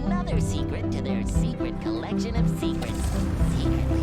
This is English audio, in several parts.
another secret to their secret collection of secrets. Secretly.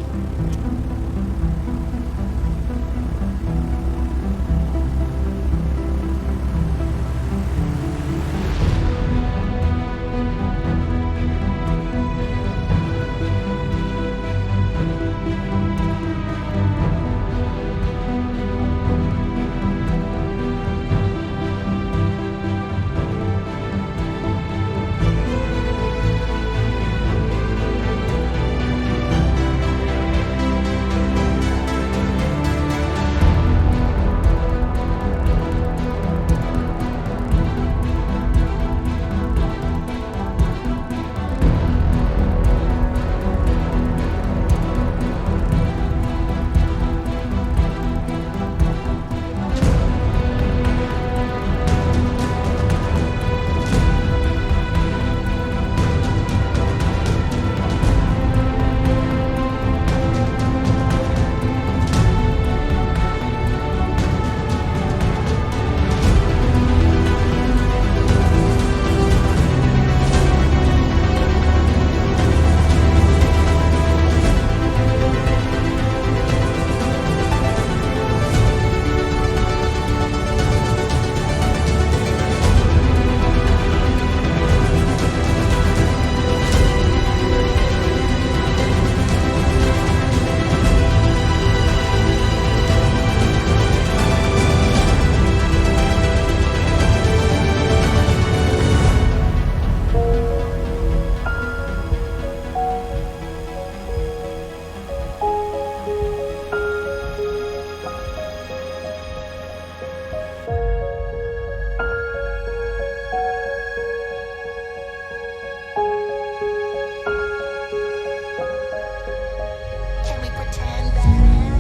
Can we pretend that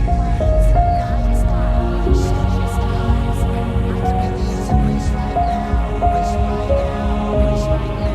airplanes are night stars, shooting stars? I could really use a wish right now, wish right now, wish right now.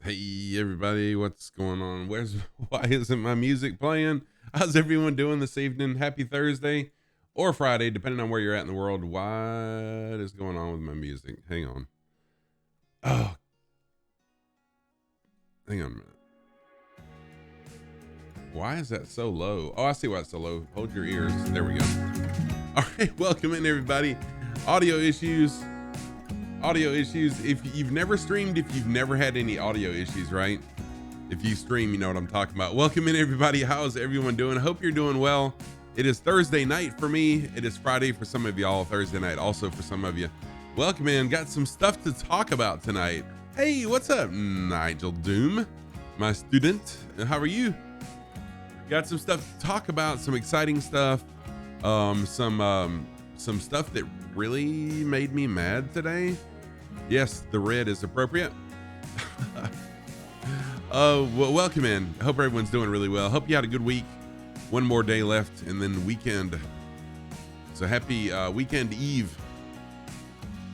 Hey everybody, what's going on? Why isn't my music playing? How's everyone doing this evening? Happy Thursday or Friday, depending on where you're at in the world. What is going on with my music? Hang on. Oh, hang on a minute. Why is that so low? Oh, I see why it's so low. Hold your ears. There we go. All right, welcome in everybody. Audio issues. If you've never streamed, if you've never had any audio issues, right? If you stream, you know what I'm talking about. Welcome in, everybody. How's everyone doing? I hope you're doing well. It is Thursday night for me. It is Friday for some of y'all. Thursday night also for some of you. Welcome in. Got some stuff to talk about tonight. Hey, what's up, Nigel Doom, my student? How are you? Got some stuff to talk about. Some exciting stuff. Some stuff that really made me mad today. Yes, the red is appropriate. Well, welcome in. I hope everyone's doing really well. Hope you had a good week. One more day left and then weekend. So happy weekend eve.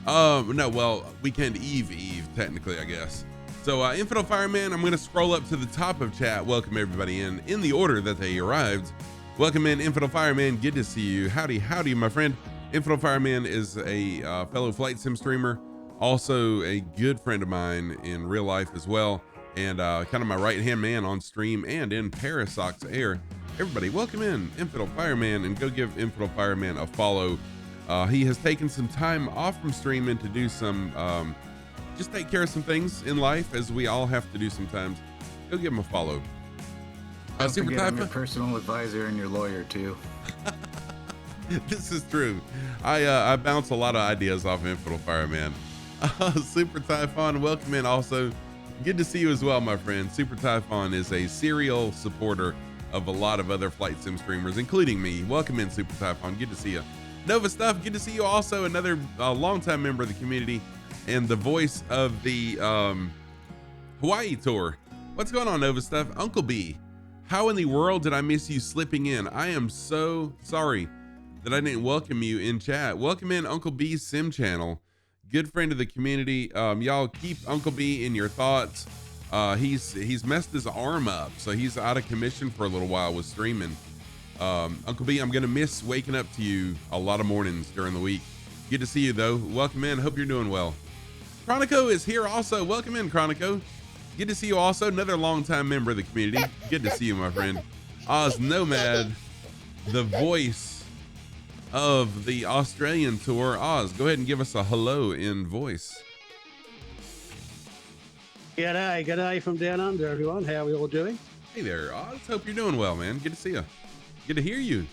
No, well, weekend eve technically, I guess. So Infidel Fireman, I'm going to scroll up to the top of chat. Welcome everybody in the order that they arrived. Welcome in, Infidel Fireman. Good to see you. Howdy, my friend. Infidel Fireman is a fellow flight sim streamer, also a good friend of mine in real life as well, and kind of my right-hand man on stream and in Parasox Air. Everybody, welcome in, Infidel Fireman, and go give Infidel Fireman a follow. He has taken some time off from streaming to do some, just take care of some things in life, as we all have to do sometimes. Go give him a follow. Don't forget, I'm your personal advisor and your lawyer too. This is true. I bounce a lot of ideas off Infidel Fireman. Super Typhon, welcome in also. Good to see you as well, my friend. Super Typhon is a serial supporter of a lot of other flight sim streamers, including me. Welcome in, Super Typhon. Good to see you. Nova Stuff, good to see you also. Another longtime member of the community and the voice of the Hawaii tour. What's going on, Nova Stuff? Uncle B, how in the world did I miss you slipping in? I am so sorry that I didn't welcome you in chat. Welcome in, Uncle B's Sim channel. Good friend of the community. Y'all keep Uncle B in your thoughts. He's messed his arm up, so he's out of commission for a little while with streaming. Uncle B, I'm gonna miss waking up to you a lot of mornings during the week. Good to see you though. Welcome in. Hope you're doing well. Chronico is here also. Welcome in, Chronico. Good to see you also. Another longtime member of the community. Good to see you, my friend. Oz Nomad, the voice of the Australian tour. Oz, go ahead and give us a hello in voice. G'day from down under, everyone. How are we all doing? Hey there, Oz. Hope you're doing well, man. Good to see you. Good to hear you.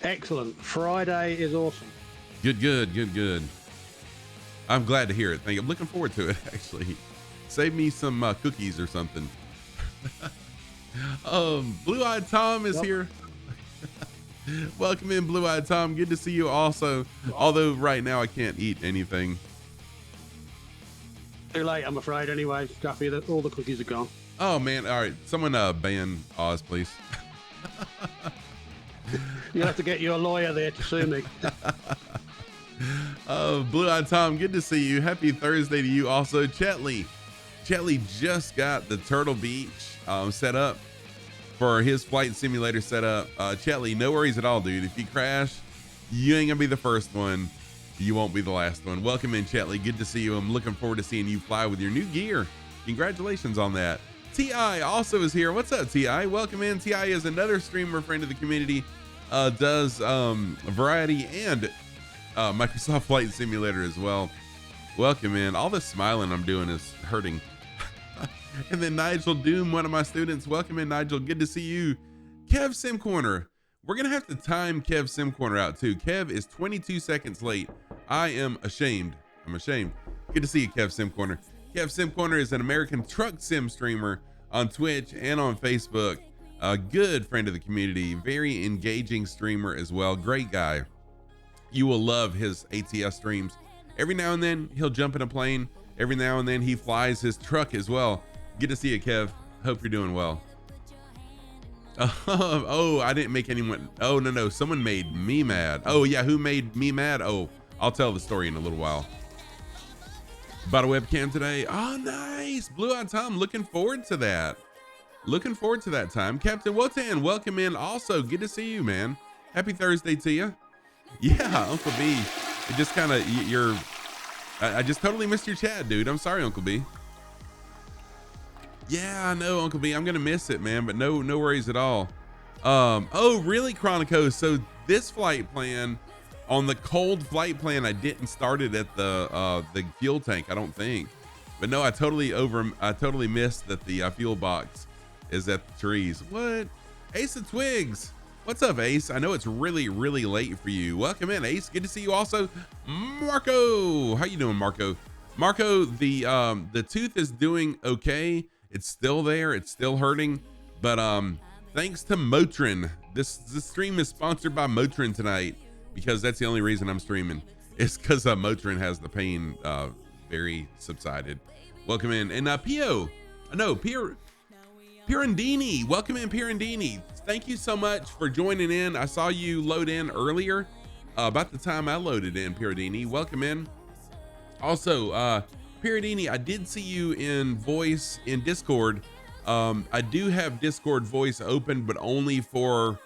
Excellent. Friday is awesome. Good. I'm glad to hear it. Thank you. I'm looking forward to it, actually. Save me some cookies or something. Blue-Eyed Tom is here. Welcome in, Blue-Eyed Tom. Good to see you also. Although right now I can't eat anything. Too late, I'm afraid. Anyway, Scuffy, all the cookies are gone. Oh man! All right, someone ban Oz, please. You'll have to get your lawyer there to sue me. Blue-Eyed Tom, good to see you. Happy Thursday to you also. Chetley just got the Turtle Beach set up for his flight simulator setup. Chetley, no worries at all, dude. If you crash, you ain't gonna be the first one. You won't be the last one. Welcome in, Chetley. Good to see you. I'm looking forward to seeing you fly with your new gear. Congratulations on that. T.I. also is here. What's up, T.I.? Welcome in. T.I. is another streamer friend of the community. Does Variety and Microsoft Flight Simulator as well. Welcome in. All the smiling I'm doing is hurting. And then Nigel Doom, one of my students. Welcome in, Nigel. Good to see you. Kev Sim Corner. We're going to have to time Kev Sim Corner out too. Kev is 22 seconds late. I am ashamed. I'm ashamed. Good to see you, Kev Sim Corner. Kev Sim Corner is an American truck sim streamer on Twitch and on Facebook. A good friend of the community. Very engaging streamer as well. Great guy. You will love his ATS streams. Every now and then he'll jump in a plane. Every now and then he flies his truck as well. Good to see you, Kev. Hope you're doing well. Oh, I didn't make anyone. Oh, no. Someone made me mad. Oh, yeah. Who made me mad? Oh, I'll tell the story in a little while. Bought a webcam today. Oh, nice. Blue-Eyed Tom. Looking forward to that. Looking forward to that time. Captain Wotan, welcome in also. Good to see you, man. Happy Thursday to you. Yeah, Uncle B. It just kind of, I just totally missed your chat, dude. I'm sorry, Uncle B. Yeah, I know, Uncle B. I'm going to miss it, man, but no worries at all. Oh, really, Chronico? So this flight plan, on the cold flight plan, I didn't start it at the fuel tank, I don't think. But no, I totally missed that the fuel box is at the trees. What? Ace of Twigs. What's up, Ace? I know it's really, really late for you. Welcome in, Ace. Good to see you also. Marco, how you doing, Marco? Marco, the tooth is doing okay. It's still there. It's still hurting. But thanks to Motrin. This stream is sponsored by Motrin tonight because that's the only reason I'm streaming. It's because Motrin has the pain very subsided. Welcome in. And Pio, no, Pirandini. Welcome in, Pirandini. Thank you so much for joining in. I saw you load in earlier, about the time I loaded in, Pirandini. Welcome in. Also, Pirandini, I did see you in voice in Discord. I do have Discord voice open, but only for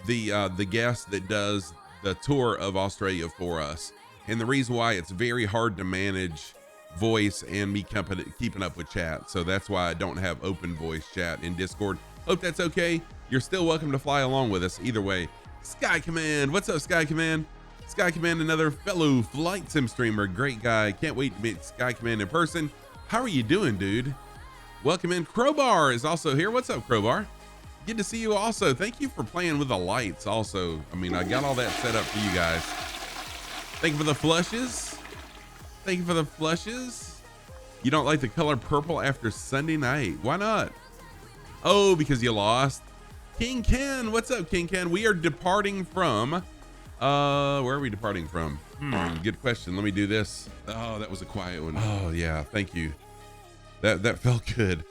the guest that does the tour of Australia for us. And the reason why, it's very hard to manage voice and me keeping up with chat. So that's why I don't have open voice chat in Discord. Hope that's okay. You're still welcome to fly along with us either way. Sky Command, what's up, Sky Command? Sky Command, another fellow flight sim streamer, great guy. Can't wait to meet Sky Command in person. How are you doing, dude? Welcome in. Crowbar is also here. What's up, Crowbar? Good to see you also. Thank you for playing with the lights also. I mean, I got all that set up for you guys. Thank you for the flushes. Thank you for the flushes. You don't like the color purple after Sunday night. Why not? Oh, because you lost. King Ken, what's up, King Ken? We are departing from, where are we departing from? Good question. Let me do this. Oh, that was a quiet one. Oh yeah, thank you. That felt good.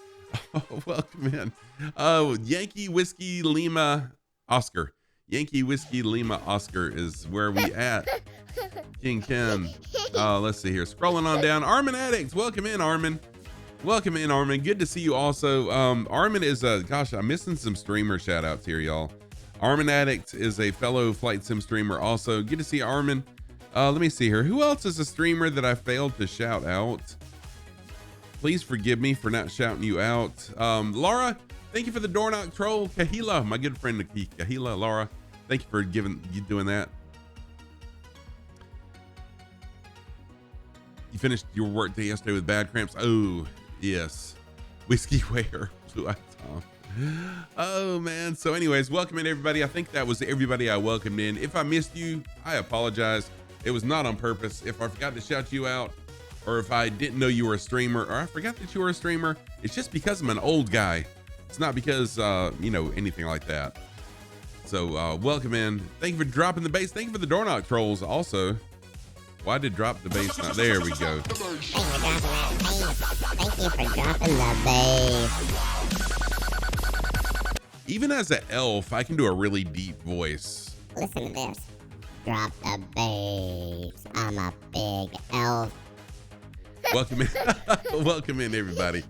Oh, welcome in. Oh, Yankee Whiskey Lima Oscar. Yankee Whiskey Lima Oscar is where we at. King Ken. Let's see here. Scrolling on down. Armin Addicts. Welcome in, Armin. Welcome in, Armin. Good to see you also. Armin is gosh, I'm missing some streamer shout outs here, y'all. Armin Addict is a fellow flight sim streamer also. Good to see you, Armin. Let me see here. Who else is a streamer that I failed to shout out? Please forgive me for not shouting you out. Laura, thank you for the door knock troll. Kahila, my good friend Kahila, Laura, thank you for doing that. You finished your work day yesterday with bad cramps. Oh, yes. Whiskey Ware, Blue Eye Tom. Oh, man. So anyways, welcome in, everybody. I think that was everybody I welcomed in. If I missed you, I apologize. It was not on purpose. If I forgot to shout you out, or if I didn't know you were a streamer, or I forgot that you were a streamer, it's just because I'm an old guy. It's not because, you know, anything like that. So welcome in. Thank you for dropping the base. Thank you for the door knock trolls also. Why did drop the base not? There we go. Thank you for dropping the base. Even as an elf, I can do a really deep voice. Listen to this. Drop the base. I'm a big elf. Welcome in. Welcome in, everybody.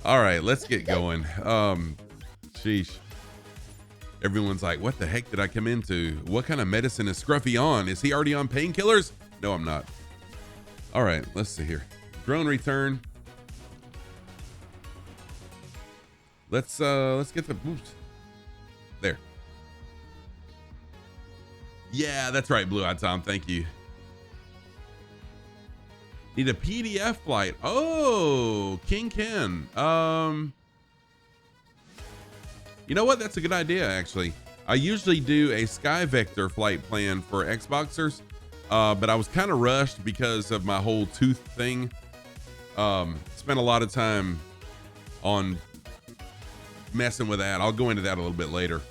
All right, let's get going. Sheesh. Everyone's like, what the heck did I come into? What kind of medicine is Scruffy on? Is he already on painkillers? No, I'm not. All right, let's see here. Drone return. Let's get the oops. There. Yeah, that's right, Blue Eye Tom. Thank you. Need a PDF flight. Oh, King Ken. You know what? That's a good idea, actually. I usually do a Sky Vector flight plan for Xboxers, but I was kind of rushed because of my whole tooth thing. Spent a lot of time on messing with that. I'll go into that a little bit later.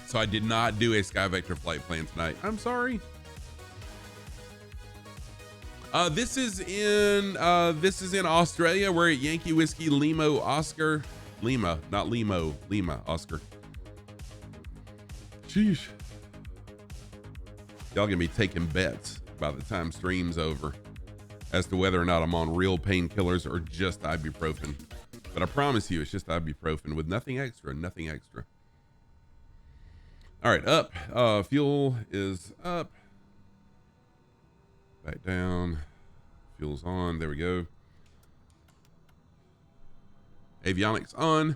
So I did not do a Sky Vector flight plan tonight. I'm sorry. This is in Australia. We're at Yankee Whiskey Lima Oscar. Lima, not Limo. Lima Oscar. Sheesh. Y'all gonna be taking bets by the time stream's over as to whether or not I'm on real painkillers or just ibuprofen. But I promise you, it's just ibuprofen with nothing extra. Nothing extra. All right, up. Fuel is up. Back down. Fuel's on. There we go. Avionics on.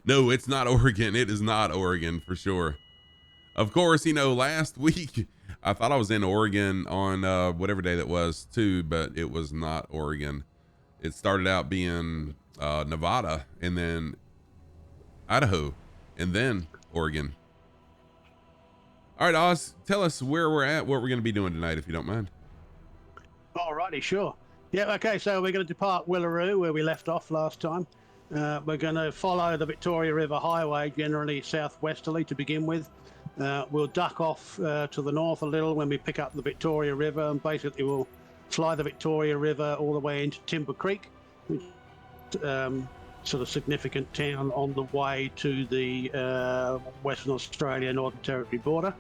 No, it's not Oregon. It is not Oregon for sure. Of course, you know, last week I thought I was in Oregon on whatever day that was too, but it was not Oregon. It started out being Nevada, and then Idaho, and then Oregon. All right, Oz, tell us where we're at, what we're going to be doing tonight, if you don't mind. Alrighty, sure. Yeah, okay, so we're going to depart Willaroo, where we left off last time. We're going to follow the Victoria River Highway, generally southwesterly to begin with. We'll duck off to the north a little when we pick up the Victoria River, and basically we'll fly the Victoria River all the way into Timber Creek, which sort of significant town on the way to the Western Australia Northern Territory border.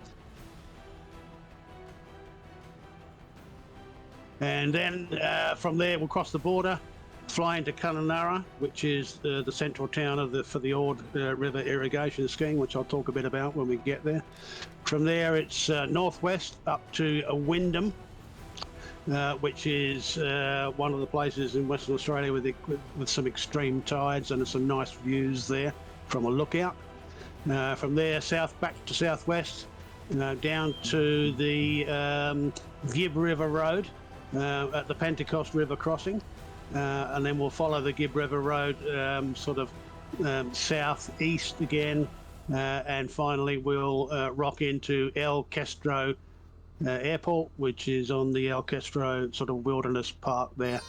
And then from there we'll cross the border, fly into Kununurra, which is the central town for the Ord River irrigation scheme, which I'll talk a bit about when we get there. From there it's northwest up to Wyndham, which is one of the places in Western Australia with some extreme tides and some nice views there from a lookout. From there back to southwest, down to the Gib River Road at the Pentecost River crossing, and then we'll follow the Gib River Road sort of southeast again, and finally we'll rock into El Castro Airport, which is on the El Castro sort of wilderness park there.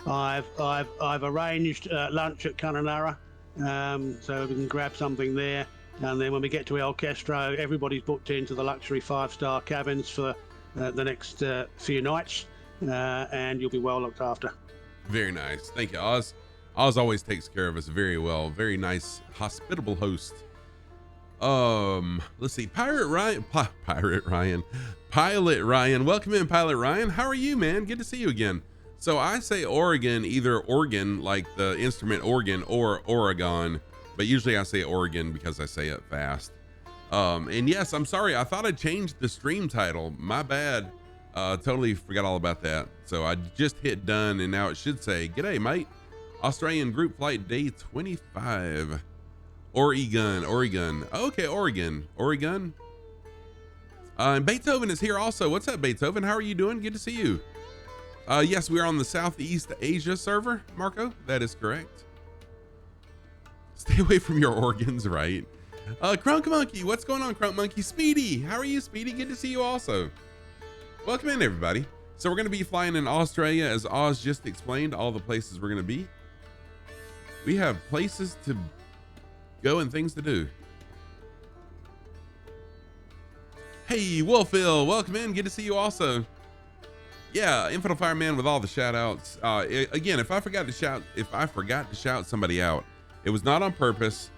I've arranged lunch at Kununurra, so we can grab something there, and then when we get to El Castro, everybody's booked into the luxury 5-star cabins for the next few nights, and you'll be well looked after. Very nice. Thank you, Oz. Oz always takes care of us very well. Very nice, hospitable host. Let's see. Pilot Ryan. Welcome in, Pilot Ryan. How are you, man? Good to see you again. So I say Oregon, either organ, like the instrument organ, or Oregon, but usually I say Oregon because I say it fast. And yes, I'm sorry. I thought I changed the stream title. My bad. Totally forgot all about that. So I just hit done, and now it should say, "G'day, mate. Australian group flight day 25. Oregon. Okay, Oregon. And Beethoven is here also. What's up, Beethoven? How are you doing? Good to see you. Yes, we are on the Southeast Asia server, Marco. That is correct. Stay away from your organs, right? Crunk Monkey, what's going on, Crunk Monkey? Speedy, how are you, Speedy? Good to see you also. Welcome in, everybody. So we're going to be flying in Australia, as Oz just explained, all the places we're going to be. We have places to go and things to do. Hey, Wolfville, welcome in. Good to see you also. Yeah, Infidel Fireman with all the shout outs. Again, if I forgot to shout somebody out, it was not on purpose.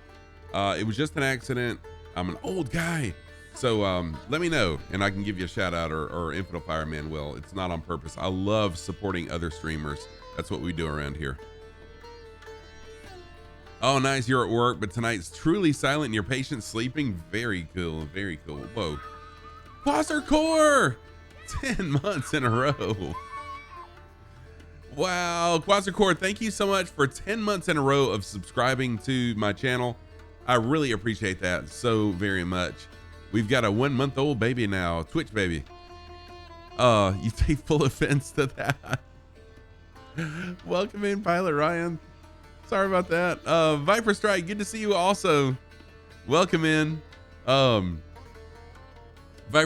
It was just an accident. I'm an old guy. So let me know and I can give you a shout out, or Infidel Fireman will. It's not on purpose. I love supporting other streamers. That's what we do around here. Oh, nice. You're at work, but tonight's truly silent and your patient's sleeping. Very cool. Very cool. Whoa. Foster Core! 10 months in a row. Wow. Quasar Core, thank you so much for 10 months in a row of subscribing to my channel. I really appreciate that so very much. We've got a 1-month-old baby now, Twitch baby. You take full offense to that. Welcome in, Pilot Ryan. Sorry about that. Viper Strike, good to see you also. Welcome in. Viper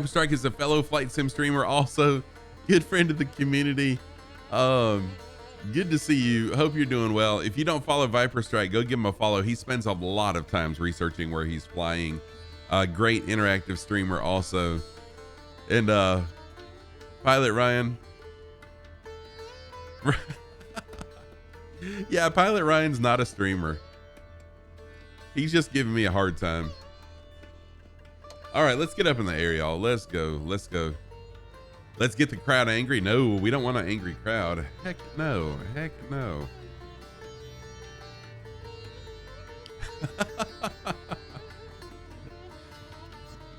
Strike is a fellow flight sim streamer, also good friend of the community. Good to see you. Hope you're doing well. If you don't follow Viper Strike, go give him a follow. He spends a lot of times researching where he's flying. Great interactive streamer also. And Pilot Ryan. Yeah, Pilot Ryan's not a streamer. He's just giving me a hard time. All right, let's get up in the air, y'all. Let's go. Let's go. Let's get the crowd angry. No, we don't want an angry crowd. Heck no. Heck no.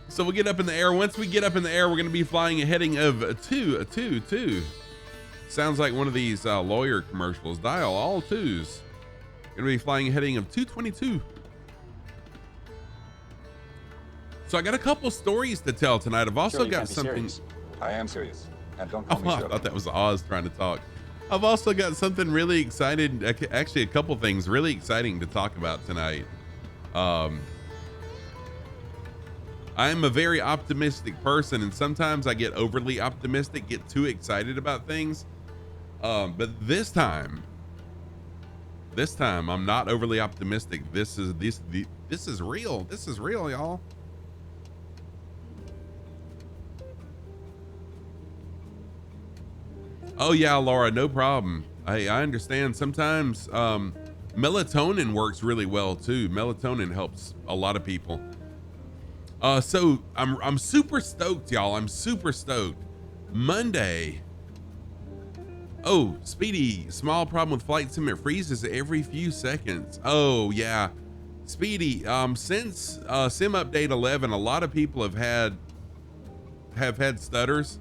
So we'll get up in the air. Once we get up in the air, we're going to be flying a heading of 222. Sounds like one of these lawyer commercials. Dial all twos. Going to be flying a heading of 222. So I got a couple stories to tell tonight. I've also got something. I am serious. And don't call me I Shirley. thought that was Oz trying to talk. I've also got something really excited. Actually, a couple things really exciting to talk about tonight. I'm a very optimistic person, and sometimes I get overly optimistic, get too excited about things. But this time I'm not overly optimistic. This is real. This is real, y'all. Oh yeah, Laura, no problem. I understand. Sometimes melatonin works really well too. Melatonin helps a lot of people. So I'm super stoked, y'all. I'm super stoked. Monday. Oh, Speedy, small problem with Flight Sim, it freezes every few seconds. Oh yeah, Speedy. Since Sim Update 11, a lot of people have had stutters.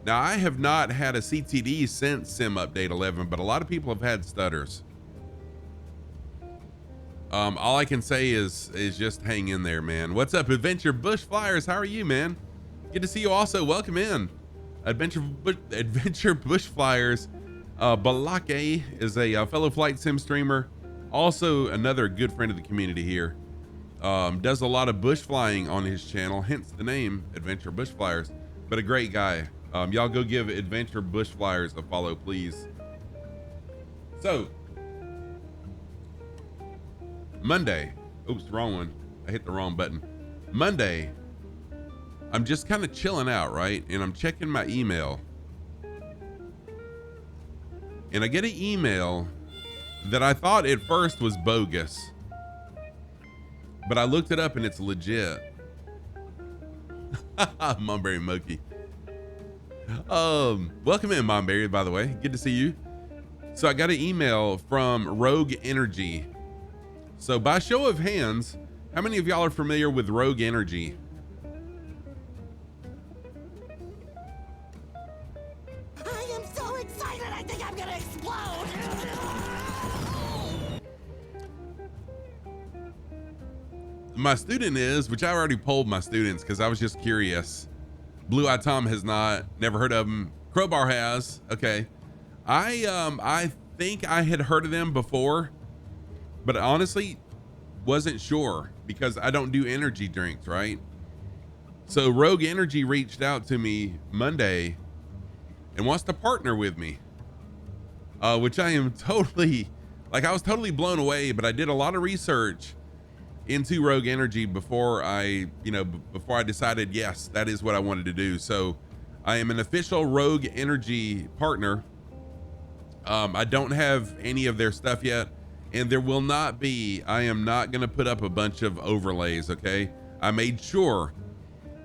Now, I have not had a CTD since Sim Update 11, but a lot of people have had stutters. All I can say is just hang in there, man. What's up, Adventure Bush Flyers? How are you, man? Good to see you also. Welcome in. Adventure Bush Flyers. Balake is a fellow Flight Sim streamer. Also another good friend of the community here. Does a lot of bush flying on his channel, hence the name Adventure Bush Flyers, but a great guy. Y'all go give Adventure Bush Flyers a follow, please. So, Monday. Oops, wrong one. I hit the wrong button. Monday, I'm just kind of chilling out, right? And I'm checking my email. And I get an email that I thought at first was bogus. But I looked it up and it's legit. Monberry Monkey. Welcome in, Monberry, by the way. Good to see you. So I got an email from Rogue Energy. So by show of hands, how many of y'all are familiar with Rogue Energy? I am so excited, I think I'm gonna explode! My student is, which I already polled my students because I was just curious. Blue Eye Tom has not, never heard of him. Crowbar has. Okay. I think I had heard of them before, but honestly wasn't sure because I don't do energy drinks, right? So Rogue Energy reached out to me Monday and wants to partner with me, which I am totally, like, I was totally blown away, but I did a lot of research into Rogue Energy before I decided, yes, that is what I wanted to do. So I am an official Rogue Energy partner. I don't have any of their stuff yet, and there will not be. I am not going to put up a bunch of overlays. Okay. I made sure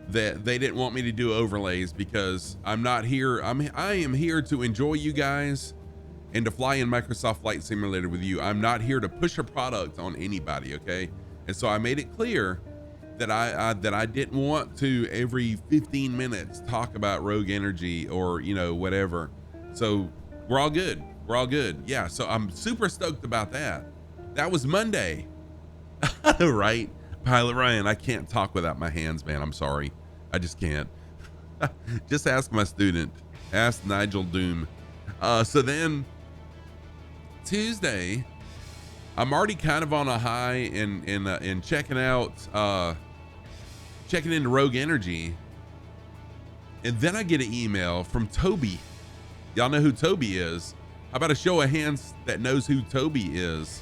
that they didn't want me to do overlays because I'm not here. I am here to enjoy you guys and to fly in Microsoft Flight Simulator with you. I'm not here to push a product on anybody. Okay. And so I made it clear that I didn't want to every 15 minutes talk about Rogue Energy or, whatever. So we're all good. We're all good. Yeah. So I'm super stoked about that. That was Monday. Right? Pilot Ryan, I can't talk without my hands, man. I'm sorry. I just can't. Just ask my student. Ask Nigel Doom. So then Tuesday, I'm already kind of on a high in checking into Rogue Energy. And then I get an email from Toby. Y'all know who Toby is. How about a show of hands that knows who Toby is?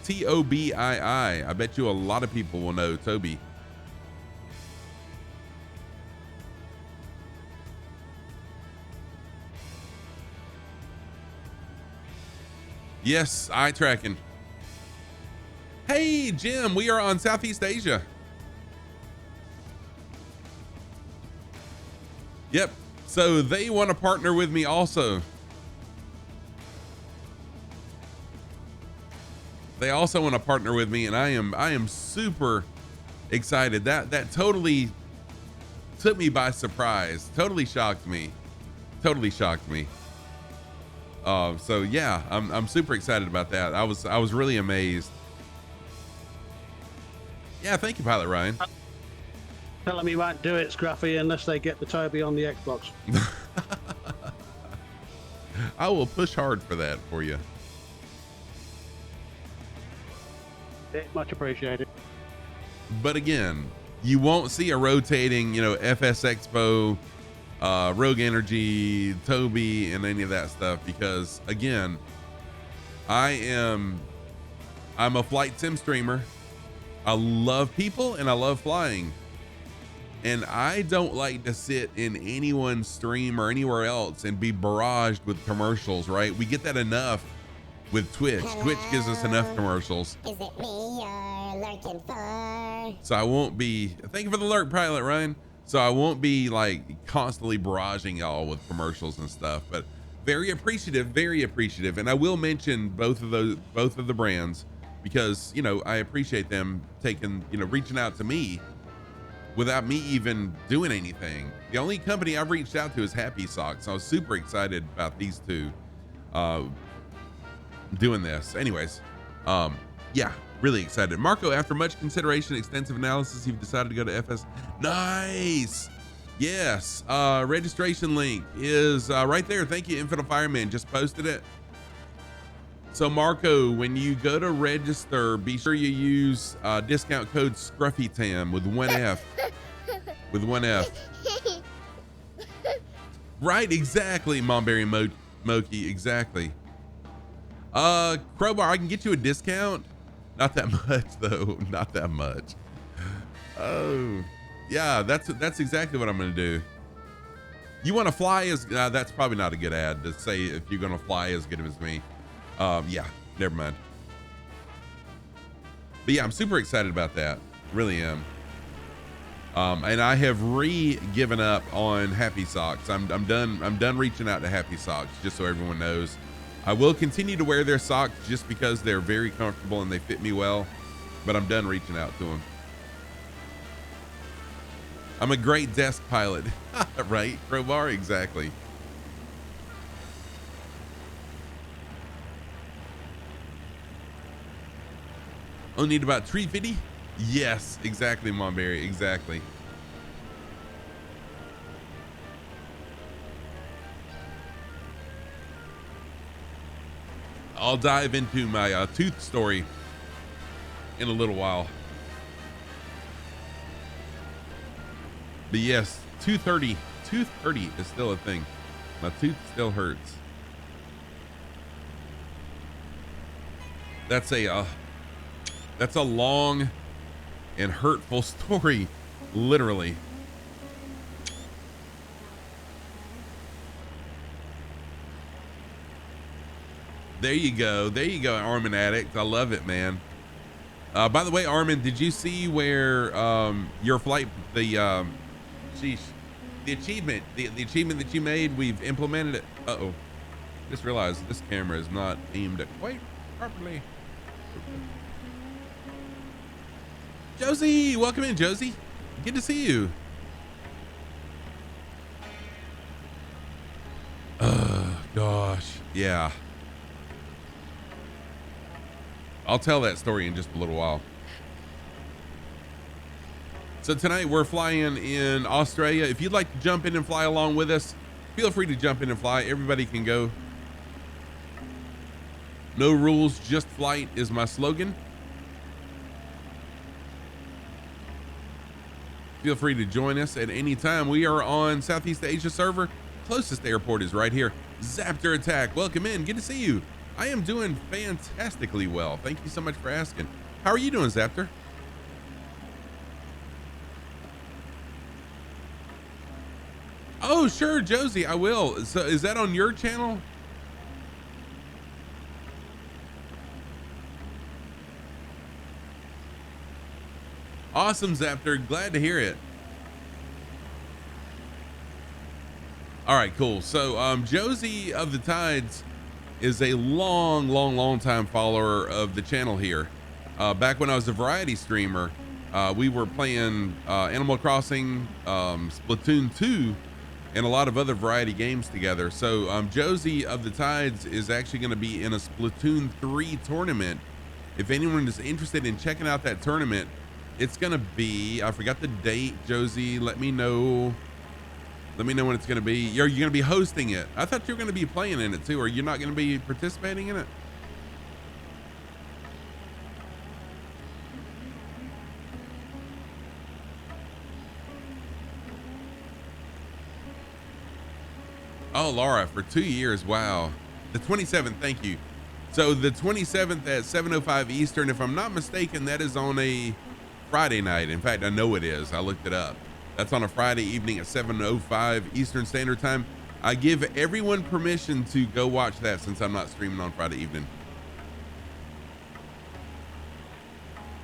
Tobii. I bet you a lot of people will know Toby. Yes, eye tracking. Hey, Jim, we are on Southeast Asia. Yep. So they want to partner with me also. They also want to partner with me, and I am super excited. That totally took me by surprise. Totally shocked me. Totally shocked me. So yeah, I'm super excited about that. I was really amazed. Yeah, thank you, Pilot Ryan. Tell them you won't do it, Scruffy, unless they get the Toby on the Xbox. I will push hard for that for you. Much appreciated. But again, you won't see a rotating, FS Expo, Rogue Energy, Toby, and any of that stuff because again, I'm a flight sim streamer. I love people and I love flying. And I don't like to sit in anyone's stream or anywhere else and be barraged with commercials, right? We get that enough with Twitch. Twitch gives us enough commercials. Is it me you're lurking for? So I won't be, thank you for the alert, Pilot Ryan. So I won't be like constantly barraging y'all with commercials and stuff, but very appreciative. And I will mention both of the brands because, I appreciate them taking, reaching out to me without me even doing anything. The only company I've reached out to is Happy Socks. I was super excited about these two doing this. Anyways, yeah, really excited. Marco, after much consideration, extensive analysis, you've decided to go to FS. Nice. Yes. Registration link is right there. Thank you, Infinite Fireman. Just posted it. So Marco, when you go to register, be sure you use discount code ScruffyTam with one F. With one F. Right, exactly, Momberry Moki, exactly. Crowbar, I can get you a discount. Not that much though, not that much. Oh, yeah, that's exactly what I'm gonna do. You want to fly as, that's probably not a good ad to say if you're gonna fly as good as me. Yeah, never mind. But yeah, I'm super excited about that. Really am. And I have given up on Happy Socks. I'm done reaching out to Happy Socks, just so everyone knows. I will continue to wear their socks just because they're very comfortable and they fit me well, but I'm done reaching out to them. I'm a great desk pilot, right? Crowbar, exactly. Only need about 350? Yes, exactly, Monberry, exactly. I'll dive into my tooth story in a little while. But yes, 230 is still a thing. My tooth still hurts. That's a long and hurtful story, literally. There you go, Armin Addict. I love it, man. By the way, Armin, did you see where your flight, the achievement that you made, we've implemented it? Uh-oh, just realized this camera is not aimed at quite properly. Josie, welcome in, Josie. Good to see you. Gosh, yeah. I'll tell that story in just a little while. So tonight we're flying in Australia. If you'd like to jump in and fly along with us, feel free to jump in and fly. Everybody can go. No rules, just flight is my slogan. Feel free to join us at any time. We are on Southeast Asia server. Closest airport is right here. Zaptor Attack, welcome in. Good to see you. I am doing fantastically well. Thank you so much for asking. How are you doing, Zaptor? Oh, sure, Josie, I will. So is that on your channel? Awesome, Zaptor. Glad to hear it. All right, cool. So Josie of the Tides is a long time follower of the channel here. Back when I was a variety streamer, we were playing Animal Crossing, Splatoon 2, and a lot of other variety games together. So Josie of the Tides is actually going to be in a Splatoon 3 tournament. If anyone is interested in checking out that tournament, it's going to be, I forgot the date, Josie, let me know. Let me know when it's going to be. You're going to be hosting it. I thought you were going to be playing in it too. Or you're not going to be participating in it? Oh, Laura, for 2 years. Wow. The 27th. Thank you. So the 27th at 7:05 Eastern, if I'm not mistaken, that is on a Friday night. In fact, I know it is. I looked it up. That's on a Friday evening at 7:05 Eastern Standard Time. I give everyone permission to go watch that since I'm not streaming on Friday evening.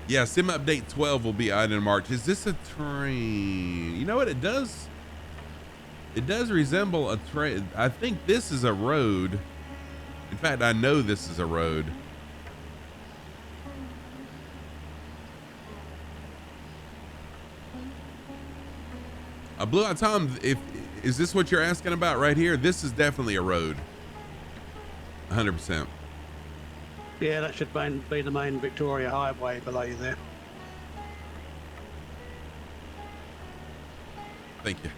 Yeah, Sim Update 12 will be out in March. Is this a train? You know what? It does resemble a train. I think this is a road. In fact, I know this is a road. Blue Eye Tom, is this what you're asking about right here? This is definitely a road. 100%. Yeah, that should be the main Victoria Highway below you there. Thank you.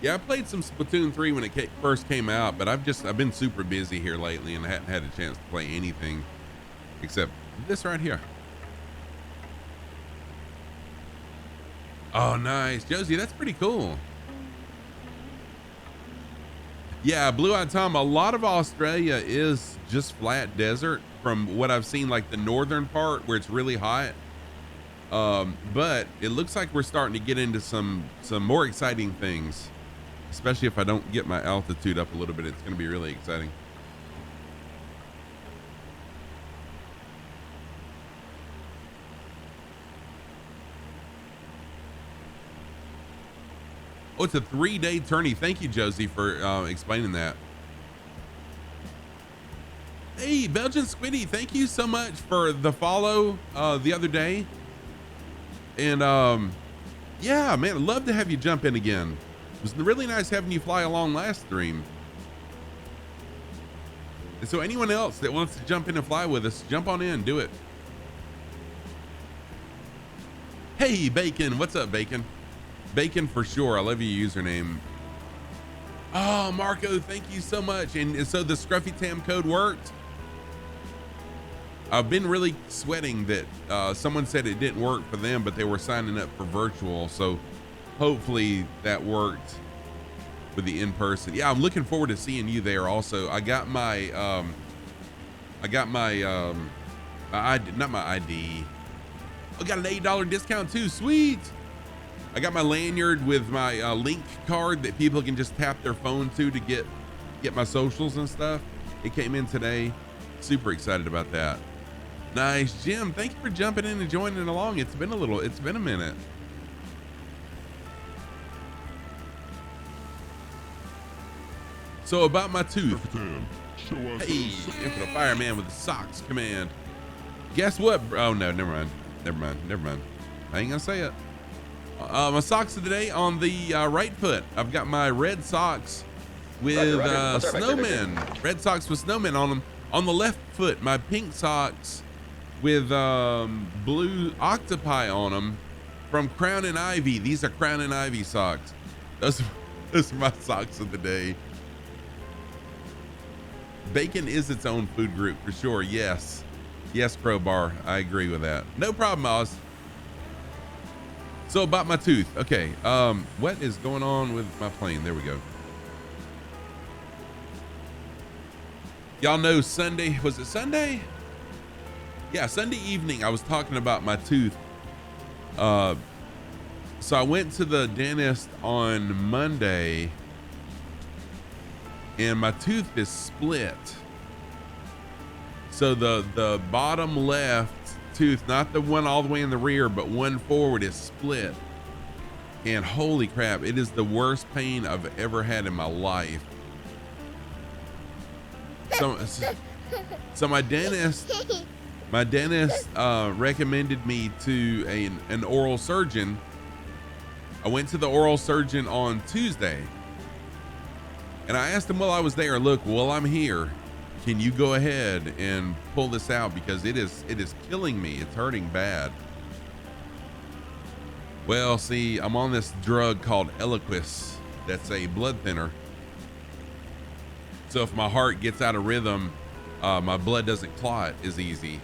Yeah, I played some Splatoon 3 when it first came out, but I've been super busy here lately and hadn't had a chance to play anything except this right here. Oh, nice. Josie, that's pretty cool. Yeah, Blue Eyed Tom, a lot of Australia is just flat desert from what I've seen, like the northern part where it's really hot. But it looks like we're starting to get into some more exciting things, especially if I don't get my altitude up a little bit. It's going to be really exciting. Oh, it's a 3-day tourney. Thank you, Josie, for explaining that. Hey, Belgian Squiddy, thank you so much for the follow the other day. And yeah, man, I'd love to have you jump in again. It was really nice having you fly along last stream. And so anyone else that wants to jump in and fly with us, jump on in, do it. Hey, Bacon, what's up, Bacon? Bacon for sure. I love your username. Oh, Marco, thank you so much. And so the Scruffy Tam code worked. I've been really sweating that someone said it didn't work for them, but they were signing up for virtual. So hopefully that worked with the in-person. Yeah, I'm looking forward to seeing you there also. I got my ID, not my ID. I got an $8 discount too. Sweet. I got my lanyard with my link card that people can just tap their phone to get my socials and stuff. It came in today. Super excited about that. Nice. Jim, thank you for jumping in and joining along. It's been a minute. So about my tooth. Hey, Infinite Fireman with the socks command. Guess what? Oh no, never mind. I ain't gonna say it. My socks of the day on the right foot. I've got my red socks with snowmen. Red socks with snowmen on them. On the left foot, my pink socks with blue octopi on them from Crown and Ivy. These are Crown and Ivy socks. Those are my socks of the day. Bacon is its own food group for sure. Yes, Crowbar. I agree with that. No problem, Oz. So about my tooth. Okay. What is going on with my plane? There we go. Y'all know Sunday, was it Sunday? Yeah, Sunday evening I was talking about my tooth. So I went to the dentist on Monday and my tooth is split. So the bottom left tooth, not the one all the way in the rear, but one forward, is split. And holy crap, it is the worst pain I've ever had in my life. So my dentist recommended me to an oral surgeon. I went to the oral surgeon on Tuesday and I asked him while I was there, look, while I'm here, can you go ahead and pull this out, because it is killing me. It's hurting bad. Well, see, I'm on this drug called Eliquis. That's a blood thinner. So if my heart gets out of rhythm, my blood doesn't clot as easy.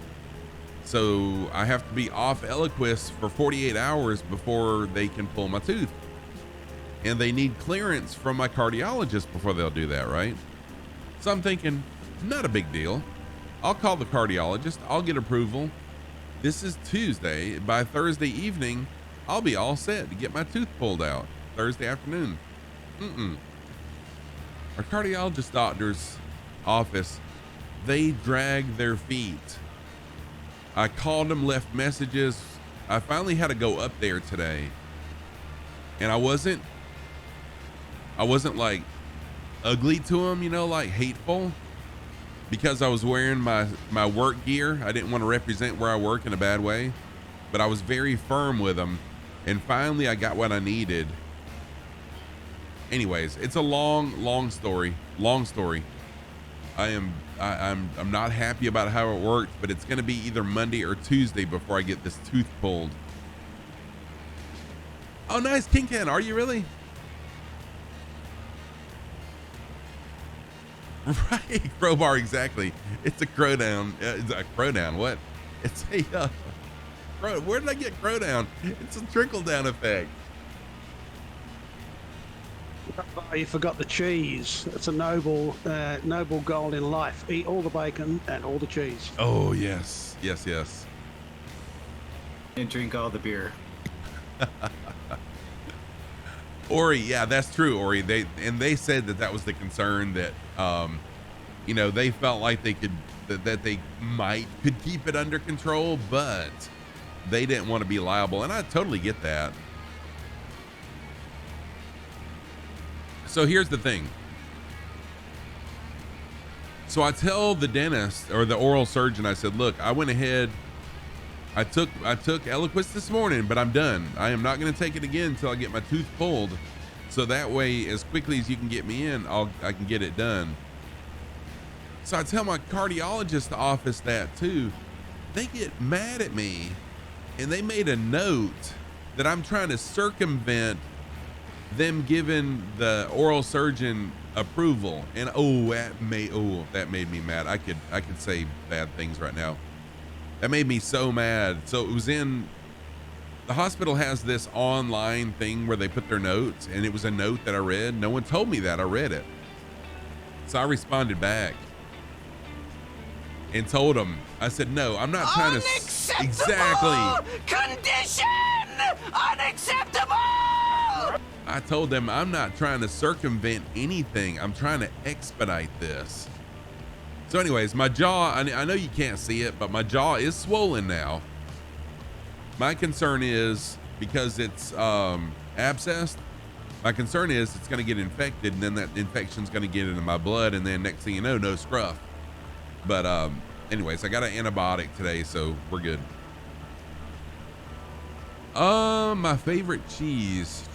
So I have to be off Eliquis for 48 hours before they can pull my tooth. And they need clearance from my cardiologist before they'll do that, right? So I'm thinking, not a big deal. I'll call the cardiologist. I'll get approval. This is Tuesday. By Thursday evening, I'll be all set to get my tooth pulled out. Thursday afternoon. Our cardiologist doctor's office, they drag their feet. I called them, left messages. I finally had to go up there today. And I wasn't like ugly to him, you know, like hateful, because I was wearing my work gear. I didn't want to represent where I work in a bad way, but I was very firm with him. And finally I got what I needed. Anyways, it's a long story. I'm not happy about how it worked, but it's going to be either Monday or Tuesday before I get this tooth pulled. Oh, nice, King Ken. Are you really? Right, crowbar, exactly. It's a crowdown. It's a crowdown. What? It's a where did I get crowdown? It's a trickle down effect. Oh, you forgot the cheese. It's a noble goal in life. Eat all the bacon and all the cheese. Oh yes. And drink all the beer. Ori, yeah, that's true, Ori. They said that was the concern, that you know, they felt like they could that they could keep it under control, but they didn't want to be liable, and I totally get that. So here's the thing. So I tell the dentist or the oral surgeon, I said, look, I went ahead, I took Eliquis this morning, but I'm done. I am not going to take it again until I get my tooth pulled. So that way, as quickly as you can get me in, I can get it done. So I tell my cardiologist office that too. They get mad at me, and they made a note that I'm trying to circumvent them giving the oral surgeon approval. And that made me mad. I could say bad things right now. That made me so mad. So it was in the hospital has this online thing where they put their notes, and it was a note that I read. No one told me that. I read it. So I responded back and told them, I said, no, I'm not trying to exactly condition unacceptable. I told them I'm not trying to circumvent anything. I'm trying to expedite this. So anyways, my jaw, I know you can't see it, but my jaw is swollen now. My concern is, because it's abscessed, my concern is it's going to get infected, and then that infection's going to get into my blood, and then next thing you know, no scruff. But anyways, I got an antibiotic today, so we're good. My favorite cheese.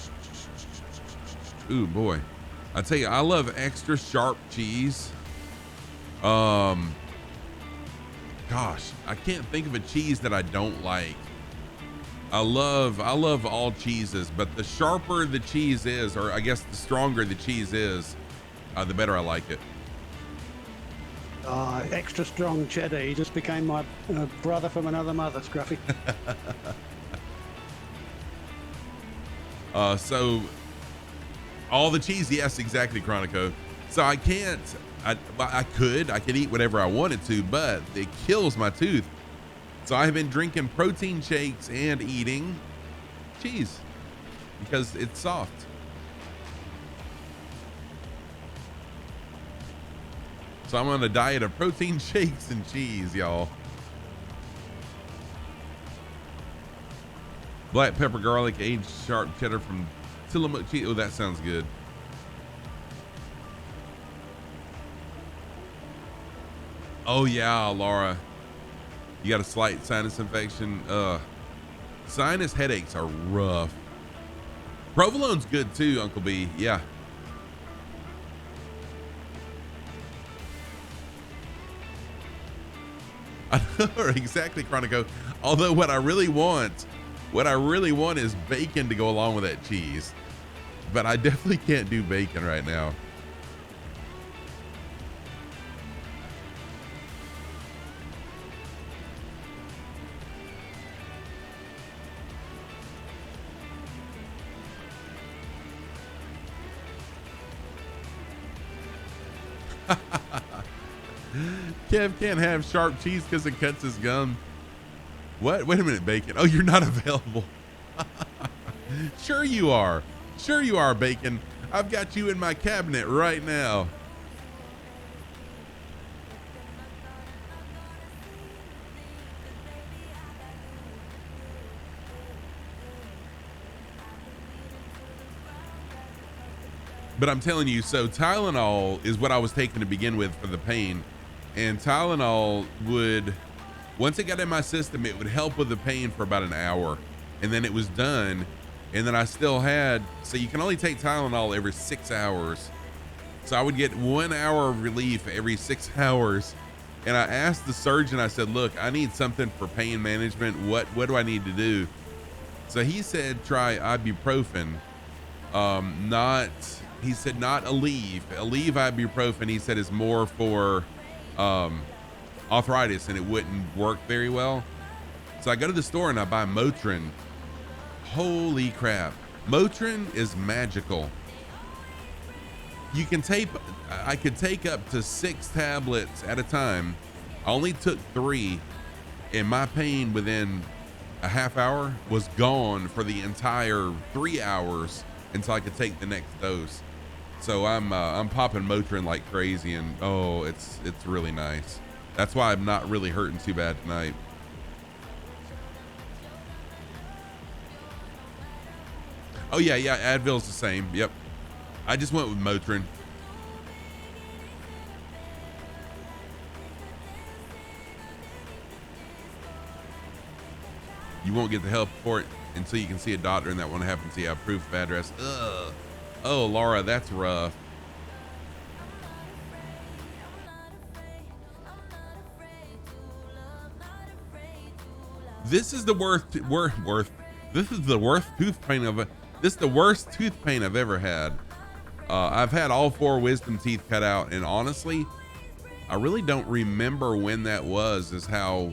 Ooh boy, I tell you, I love extra sharp cheese. Gosh, I can't think of a cheese that I don't like. I love all cheeses, but the sharper the cheese is, or I guess the stronger the cheese is, the better I like it. Extra strong cheddar. He just became my brother from another mother, Scruffy. So all the cheese, yes, exactly, Chronico. So I can't, I could eat whatever I wanted to, but it kills my tooth. So I have been drinking protein shakes and eating cheese because it's soft. So I'm on a diet of protein shakes and cheese, y'all. Black pepper, garlic, aged sharp cheddar from Tillamook cheese. Oh, that sounds good. Oh yeah, Laura. You got a slight sinus infection. Sinus headaches are rough. Provolone's good too, Uncle B. Yeah. I know, exactly, Chronico. Although what I really want What I really want is bacon to go along with that cheese, but I definitely can't do bacon right now. Kev can't have sharp cheese because it cuts his gum. What? Wait a minute, Bacon. Oh, you're not available. Sure you are. Sure you are, Bacon. I've got you in my cabinet right now. But I'm telling you, so Tylenol is what I was taking to begin with for the pain. And Tylenol would, once it got in my system, it would help with the pain for about an hour. And then it was done. And then I still had, so you can only take Tylenol every 6 hours. So I would get 1 hour of relief every 6 hours. And I asked the surgeon, I said, look, I need something for pain management. What do I need to do? So he said, try ibuprofen. He said not Aleve. Aleve ibuprofen, he said, is more for arthritis and it wouldn't work very well. So I go to the store and I buy Motrin. Holy crap. Motrin is magical. You can I could take up to 6 tablets at a time. I only took 3 and my pain within a half hour was gone for the entire 3 hours until I could take the next dose. So I'm popping Motrin like crazy, and oh, it's really nice. That's why I'm not really hurting too bad tonight. Oh yeah, Advil's the same. Yep. I just went with Motrin. You won't get the help for it until you can see a doctor, and that won't happen until you have proof of address. Ugh. Oh, Laura, that's rough. This is the this is the worst tooth pain this is the worst tooth pain I've ever had. I've had all 4 wisdom teeth cut out, and honestly, I really don't remember when that was, is how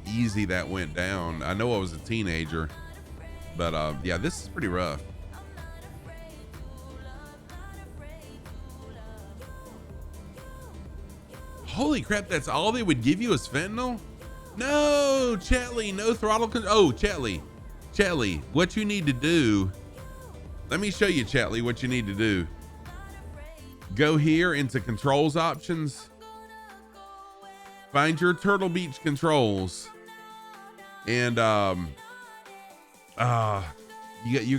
easy that went down. I know I was a teenager, but yeah, this is pretty rough. Holy crap, that's all they would give you is fentanyl? No, Chatley, no throttle control. Oh, Chatley, what you need to do, let me show you, Chatley, what you need to do. Go here into controls options, find your Turtle Beach controls, and you're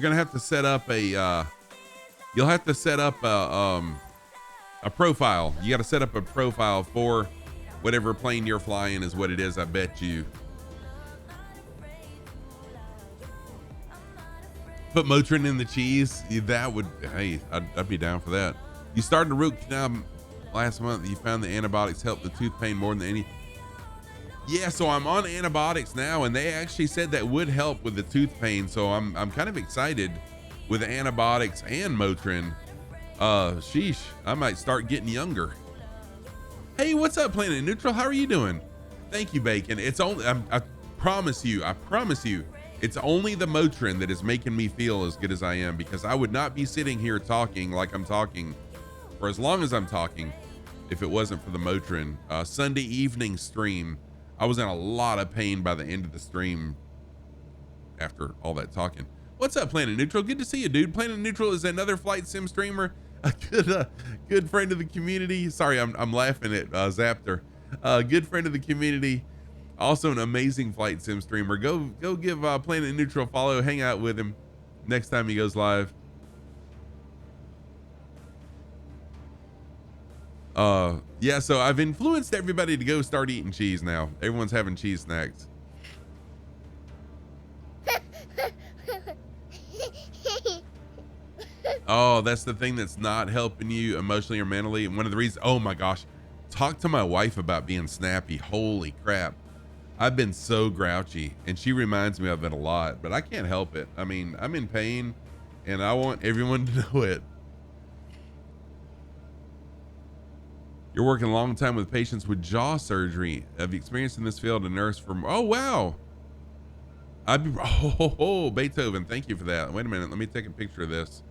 gonna have to set up a you'll have to set up a profile. You got to set up a profile for whatever plane you're flying is what it is, I bet you. Put Motrin in the cheese. That would, hey, I'd be down for that. You started a root canal last month. You found the antibiotics helped the tooth pain more than any. Yeah, so I'm on antibiotics now, and they actually said that would help with the tooth pain. So I'm kind of excited with the antibiotics and Motrin. Sheesh, I might start getting younger. Hey, what's up, Planet Neutral? How are you doing? Thank you, Bacon. It's only, I promise you, it's only the Motrin that is making me feel as good as I am, because I would not be sitting here talking like I'm talking for as long as I'm talking if it wasn't for the Motrin. Sunday evening stream, I was in a lot of pain by the end of the stream after all that talking. What's up, Planet Neutral? Good to see you, dude. Planet Neutral is another flight sim streamer, a good friend of the community. Sorry, I'm laughing at Zapter. Good friend of the community, also an amazing flight sim streamer. Go give Planet Neutral a follow, hang out with him next time he goes live. Yeah, so I've influenced everybody to go start eating cheese now. Everyone's having cheese snacks. Oh, that's the thing that's not helping you emotionally or mentally. And one of the reasons, oh my gosh, talk to my wife about being snappy. Holy crap. I've been so grouchy, and she reminds me of it a lot, but I can't help it. I mean, I'm in pain, and I want everyone to know it. You're working a long time with patients with jaw surgery. Have you experienced in this field a nurse from, oh, wow. Beethoven, thank you for that. Wait a minute, let me take a picture of this.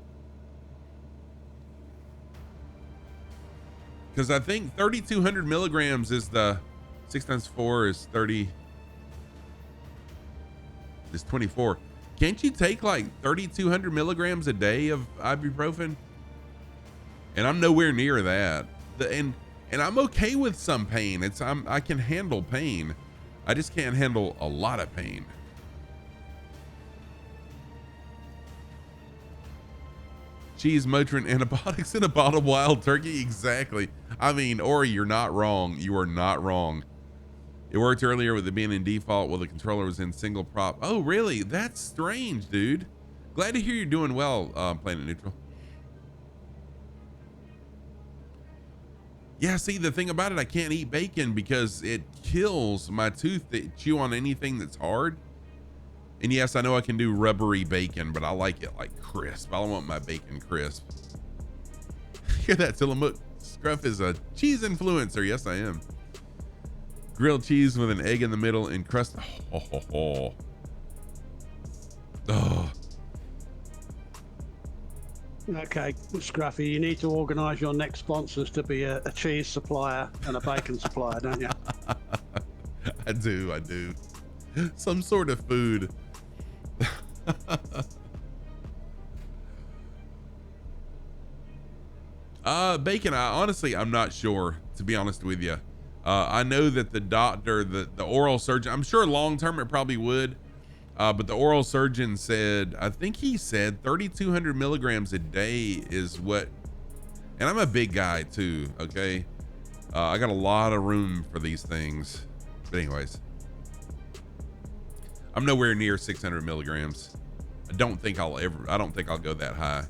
Because I think 3,200 milligrams is the 6 times 4 is 30. It's 24. Can't you take like 3,200 milligrams a day of ibuprofen? And I'm nowhere near that. And I'm okay with some pain. I can handle pain. I just can't handle a lot of pain. Cheese, Motrin, antibiotics in a bottle of wild turkey. Exactly. I mean, Ori, you're not wrong. You are not wrong. It worked earlier with it being in default while the controller was in single prop. Oh, really? That's strange, dude. Glad to hear you're doing well, Planet Neutral. Yeah, see, the thing about it, I can't eat bacon because it kills my tooth to chew on anything that's hard. And yes, I know I can do rubbery bacon, but I like it like crisp. I don't want my bacon crisp. Hear that, Tillamook? Scruff is a cheese influencer. Yes, I am. Grilled cheese with an egg in the middle and crust. Oh. Okay, Scruffy, you need to organise your next sponsors to be a cheese supplier and a bacon supplier, don't you? I do. Some sort of food. Bacon, I'm not sure, to be honest with you. I know that the doctor, the oral surgeon, I'm sure long term it probably would, but the oral surgeon said, I think he said 3,200 milligrams a day is what, and I'm a big guy too, okay? I got a lot of room for these things, but anyways, I'm nowhere near 600 milligrams. I don't think I'll go that high.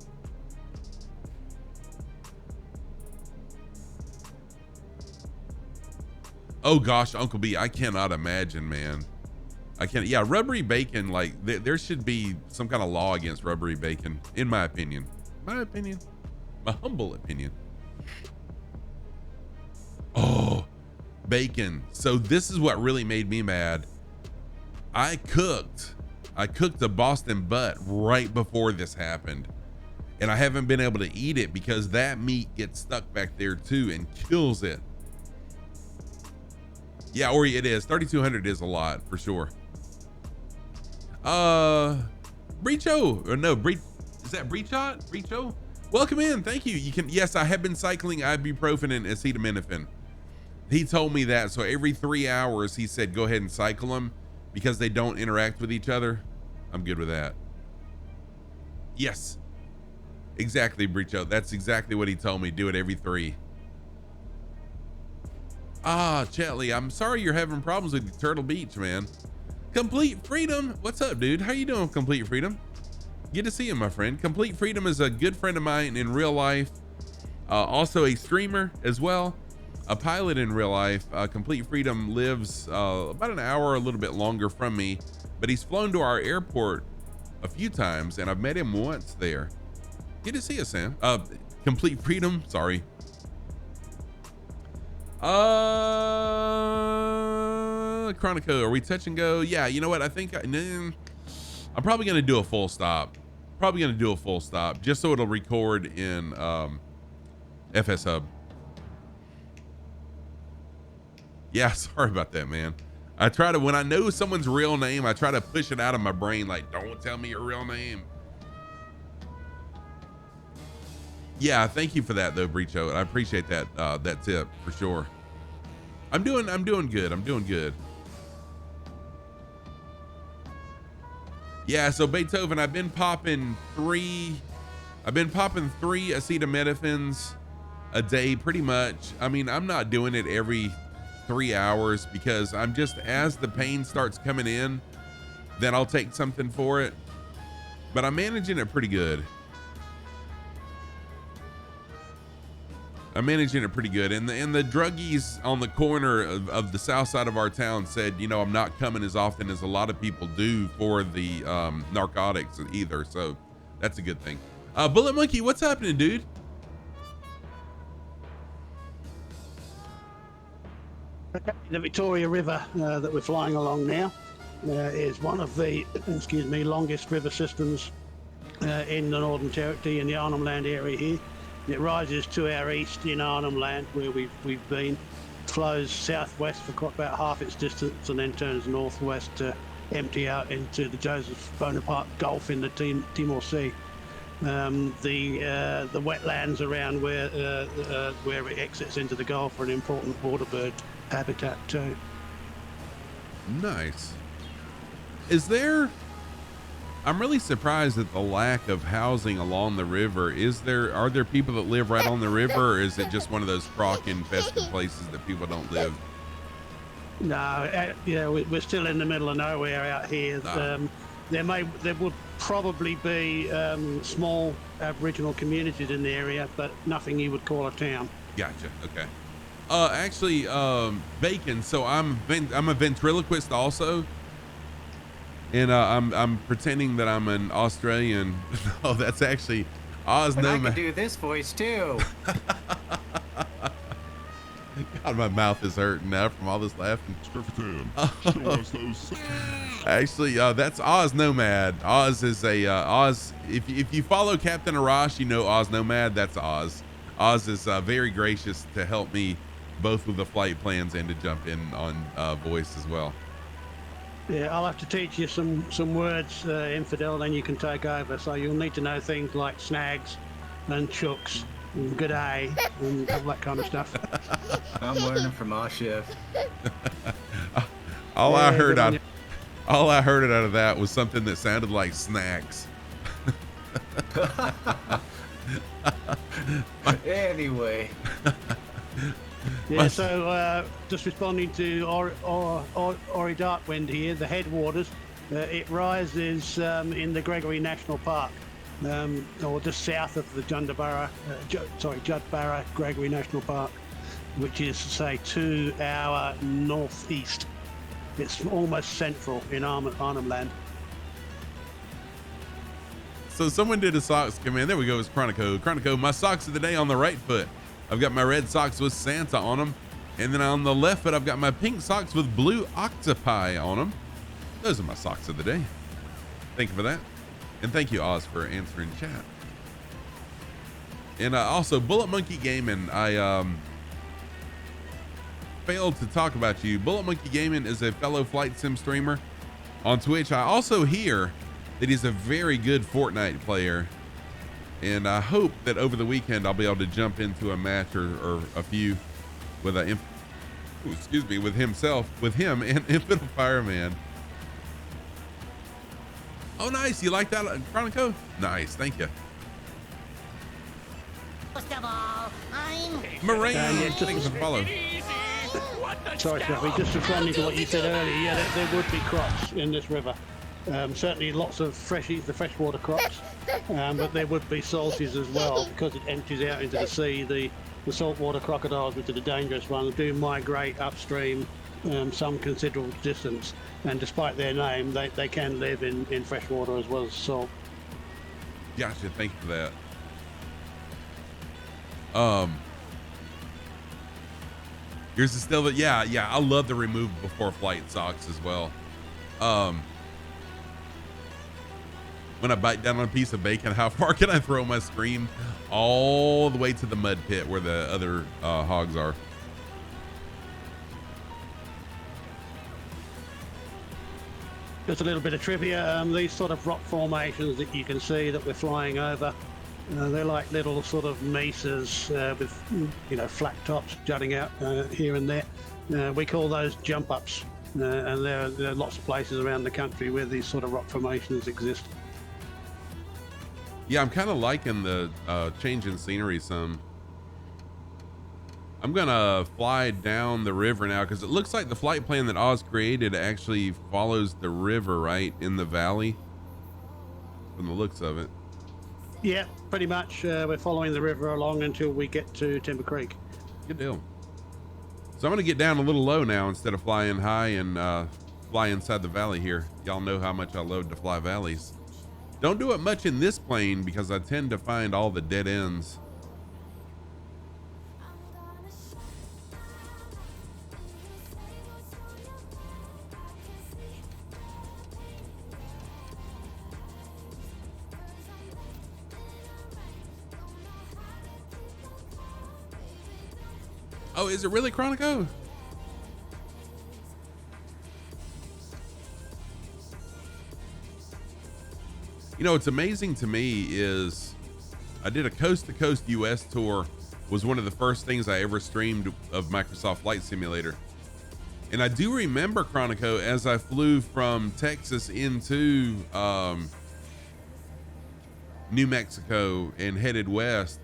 Oh gosh, Uncle B, I cannot imagine, man. Yeah, rubbery bacon, like there should be some kind of law against rubbery bacon, in my opinion. My humble opinion. Oh, bacon. So this is what really made me mad. I cooked a Boston butt right before this happened, and I haven't been able to eat it because that meat gets stuck back there too and kills it. Yeah, or it is 3,200 is a lot for sure. Breacho, or no, is that Breachot? Breacho? Welcome in, thank you. Yes, I have been cycling ibuprofen and acetaminophen. He told me that, so every 3 hours he said go ahead and cycle them because they don't interact with each other. I'm good with that. Yes, exactly, Breacho. That's exactly what he told me. Do it every 3. Chatley, I'm sorry you're having problems with Turtle Beach, man. Complete Freedom, what's up, dude? How you doing, Complete Freedom? Good to see you, my friend. Complete Freedom is a good friend of mine in real life. Also a streamer as well, a pilot in real life. Complete Freedom lives about an hour, a little bit longer from me, but he's flown to our airport a few times, and I've met him once there. Good to see you, Sam. Complete Freedom, sorry. Chronico, are we touch and go? Yeah, you know what? I think I'm probably gonna do a full stop. Just so it'll record in FS Hub. Yeah, sorry about that, man. I try to, when I know someone's real name, I try to push it out of my brain, like, don't tell me your real name. Yeah, thank you for that though, Breacho. I appreciate that that tip for sure. I'm doing good. Yeah, so Beethoven, I've been popping 3 acetaminophen a day pretty much. I mean, I'm not doing it every 3 hours because I'm just, as the pain starts coming in, then I'll take something for it. But I'm managing it pretty good. I'm managing it pretty good. And the druggies on the corner of the south side of our town said, you know, I'm not coming as often as a lot of people do for the narcotics either. So that's a good thing. Bullet Monkey, what's happening, dude? The Victoria River that we're flying along now is one of the, longest river systems in the Northern Territory, in the Arnhem Land area here. It rises to our east in Arnhem Land, where we've been, flows southwest for quite about half its distance, and then turns northwest to empty out into the Joseph Bonaparte Gulf in the Timor Sea. The wetlands around where it exits into the Gulf are an important water bird habitat too. Nice. I'm really surprised at the lack of housing along the river. Are there people that live right on the river, or is it just one of those croc infested places that people don't live? No, we're still in the middle of nowhere out here. There would probably be small Aboriginal communities in the area, but nothing you would call a town. Gotcha. Okay. Actually, Bacon. So I'm a ventriloquist also, and I'm pretending that I'm an Australian. Oh, that's actually Oz But I Nomad. can do this voice too. God, my mouth is hurting now from all this laughing. Actually, that's Oz Nomad. Oz is a Oz. If you follow Captain Arash, you know Oz Nomad. That's Oz. Oz is very gracious to help me both with the flight plans and to jump in on voice as well. Yeah, I'll have to teach you some words, Infidel, then you can take over. So you'll need to know things like snags and chooks and g'day and all that kind of stuff. I'm learning from our chef. All I heard out of that was something that sounded like snacks. Anyway. Yeah, so just responding to Ori Darkwind here, the headwaters, it rises in the Gregory National Park, or just south of the Judbarra Gregory National Park, which is, say, 2 hours northeast. It's almost central in Arnhem Land. So someone did a socks command. There we go. It's Chronico. Chronico, my socks of the day on the right foot. I've got my red socks with Santa on them. And then on the left foot, I've got my pink socks with blue octopi on them. Those are my socks of the day. Thank you for that. And thank you, Oz, for answering chat. And also, Bullet Monkey Gaming. I failed to talk about you. Bullet Monkey Gaming is a fellow flight sim streamer on Twitch. I also hear that he's a very good Fortnite player. And I hope that over the weekend I'll be able to jump into a match or a few with with him and Infidel Fireman. Oh, nice. You like that, Chronico? Nice. Thank you. First of all, I'm Moraine, yeah, thanks for the follow. Sorry, Snuffy, just responding to what you said earlier, yeah, there would be crops in this river. Certainly lots of the freshwater crops, but there would be salties as well, because it empties out into the sea. The saltwater crocodiles, which are the dangerous ones, do migrate upstream some considerable distance, and despite their name, they can live in freshwater as well as salt. Gotcha, thank you for that. Yours is still yeah, I love the remove before flight socks as well. When I bite down on a piece of bacon, how far can I throw my scream? All the way to the mud pit where the other hogs are. Just a little bit of trivia, these sort of rock formations that you can see that we're flying over, they're like little sort of mesas with, flat tops jutting out here and there. We call those jump ups, and there are lots of places around the country where these sort of rock formations exist. Yeah, I'm kind of liking the change in scenery some. I'm gonna fly down the river now because it looks like the flight plan that Oz created actually follows the river right in the valley from the looks of it. Yeah, pretty much. We're following the river along until we get to Timber Creek. Good deal. So I'm going to get down a little low now instead of flying high and fly inside the valley here. Y'all know how much I love to fly valleys. Don't do it much in this plane because I tend to find all the dead ends. Oh, is it really Chronico? You know, what's amazing to me is I did a coast to coast US tour, was one of the first things I ever streamed of Microsoft Flight Simulator. And I do remember Chronico as I flew from Texas into New Mexico and headed west,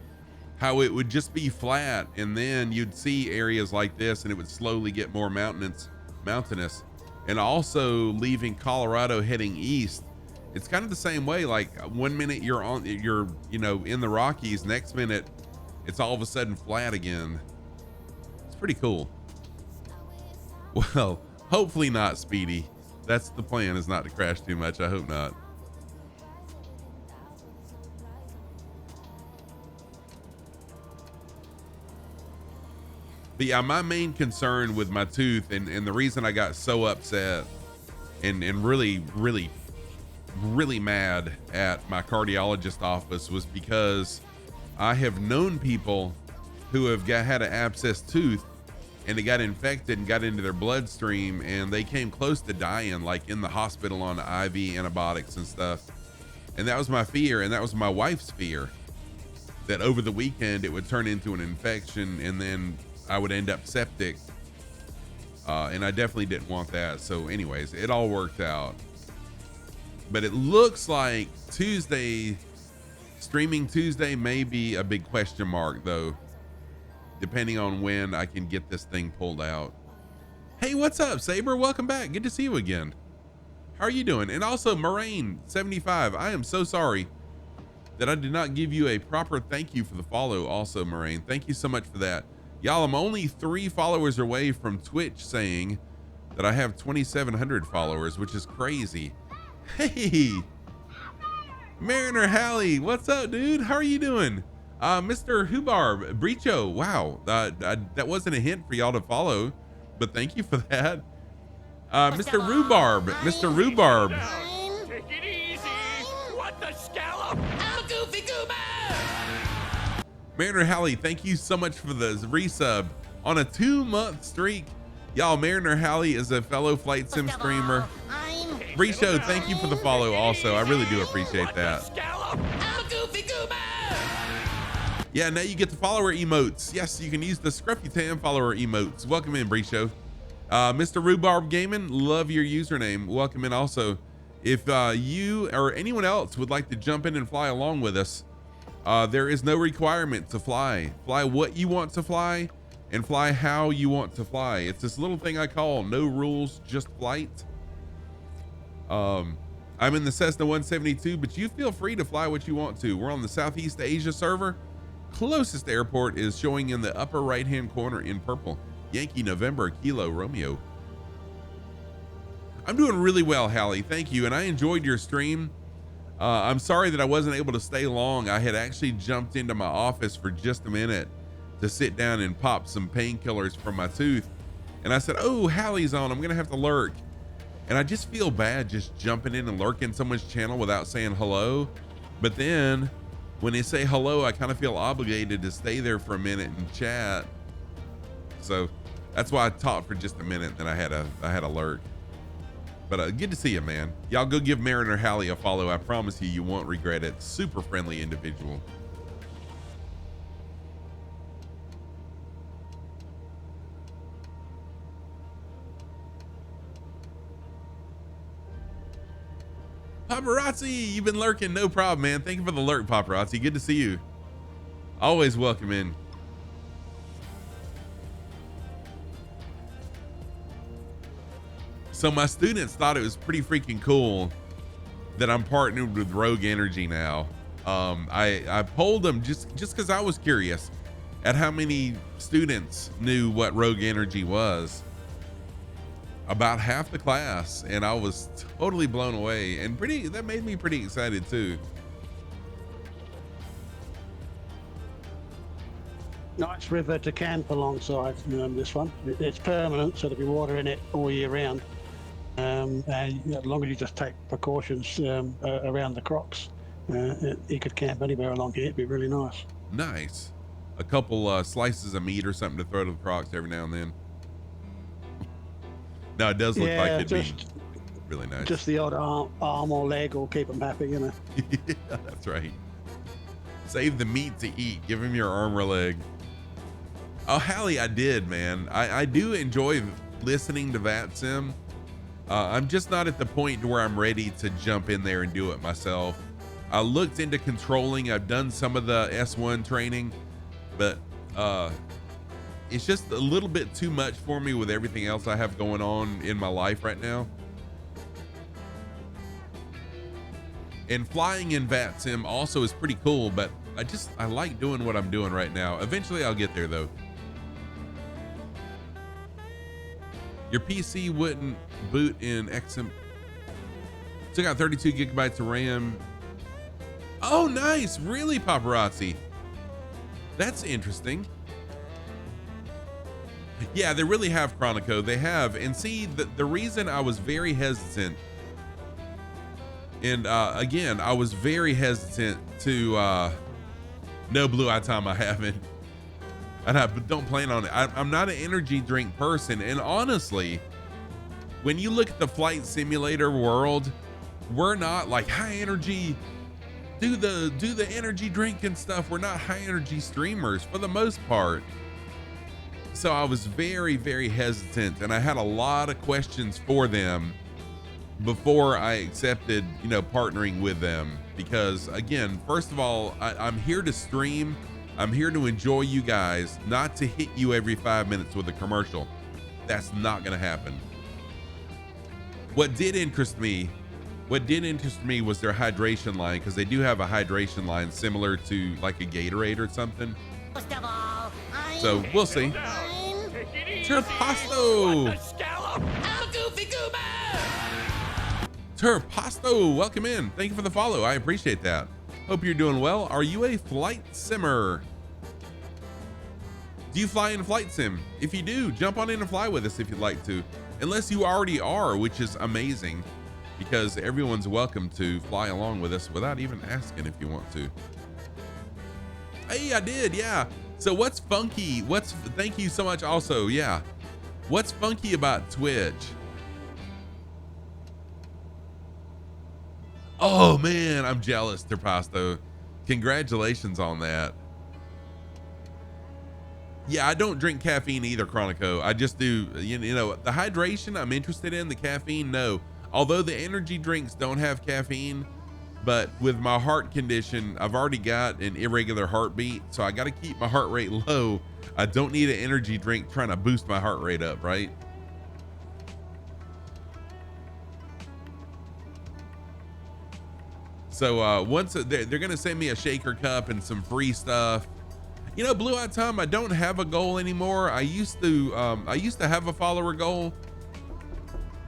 how it would just be flat, and then you'd see areas like this and it would slowly get more mountainous. And also leaving Colorado heading east, it's kind of the same way. Like 1 minute you're in the Rockies, next minute it's all of a sudden flat again. It's pretty cool. Well, hopefully not, Speedy. That's the plan, is not to crash too much. I hope not. But yeah, my main concern with my tooth and the reason I got so upset and really mad at my cardiologist office was because I have known people who have had an abscess tooth and it got infected and got into their bloodstream and they came close to dying, like in the hospital on IV antibiotics and stuff. And that was my fear, and that was my wife's fear, that over the weekend it would turn into an infection and then I would end up septic. And I definitely didn't want that. So anyways, it all worked out. But it looks like streaming Tuesday may be a big question mark though, depending on when I can get this thing pulled out. Hey, what's up, Saber? Welcome back. Good to see you again. How are you doing? And also Moraine75, I am so sorry that I did not give you a proper thank you for the follow. Also, Moraine, thank you so much for that. Y'all, I'm only 3 followers away from Twitch saying that I have 2,700 followers, which is crazy. Hey, Mariner Hallie, what's up, dude? How are you doing? Mr. Hubarb, Breacho, wow, that wasn't a hint for y'all to follow, but thank you for that. Mr. Rhubarb, Take it easy. What the scallop? I'm a goofy goober. Mariner Hallie, thank you so much for the resub on a 2-month streak. Y'all, Mariner Hallie is a fellow flight sim streamer. Breacho, thank you for the follow also. I really do appreciate that. Scallop. I'm a goofy goober. Yeah, now you get the follower emotes. Yes, you can use the Scruffy Tam follower emotes. Welcome in, Breacho. Mr. Rhubarb Gaming, love your username. Welcome in also. If you or anyone else would like to jump in and fly along with us, there is no requirement to fly. Fly what you want to fly and fly how you want to fly. It's this little thing I call no rules, just flight. I'm in the Cessna 172, but you feel free to fly what you want to. We're on the Southeast Asia server. Closest airport is showing in the upper right-hand corner in purple. Yankee November Kilo Romeo. I'm doing really well, Hallie. Thank you. And I enjoyed your stream. I'm sorry that I wasn't able to stay long. I had actually jumped into my office for just a minute to sit down and pop some painkillers from my tooth. And I said, oh, Hallie's on. I'm going to have to lurk. And I just feel bad just jumping in and lurking someone's channel without saying hello. But then when they say hello, I kind of feel obligated to stay there for a minute and chat. So that's why I talked for just a minute. Then I had a lurk. But good to see you, man. Y'all go give Mariner Hallie a follow. I promise you won't regret it. Super friendly individual. Paparazzi, you've been lurking. No problem, man. Thank you for the lurk, Paparazzi. Good to see you. Always welcome in. So my students thought it was pretty freaking cool that I'm partnered with Rogue Energy now. I polled them just because I was curious at how many students knew what Rogue Energy was. About half the class, and I was totally blown away, and that made me pretty excited too. Nice river to camp alongside. This one, it's permanent, so there'll be water in it all year round. And as long as you just take precautions around the crocs, you could camp anywhere along here. It'd be really nice. Nice. A couple slices of meat or something to throw to the crocs every now and then. No, it does look like it'd be really nice. Just the odd arm or leg will keep them happy, you know. Yeah, that's right. Save the meat to eat. Give him your arm or leg. Oh, Hallie, I did, man. I do enjoy listening to VATSIM. I'm just not at the point where I'm ready to jump in there and do it myself. I looked into controlling. I've done some of the S1 training, but it's just a little bit too much for me with everything else I have going on in my life right now. And flying in VATSIM also is pretty cool, but I like doing what I'm doing right now. Eventually I'll get there though. Your PC wouldn't boot in XM. Took out 32 gigabytes of RAM. Oh, nice. Really, Paparazzi? That's interesting. Yeah, they really have, Chronico. They have. And see, the reason I was very hesitant, and again, I was very hesitant to, no Blue Eye Tom, I haven't. And I don't plan on it. I'm not an energy drink person. And honestly, when you look at the flight simulator world, we're not like high energy, do the energy drink and stuff. We're not high energy streamers for the most part. So I was very, very hesitant, and I had a lot of questions for them before I accepted, partnering with them. Because again, first of all, I'm here to stream. I'm here to enjoy you guys, not to hit you every 5 minutes with a commercial. That's not going to happen. What did interest me was their hydration line, because they do have a hydration line similar to like a Gatorade or something. Most of all, So we'll see. Terpasto! I'm a goofy goober! Terpasto, welcome in. Thank you for the follow. I appreciate that. Hope you're doing well. Are you a flight simmer? Do you fly in flight sim? If you do, jump on in and fly with us if you'd like to. Unless you already are, which is amazing, because everyone's welcome to fly along with us without even asking if you want to. Hey, I did, yeah. So what's funky? Thank you so much also, yeah. What's funky about Twitch? Oh man, I'm jealous, Terpasto. Congratulations on that. Yeah, I don't drink caffeine either, Chronico. I just do, the hydration I'm interested in, the caffeine, no. Although the energy drinks don't have caffeine, but with my heart condition, I've already got an irregular heartbeat, so I got to keep my heart rate low. I don't need an energy drink trying to boost my heart rate up, right? So once they're gonna send me a shaker cup and some free stuff. Blue Eye Tom, I don't have a goal anymore. I used to have a follower goal,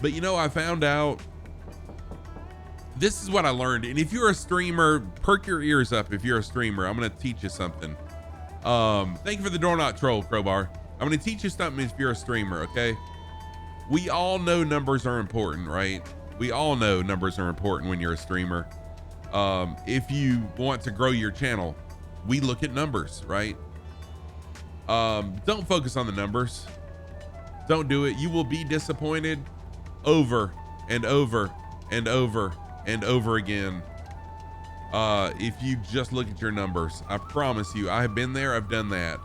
but I found out. This is what I learned. And if you're a streamer, perk your ears up. If you're a streamer, I'm gonna teach you something. Thank you for the door knock troll, Crowbar. I'm gonna teach you something if you're a streamer, okay? We all know numbers are important, right? We all know numbers are important when you're a streamer. If you want to grow your channel, we look at numbers, right? Don't focus on the numbers. Don't do it. You will be disappointed over and over and over and over again. If you just look at your numbers, I promise you, I have been there. I've done that.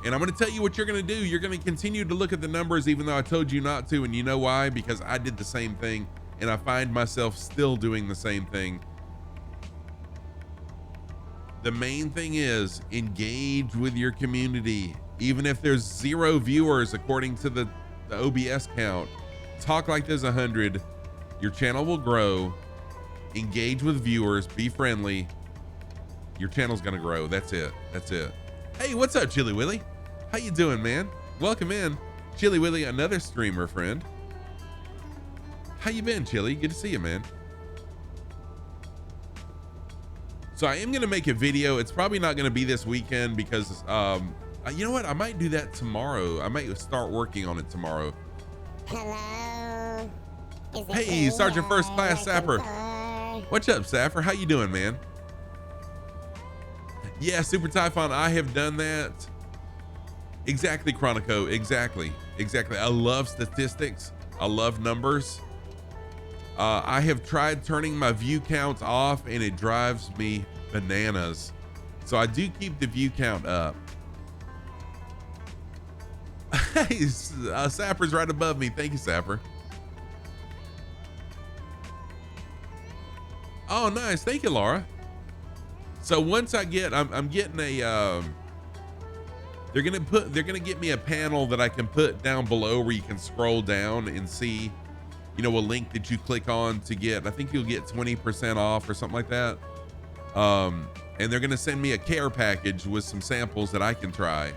And I'm going to tell you what you're going to do. You're going to continue to look at the numbers, even though I told you not to. And you know why? Because I did the same thing. And I find myself still doing the same thing. The main thing is engage with your community. Even if there's 0 viewers, according to the OBS count, talk like there's 100. Your channel will grow. Engage with viewers, be friendly, Your channel's gonna grow. That's it. That's it. Hey, what's up, Chili Willy? How you doing, man? Welcome in. Chili Willy, another streamer friend. How you been, Chili? Good to see you, man. So I am gonna make a video. It's probably not gonna be this weekend because you know what? I might do that tomorrow. I might start working on it tomorrow. Hello. Is it Hey, me? Sergeant First Class Like Sapper. before? What's up, Sapper? How you doing, man? Yeah, Super Typhon, I have done that. Exactly, Chronico. Exactly. I love statistics. I love numbers. I have tried turning my view count off and it drives me bananas. So I do keep the view count up. Hey, Sapper's right above me. Thank you, Sapper. Oh, nice. Thank you, Laura. So once I get, I'm getting a, they're gonna get me a panel that I can put down below where you can scroll down and see, you know, a link that you click on to get, I think you'll get 20% off or something like that. And they're gonna send me a care package with some samples that I can try.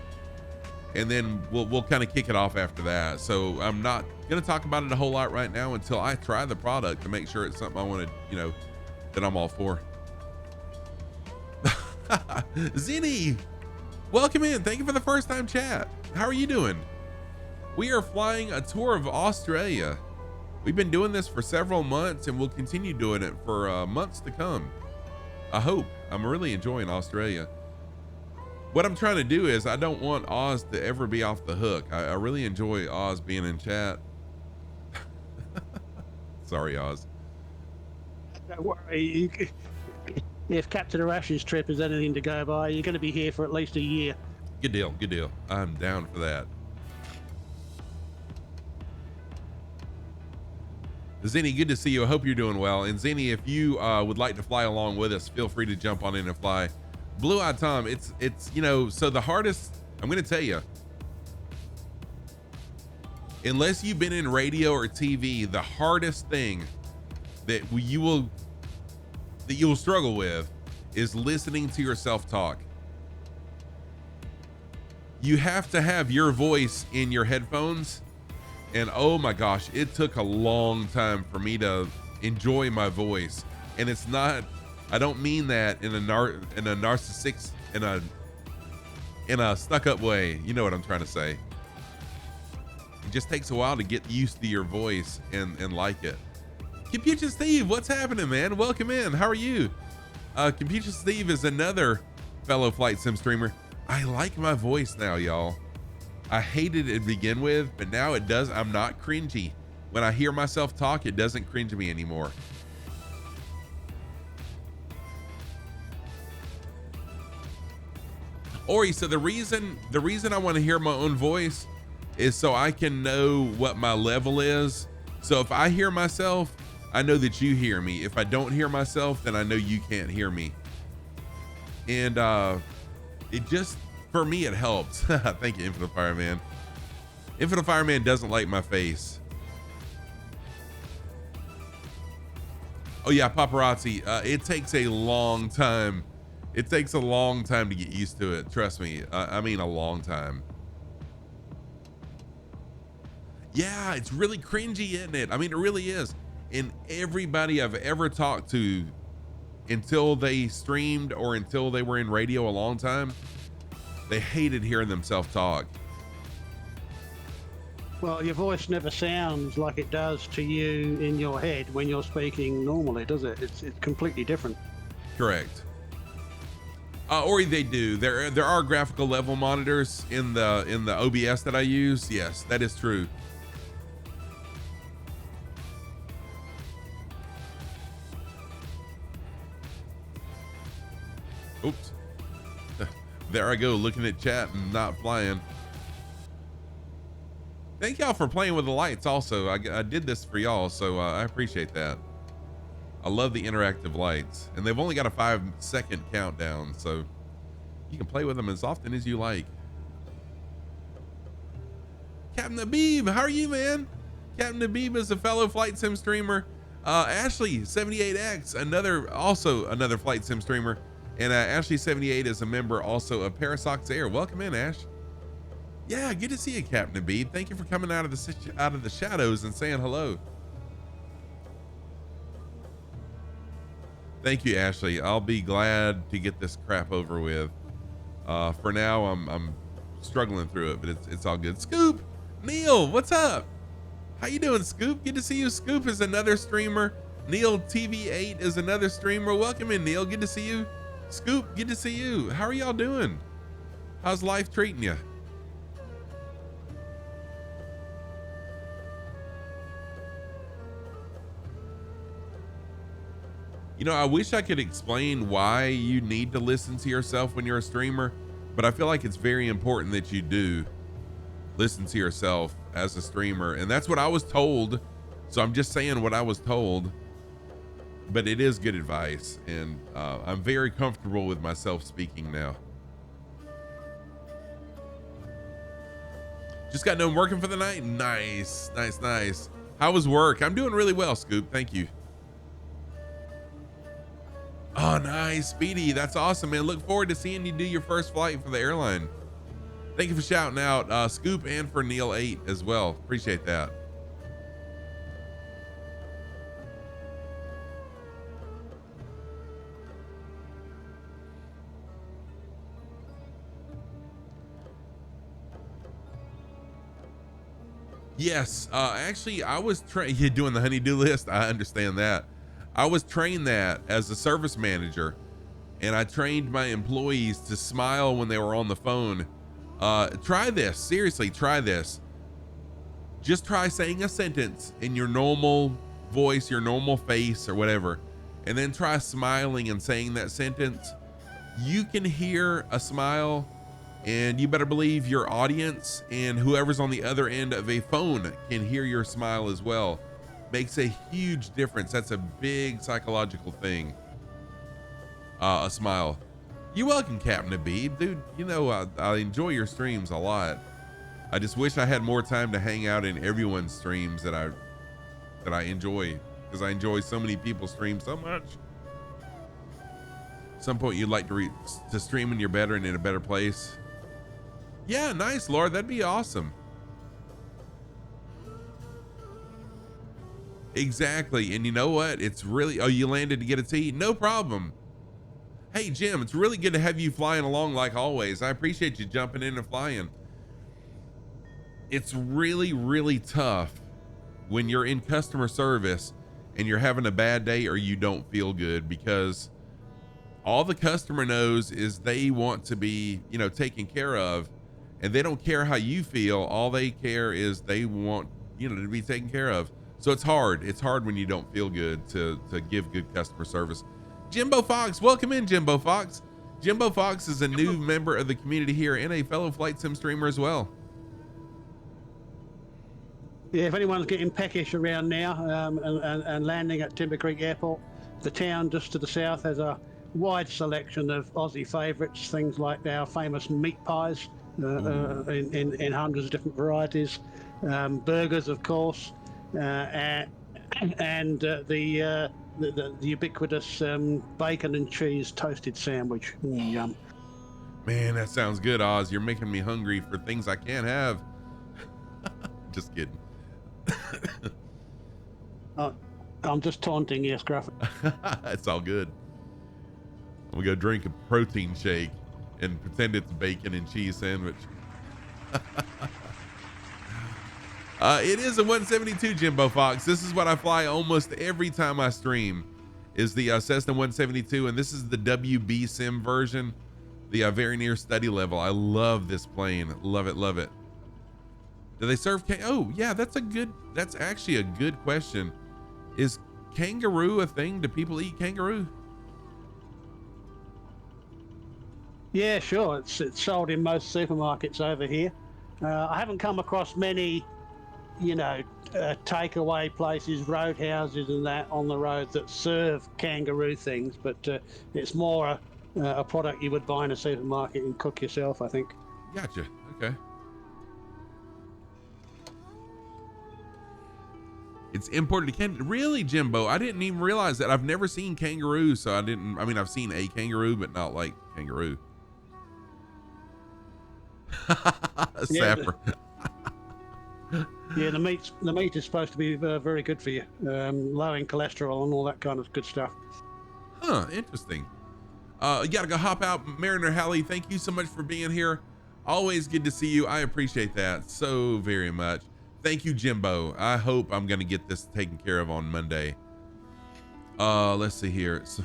And then we'll kind of kick it off after that. So I'm not gonna talk about it a whole lot right now until I try the product to make sure it's something I want to, you know, that I'm all for. Zinni, welcome in. Thank you for the first time chat. How are you doing? We are flying a tour of Australia. We've been doing this for several months and we'll continue doing it for months to come. I hope. I'm really enjoying Australia. What I'm trying to do is I don't want Oz to ever be off the hook. I really enjoy Oz being in chat. Sorry, Oz. Don't worry. If Captain Arash's trip is anything to go by, you're going to be here for at least a year. Good deal. Good deal. I'm down for that. Zinni, good to see you. I hope you're doing well. And Zinni, if you would like to fly along with us, feel free to jump on in and fly. Blue Eyed Tom, it's you know, so the hardest, I'm going to tell you, unless you've been in radio or TV, the hardest thing that you will struggle with is listening to yourself talk. You have to have your voice in your headphones. And oh my gosh, it took a long time for me to enjoy my voice. And it's not, I don't mean that in a narcissistic, in a stuck-up way. You know what I'm trying to say. It just takes a while to get used to your voice and like it. Computer Steve, what's happening, man? Welcome in. How are you? Computer Steve is another fellow flight sim streamer. I like my voice now, y'all. I hated it to begin with, but now it does. I'm not cringy. When I hear myself talk, it doesn't cringe me anymore. Ori, so the reason I want to hear my own voice is so I can know what my level is. So if I hear myself, I know that you hear me. If I don't hear myself, then I know you can't hear me. And it just, for me, it helps. Thank you, Infinite Fireman. Infinite Fireman doesn't like my face. Oh yeah, paparazzi. It takes a long time. It takes a long time to get used to it. Trust me. I mean, a long time. Yeah, it's really cringy, isn't it? I mean, it really is. And everybody I've ever talked to, until they streamed or until they were in radio a long time, they hated hearing themselves talk. Well, your voice never sounds like it does to you in your head when you're speaking normally, does it? It's completely different. Correct. Or they do. There are graphical level monitors in the OBS that I use. Yes, that is true. Oops. There I go, looking at chat and not flying. Thank y'all for playing with the lights also. I did this for y'all, so I appreciate that. I love the interactive lights. And they've only got a 5-second countdown, so you can play with them as often as you like. Captain Habib, how are you, man? Captain Habib is a fellow flight sim streamer. Ashley78X, another flight sim streamer. And Ashley78 is a member also of Parasox Air. Welcome in, Ash. Yeah, good to see you, Captain Abid. Thank you for coming out of the shadows and saying hello. Thank you, Ashley. I'll be glad to get this crap over with. For now, I'm struggling through it, but it's all good. Scoop, Neil, what's up? How you doing, Scoop? Good to see you. Scoop is another streamer. Neil TV8 is another streamer. Welcome in, Neil. Good to see you. Scoop, good to see you. How are y'all doing? How's life treating you? You know, I wish I could explain why you need to listen to yourself when you're a streamer, but I feel like it's very important that you do listen to yourself as a streamer. And that's what I was told. So I'm just saying what I was told, but it is good advice. And I'm very comfortable with myself speaking now. Just got done working for the night. Nice, nice, nice. How was work? I'm doing really well, Scoop. Thank you. Oh, nice. Speedy. That's awesome, man. Look forward to seeing you do your first flight for the airline. Thank you for shouting out Scoop and for Neil 8 as well. Appreciate that. Yes. Actually, I was you're doing the honeydew list. I understand that. I was trained that as a service manager, and I trained my employees to smile when they were on the phone. Try this. Seriously, try this. Just try saying a sentence in your normal voice, your normal face or whatever, and then try smiling and saying that sentence. You can hear a smile, and you better believe your audience and whoever's on the other end of a phone can hear your smile as well. Makes a huge difference. That's a big psychological thing. A smile. You're welcome, Captain Abid. Dude, you know, I enjoy your streams a lot. I just wish I had more time to hang out in everyone's streams that I enjoy, because I enjoy so many people's streams so much. At some point you'd like to stream when you're better and in a better place. Yeah, nice, Laura. That'd be awesome. Exactly. And you know what? It's really, oh, you landed to get a tea? No problem. Hey, Jim, it's really good to have you flying along like always. I appreciate you jumping in and flying. It's really, really tough when you're in customer service and you're having a bad day or you don't feel good, because all the customer knows is they want to be, you know, taken care of, and they don't care how you feel. All they care is they want, you know, to be taken care of. So it's hard. It's hard when you don't feel good to give good customer service. Jimbo Fox, welcome in, Jimbo Fox. Jimbo Fox is a new member of the community here and a fellow flight sim streamer as well. Yeah, if anyone's getting peckish around now and landing at Timber Creek Airport, the town just to the south has a wide selection of Aussie favourites, things like our famous meat pies in hundreds of different varieties, burgers, of course, and the ubiquitous bacon and cheese toasted sandwich. Yum. Man, that sounds good, Oz. You're making me hungry for things I can't have. Just kidding. I'm just taunting you, Scruff. It's all good. We go drink a protein shake and pretend it's bacon and cheese sandwich. It is a 172, Jimbo Fox. This is what I fly almost every time I stream, is the Cessna 172, and this is the WB Sim version, the very near study level. I love this plane. Love it, love it. Do they serve oh yeah, that's actually a good question. Is kangaroo a thing? Do people eat kangaroo? Yeah, sure. It's sold in most supermarkets over here. I haven't come across many, you know, takeaway places, roadhouses and that on the road that serve kangaroo things, but it's more a product you would buy in a supermarket and cook yourself, I think. Gotcha. Okay. It's imported to Canada. Really, Jimbo? I didn't even realize that. I've never seen kangaroo, so I mean, I've seen a kangaroo, but not like kangaroo. Sapper. Yeah, the meat is supposed to be very good for you, low in cholesterol and all that kind of good stuff. Huh, interesting. You gotta go hop out. Mariner Hallie, thank you so much for being here. Always good to see you. I appreciate that so very much. Thank you, Jimbo. I hope I'm gonna get this taken care of on Monday. Let's see here. So,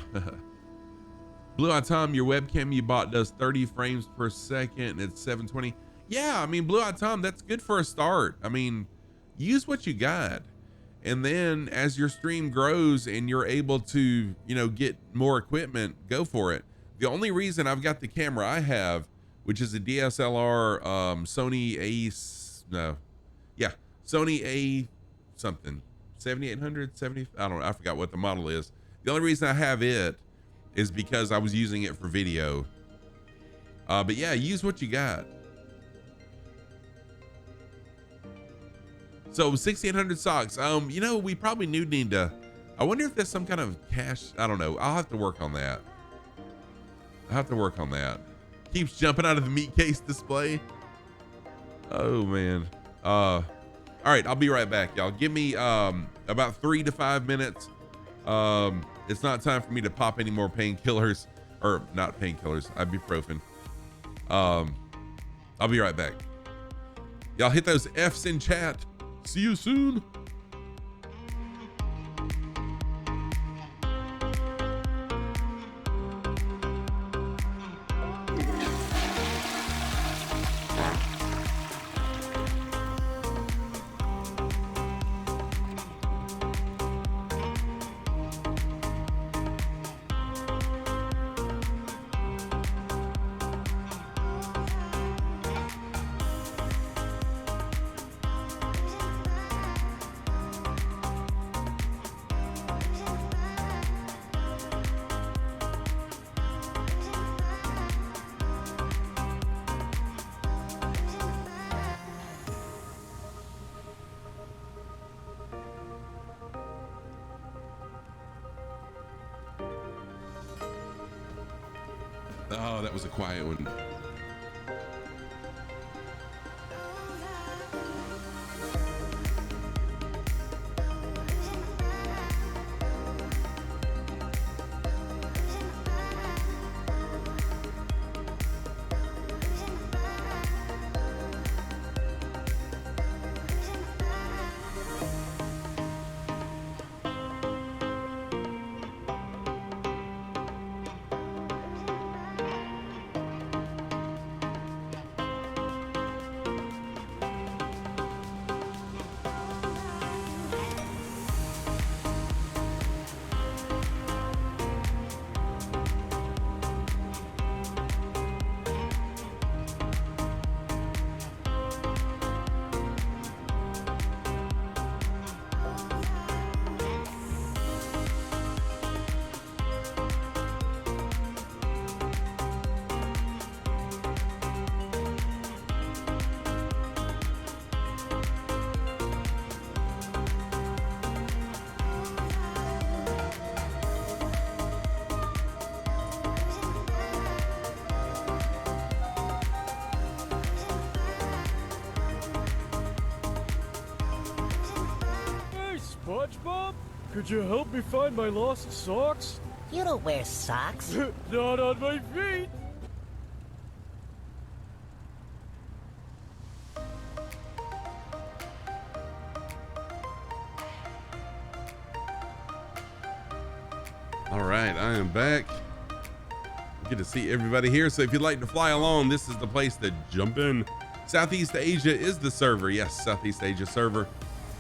Blue Eye Tom, your webcam you bought does 30 frames per second and it's 720. Yeah, I mean, Blue Eye Tom, that's good for a start. I mean, use what you got. And then as your stream grows and you're able to, you know, get more equipment, go for it. The only reason I've got the camera I have, which is a DSLR Sony Sony A something, 7800, 70, I don't know, I forgot what the model is. The only reason I have it is because I was using it for video. But yeah, use what you got. So 6,800 socks. You know, we probably need to, I wonder if there's some kind of cash. I don't know. I'll have to work on that. Keeps jumping out of the meat case display. Oh man. All right, I'll be right back, y'all. Give me about 3 to 5 minutes. It's not time for me to pop any more painkillers, or not painkillers, ibuprofen. I'll be right back. Y'all hit those F's in chat. See you soon. Oh, that was a quiet one. SpongeBob? Could you help me find my lost socks? You don't wear socks. Not on my feet. All right, I am back. Good to see everybody here. So if you'd like to fly along, this is the place to jump in. Southeast Asia is the server. Yes, Southeast Asia server.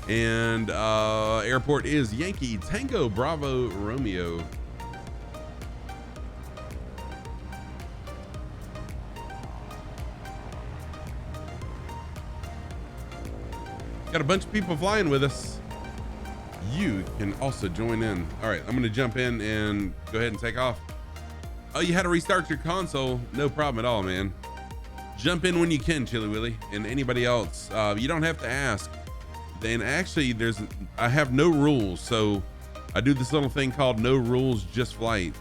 And airport is Yankee Tango Bravo Romeo. Got a bunch of people flying with us. You can also join in. All right, I'm gonna jump in and go ahead and take off. Oh, you had to restart your console. No problem at all, man. Jump in when you can, Chili Willy, and anybody else. You don't have to ask. and actually I have no rules. So I do this little thing called no rules, just flight.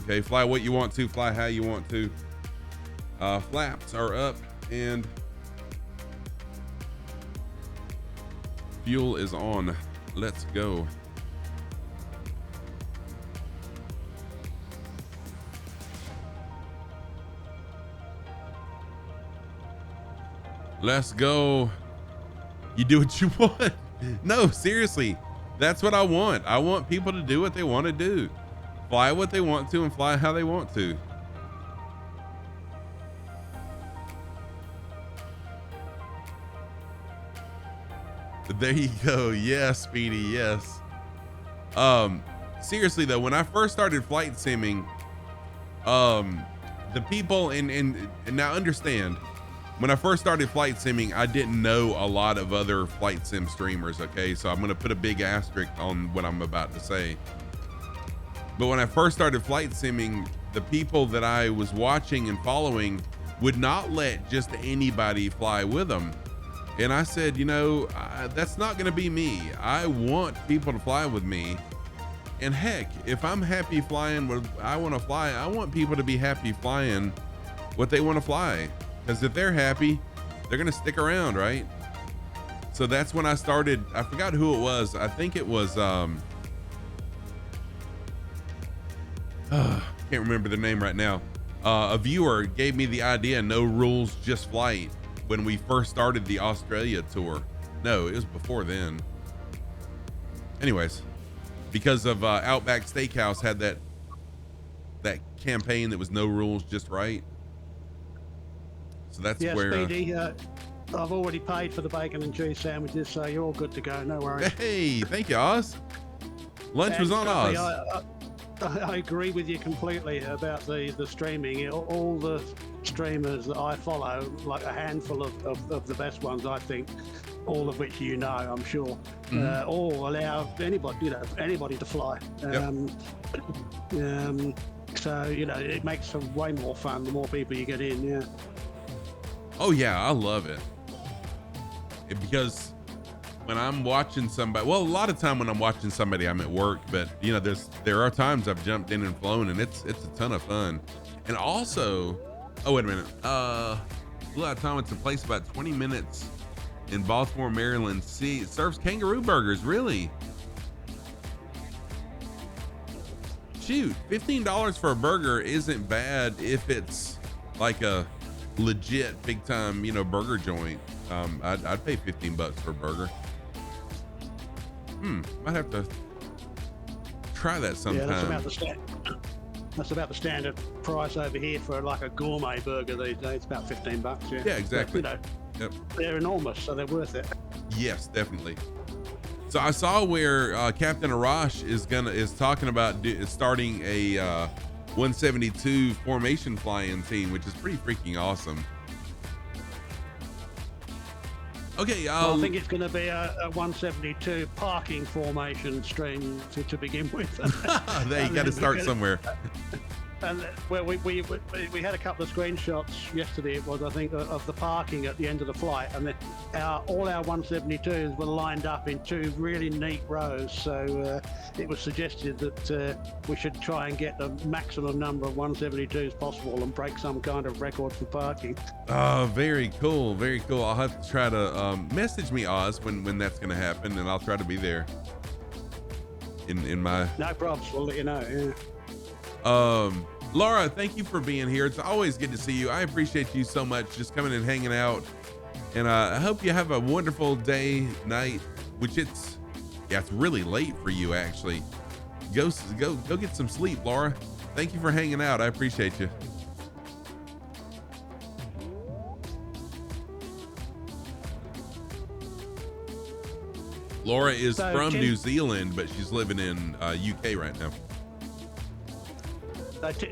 Okay. Fly what you want to, fly how you want to. Flaps are up and fuel is on. Let's go. Let's go. You do what you want. No, seriously. That's what I want. I want people to do what they want to do. Fly what they want to and fly how they want to. There you go. Yes, Speedy. Yes. Seriously though, when I first started flight simming, the people and now understand, when I first started flight simming, I didn't know a lot of other flight sim streamers. Okay. So I'm going to put a big asterisk on what I'm about to say. But when I first started flight simming, the people that I was watching and following would not let just anybody fly with them. And I said, you know, that's not going to be me. I want people to fly with me. And heck, if I'm happy flying what I want to fly, I want people to be happy flying what they want to fly. Because if they're happy, they're going to stick around, right? So that's when I started. I forgot who it was. I think it was, can't remember the name right now. A viewer gave me the idea, no rules, just flight, when we first started the Australia tour. No, it was before then. Anyways, because of Outback Steakhouse had that campaign that was no rules, just right. So that's where. Speedy, I've already paid for the bacon and cheese sandwiches, so you're all good to go. No worries. Hey, thank you, Oz. Lunch was on trust me, Oz. I agree with you completely about the streaming. All the streamers that I follow, like a handful of the best ones, I think, all of which you know, I'm sure, all allow anybody to fly. So it makes it way more fun the more people you get in. Yeah. Oh yeah, I love it. Because when I'm watching somebody, well, a lot of time when I'm watching somebody, I'm at work, but there are times I've jumped in and flown, and it's a ton of fun. And also, oh wait a minute, Blue Atomics, a place about 20 minutes in Baltimore, Maryland. Serves kangaroo burgers. Really? Shoot, $15 for a burger isn't bad if it's like a legit big time, burger joint. I'd pay $15 for a burger. Might have to try that sometime. Yeah, that's about the standard price over here for like a gourmet burger these days. It's about $15. Yeah. Yeah, exactly. But, Yep. They're enormous, so they're worth it. Yes, definitely. So I saw where Captain Arash is talking about starting a 172 formation flying team, which is pretty freaking awesome. Okay, I think it's going to be a 172 parking formation stream to begin with. There, you got to start somewhere. And we had a couple of screenshots yesterday. It was, I think, of the parking at the end of the flight, and all our 172s were lined up in two really neat rows. So it was suggested that we should try and get the maximum number of 172s possible and break some kind of record for parking. Oh, very cool, very cool. I'll have to try to message me, Oz, when that's going to happen, and I'll try to be there. In my no problems. We'll let you know. Yeah. Laura, thank you for being here. It's always good to see you. I appreciate you so much just coming and hanging out. And I hope you have a wonderful day, night, which it's really late for you actually. Go get some sleep, Laura. Thank you for hanging out. I appreciate you. Laura is from New Zealand, but she's living in UK right now.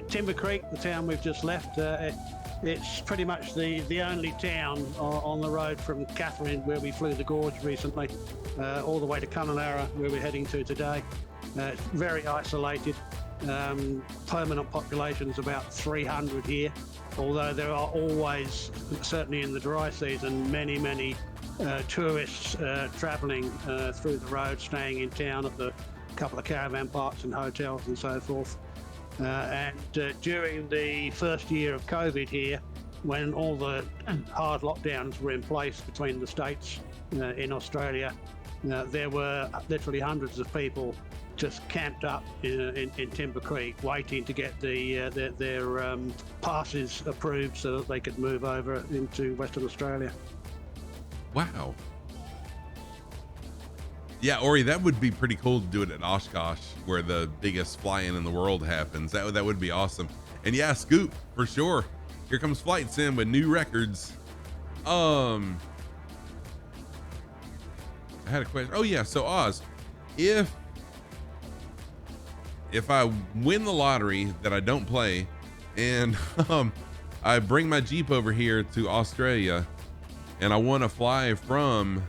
Timber Creek, the town we've just left, it's pretty much the only town on the road from Catherine, where we flew the gorge recently, all the way to Kununurra, where we're heading to today. It's very isolated. Permanent population's about 300 here, although there are always, certainly in the dry season, many tourists travelling through the road, staying in town at the couple of caravan parks and hotels and so forth. And during the first year of COVID here, when all the hard lockdowns were in place between the states in Australia, there were literally hundreds of people just camped up in Timber Creek, waiting to get their passes approved so that they could move over into Western Australia. Wow. Yeah, Ori, that would be pretty cool to do it at Oshkosh, where the biggest fly-in in the world happens. That would be awesome. And yeah, Scoop, for sure. Here comes Flight Sim with new records. I had a question. Oh yeah, so Oz, if I win the lottery that I don't play, and I bring my Jeep over here to Australia, and I want to fly from,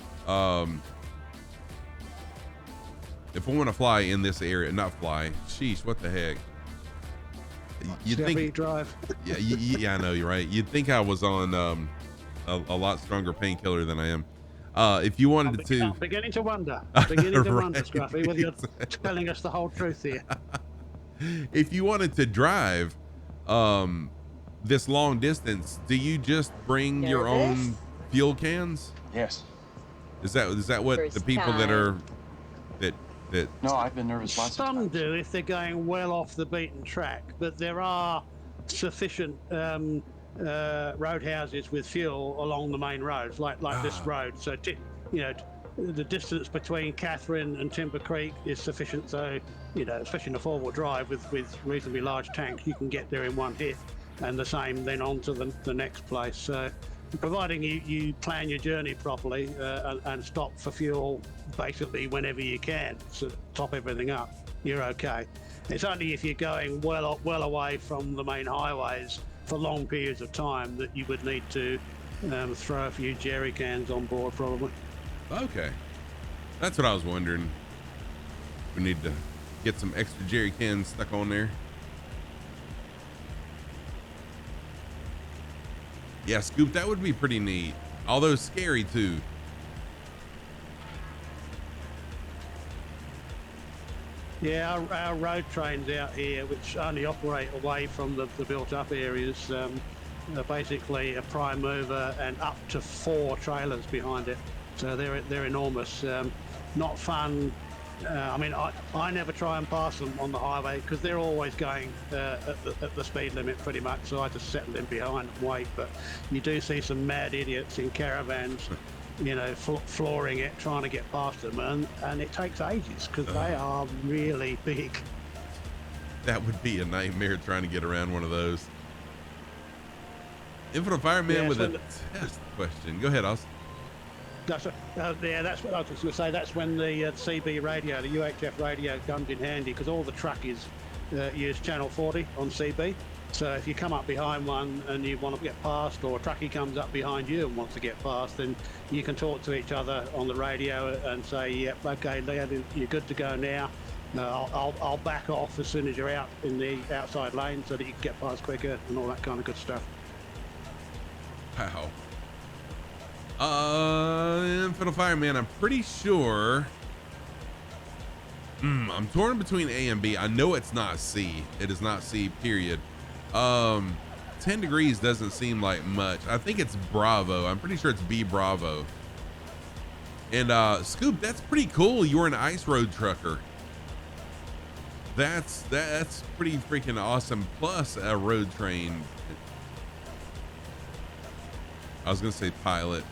if I want to fly in this area, not fly, sheesh, what the heck? You'd think, drive. yeah, I know, you're right. You'd think I was on a lot stronger painkiller than I am. If you wanted to, I'm beginning to wonder, wonder, Right, Scruffy, whether you're exactly. telling us the whole truth here. If you wanted to drive this long distance, do you just bring your own fuel cans? Yes. Is that what the people that are that No, I've been nervous lots of Some times. do if they're going well off the beaten track, but there are sufficient roadhouses with fuel along the main roads, like this road. So the distance between Catherine and Timber Creek is sufficient. So especially in a four-wheel drive with reasonably large tanks, you can get there in one hit, and the same then on to the next place. So providing you plan your journey properly and stop for fuel basically whenever you can, so top everything up, you're okay. It's only if you're going well away from the main highways for long periods of time that you would need to throw a few jerry cans on board, probably. Okay, that's what I was wondering. We need to get some extra jerry cans stuck on there. Yeah, Scoop, that would be pretty neat, although scary too. Yeah, our road trains out here, which only operate away from the built-up areas, are basically a prime mover and up to 4 trailers behind it. So they're enormous. Not fun. I mean, I never try and pass them on the highway because they're always going at the speed limit pretty much. So I just settle them behind and wait. But you do see some mad idiots in caravans, flooring it, trying to get past them, and it takes ages because they are really big. That would be a nightmare trying to get around one of those. Infinite Fireman with a test question. Go ahead, Oz. That's what I was just going to say. That's when the CB radio, the UHF radio, comes in handy because all the truckies use channel 40 on CB. So if you come up behind one and you want to get past, or a truckie comes up behind you and wants to get past, then you can talk to each other on the radio and say, "Yep, okay, Leon, you're good to go now. I'll back off as soon as you're out in the outside lane so that you can get past quicker," and all that kind of good stuff. Wow. Infinite Fireman, I'm pretty sure. I'm torn between A and B. I know it's not C. It is not C, period. 10 degrees doesn't seem like much. I think it's Bravo. I'm pretty sure it's B Bravo. And Scoop, that's pretty cool. You're an ice road trucker. That's pretty freaking awesome. Plus a road train. I was gonna say pilot.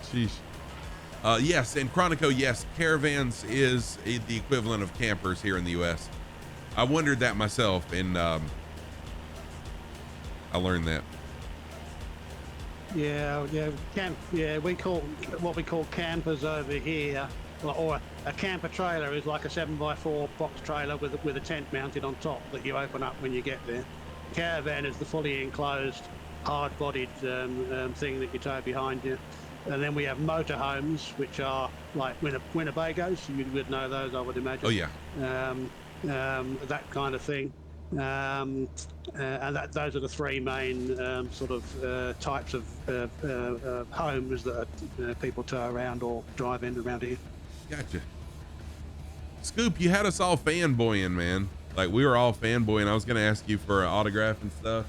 Sheesh. Yes, and Chronico, yes, caravans is the equivalent of campers here in the U.S. I wondered that myself, and I learned that. Yeah, we call what we call campers over here, or a camper trailer is like a 7x4 box trailer with a tent mounted on top that you open up when you get there. Caravan is the fully enclosed, hard-bodied thing that you tow behind you. And then we have motorhomes, which are like Winnebagos. You would know those, I would imagine. Oh yeah. That kind of thing. And those are the three main sort of types of homes that people tow around or drive in around here. Gotcha. Scoop, you had us all fanboying, man. Like, we were all fanboying. I was gonna ask you for an autograph and stuff.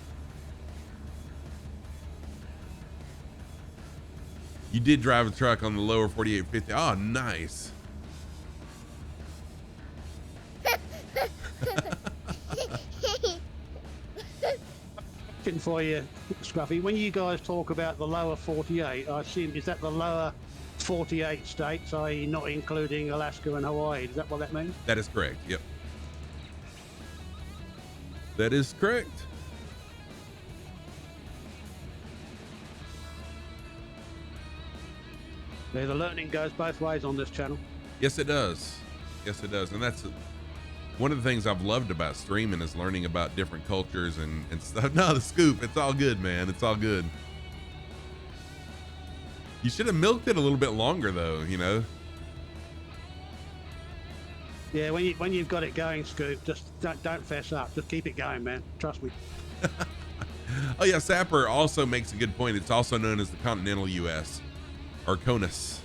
You did drive a truck on the lower 4850. Oh, nice. Question for you, Scruffy. When you guys talk about the lower 48, I assume, is that the lower 48 states, i.e. not including Alaska and Hawaii? Is that what that means? That is correct. Yep. That is correct. The learning goes both ways on this channel. Yes, it does. Yes, it does. And that's one of the things I've loved about streaming is learning about different cultures and stuff. No, the Scoop, it's all good, man. It's all good. You should have milked it a little bit longer, though, you know? Yeah, when you've got it going, Scoop, just don't fess up. Just keep it going, man. Trust me. Oh, yeah, Sapper also makes a good point. It's also known as the continental U.S. or CONUS.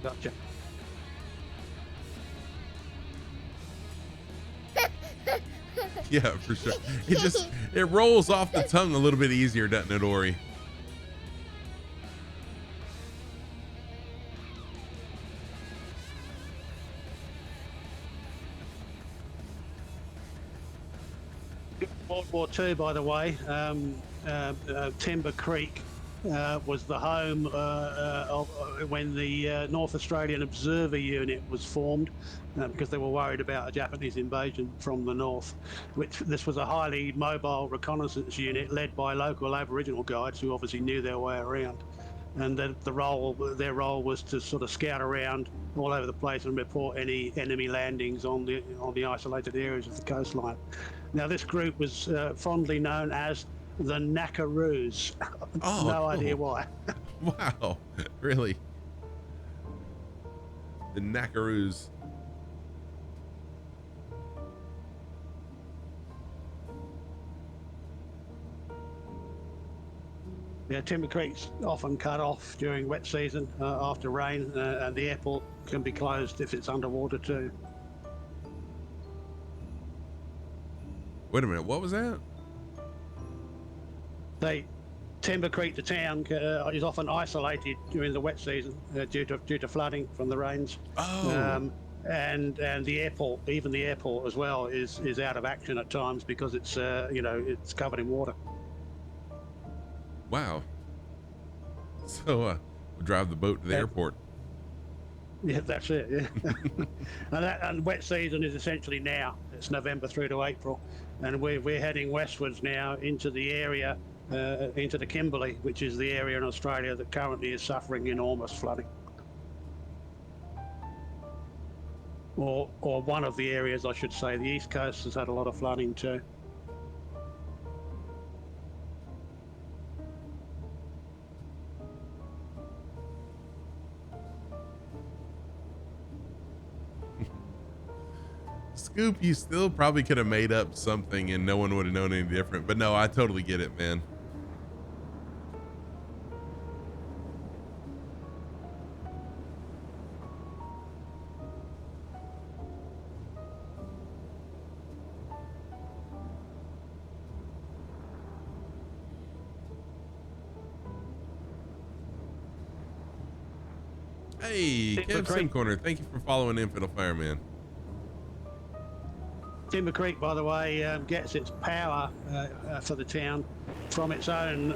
Gotcha. Yeah, for sure. It rolls off the tongue a little bit easier, doesn't it, Ori? World War II, by the way, Timber Creek was the home of when the North Australian Observer Unit was formed, because they were worried about a Japanese invasion from the north. This was a highly mobile reconnaissance unit led by local Aboriginal guides who obviously knew their way around. And their role was to sort of scout around all over the place and report any enemy landings on the isolated areas of the coastline. Now, this group was fondly known as the Knackaroos. Oh, no idea why. Wow, really? The Knackaroos. Yeah, Timber Creek's often cut off during wet season after rain, and the airport can be closed if it's underwater too. Wait a minute, what was that? Timber Creek, the town, is often isolated during the wet season due to flooding from the rains. Oh. And the airport, even the airport as well, is out of action at times because it's it's covered in water. Wow. So we'll drive the boat to the airport. Yeah, that's it. Yeah. and wet season is essentially now. It's November through to April, and we're heading westwards now into the area, into the Kimberley, which is the area in Australia that currently is suffering enormous flooding. Or one of the areas, I should say. The East Coast has had a lot of flooding too. Scoop, you still probably could have made up something and no one would have known any different. But no, I totally get it, man. Hey, Kev Sim Corner, thank you for following Infidel Fireman. Timber Creek, by the way, gets its power for the town from its own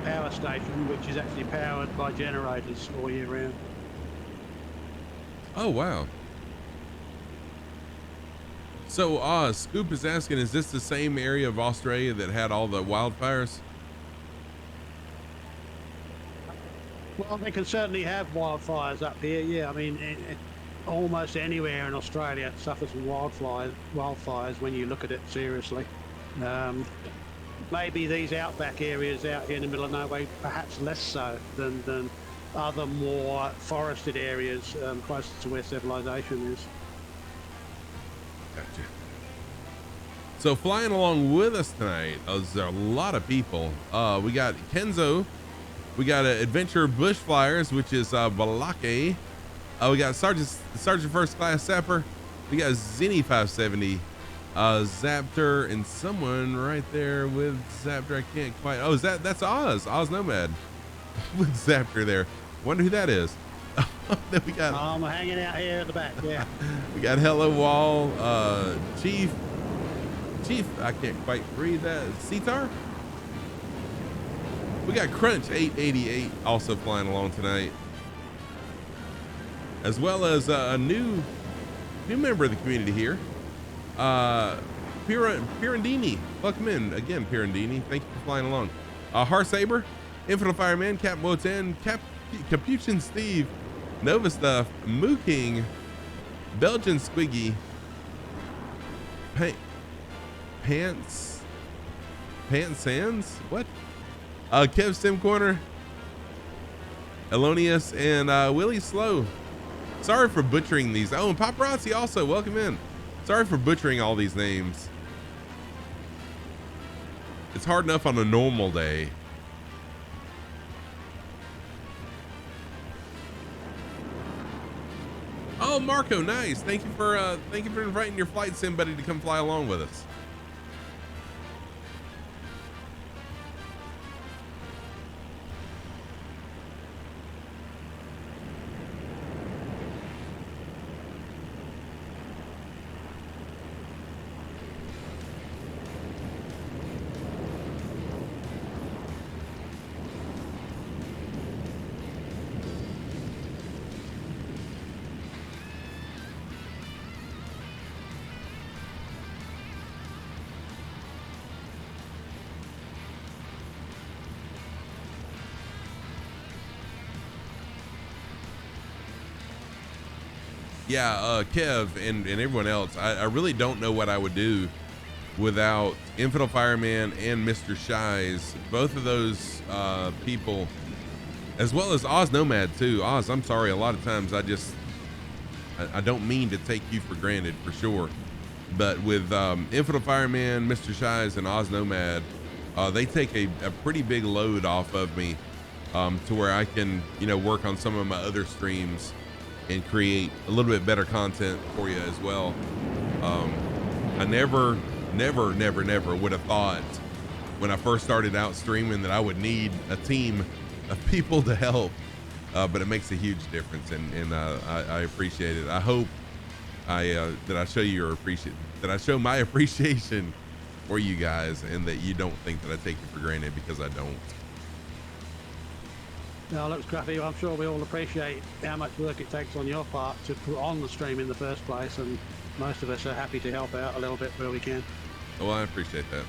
power station, which is actually powered by generators all year round. Oh, wow. So, Scoop is asking, is this the same area of Australia that had all the wildfires? Well, they can certainly have wildfires up here, yeah. I mean, almost anywhere in Australia suffers from wildfires when you look at it seriously. Maybe these outback areas out here in the middle of nowhere, perhaps less so than other more forested areas closer to where civilization is. Gotcha. So flying along with us tonight, there's a lot of people. We got Kenzo, we got Adventure Bush Flyers, which is Balake. We got Sergeant First Class Sapper. We got Zenny 570, Zaptor, and someone right there with Zaptor. I can't quite. Oh, that's Oz Nomad with Zaptor there. Wonder who that is. Then we got. I'm hanging out here at the back. Yeah. We got Hello Wall, Chief. I can't quite read that. Sitar. We got Crunch 888 also flying along tonight, as well as a new member of the community here, Pirandini. Welcome in again, Pirandini. Thank you for flying along. Harsaber, Infinite Fireman, Cap Moten, Capuchin Steve, Nova Stuff, Moo King, Belgian Squiggy, Pants Sands, what? Kev Sim Corner, Elonius, and Willie Slow. Sorry for butchering these. Oh, and Paparazzi also, welcome in. Sorry for butchering all these names. It's hard enough on a normal day. Oh, Marco, nice. Thank you for inviting your flight sim buddy to come fly along with us. Yeah, Kev and everyone else, I really don't know what I would do without Infinite Fireman and Mr. Shies, both of those people, as well as Oz Nomad too. Oz, I'm sorry, a lot of times I don't mean to take you for granted, for sure, but with Infinite Fireman, Mr. Shies, and Oz Nomad, they take a pretty big load off of me, to where I can, work on some of my other streams and create a little bit better content for you as well. I never would have thought when I first started out streaming that I would need a team of people to help, but it makes a huge difference, and I appreciate it. I hope that I show my appreciation for you guys, and that you don't think that I take it for granted, because I don't. No, look, Scruffy, I'm sure we all appreciate how much work it takes on your part to put on the stream in the first place, and most of us are happy to help out a little bit where we can. Well, I appreciate that.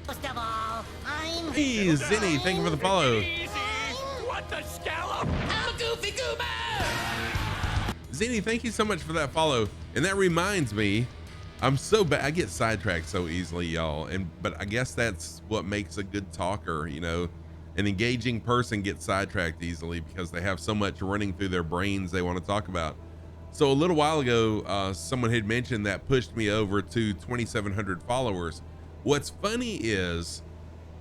First of all, I'm Hey, Zinny, thank you for the follow. What the scallop? I'm a goofy goober! Zinny, thank you so much for that follow. And that reminds me, I'm so bad. I get sidetracked so easily, y'all. But I guess that's what makes a good talker, An engaging person gets sidetracked easily because they have so much running through their brains they want to talk about. So a little while ago, someone had mentioned that pushed me over to 2,700 followers. What's funny is,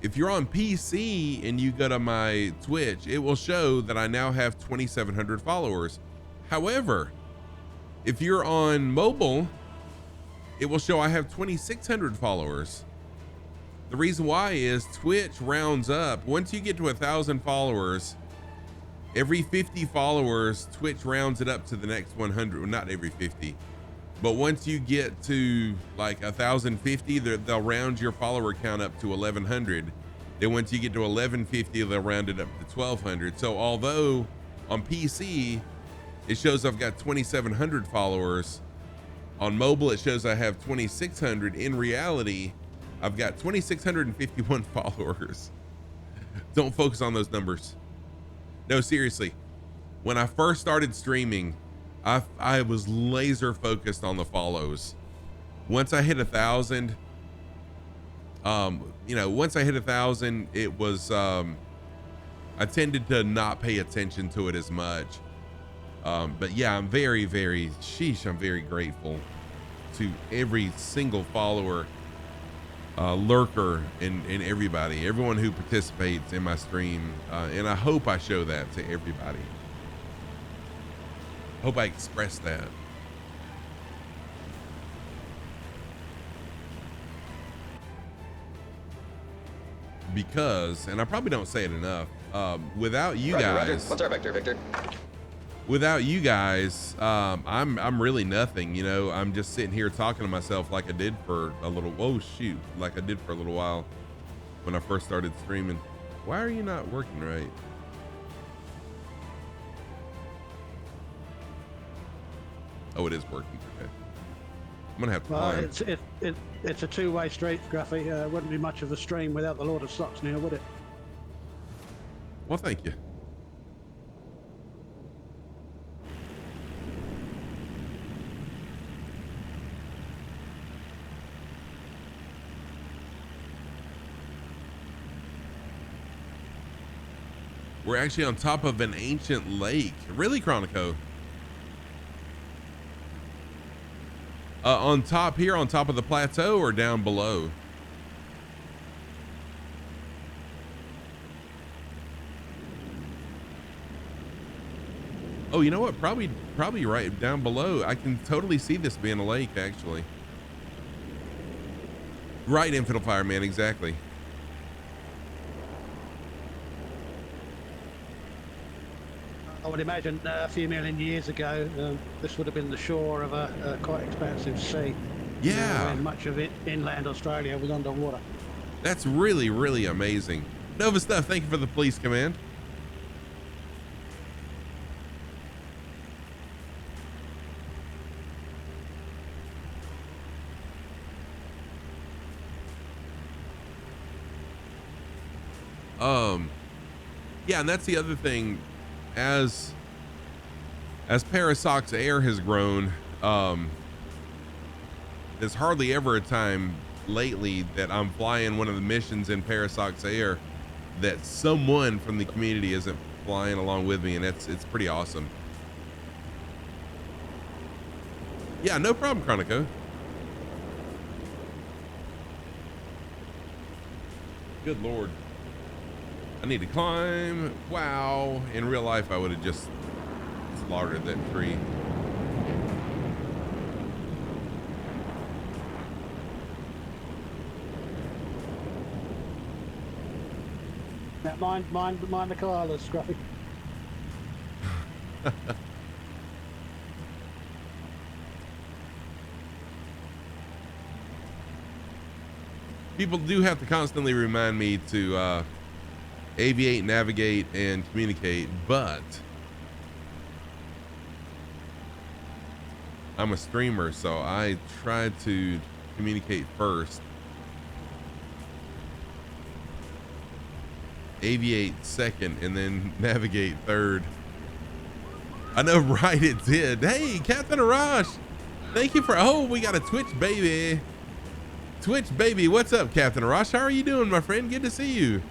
if you're on PC and you go to my Twitch, it will show that I now have 2,700 followers. However, if you're on mobile, it will show I have 2,600 followers. The reason why is Twitch rounds up. Once you get to 1,000 followers, every 50 followers, Twitch rounds it up to the next 100. Well, not every 50. But once you get to like 1,050, they'll round your follower count up to 1,100. Then once you get to 1,150, they'll round it up to 1,200. So although on PC, it shows I've got 2,700 followers, on mobile, it shows I have 2,600. In reality, I've got 2,651 followers. Don't focus on those numbers. No, seriously. When I first started streaming, I was laser focused on the follows. Once I hit 1,000, once I hit 1,000, it was, I tended to not pay attention to it as much. But yeah, I'm very, very grateful to every single follower, lurker, and everyone who participates in my stream. And I hope I show that to everybody. Hope I express that. Because, and I probably don't say it enough, without you guys, what's our vector, Victor? Without you guys, I'm really nothing. You know, I'm just sitting here talking to myself like I did for a little. Like I did for a little while when I first started streaming. Why are you not working right? Oh, it is working. Okay. I'm gonna have to climb. It's a two-way street, Gruffy. Wouldn't be much of a stream without the Lord of Socks now, would it? Well, thank you. We're actually on top of an ancient lake. Really, Chronico? On top here, on top of the plateau, or down below? Oh, you know what? Probably right down below. I can totally see this being a lake, actually. Right, Infidel Fireman, exactly. I would imagine a few million years ago, this would have been the shore of a quite expansive sea. Yeah. And much of it, inland Australia, was underwater. That's really, really amazing. Nova Stuff, thank you for the police command. Yeah, and that's the other thing. As Parasox Air has grown, there's hardly ever a time lately that I'm flying one of the missions in Parasox Air that someone from the community isn't flying along with me, and it's pretty awesome. Yeah, no problem, Chronico. Good Lord. I need to climb. Wow. In real life, I would have just slaughtered that tree. Now, mind the koalas, Scruffy. People do have to constantly remind me to aviate, navigate, and communicate, but I'm a streamer, so I try to communicate first, aviate second, and then navigate third. I know, right? It did. Hey, Captain Arash, thank you for, oh, we got a Twitch baby. Twitch baby, what's up, Captain Arash? How are you doing, my friend? Good to see you.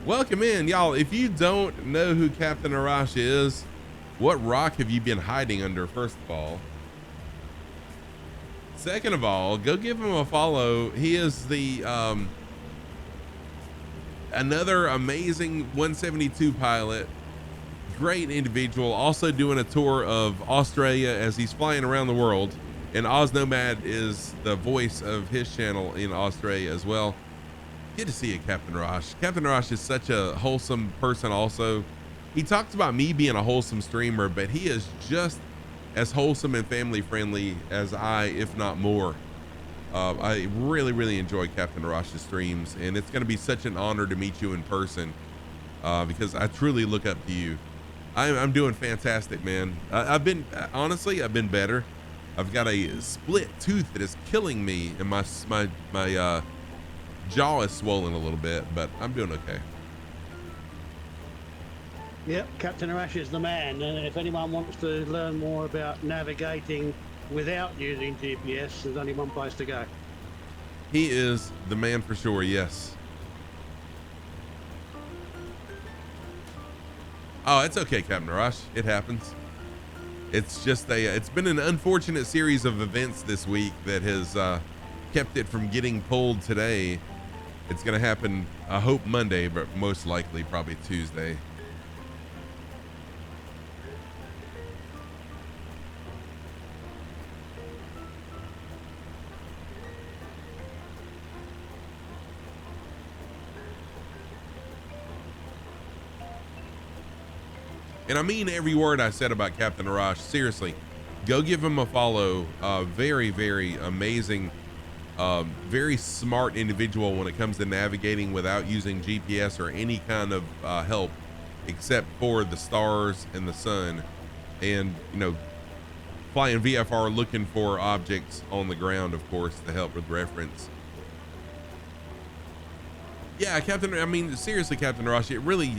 Welcome in, y'all. If you don't know who Captain Arash is, what rock have you been hiding under, first of all? Second of all, go give him a follow. He is the another amazing 172 pilot, great individual, also doing a tour of Australia as he's flying around the world, and OzNomad is the voice of his channel in Australia as well. Good to see you, Captain Arash. Captain Arash is such a wholesome person also. He talks about me being a wholesome streamer, but he is just as wholesome and family friendly as I, if not more. I really, really enjoy Captain Arash's streams, and it's going to be such an honor to meet you in person because I truly look up to you. I'm doing fantastic, man. I've been better. I've got a split tooth that is killing me, and my jaw is swollen a little bit, but I'm doing okay. Yep, Captain Arash is the man. And if anyone wants to learn more about navigating without using GPS, there's only one place to go. He is the man for sure. Yes. Oh, it's okay, Captain Arash. It happens. It's just it's been an unfortunate series of events this week that has kept it from getting pulled today. It's going to happen, I hope Monday, but most likely probably Tuesday. And I mean every word I said about Captain Arash. Seriously, go give him a follow. Very, very amazing, very smart individual when it comes to navigating without using GPS or any kind of help except for the stars and the sun, and flying VFR looking for objects on the ground, of course, to help with reference. Yeah, seriously, Captain Arash, it really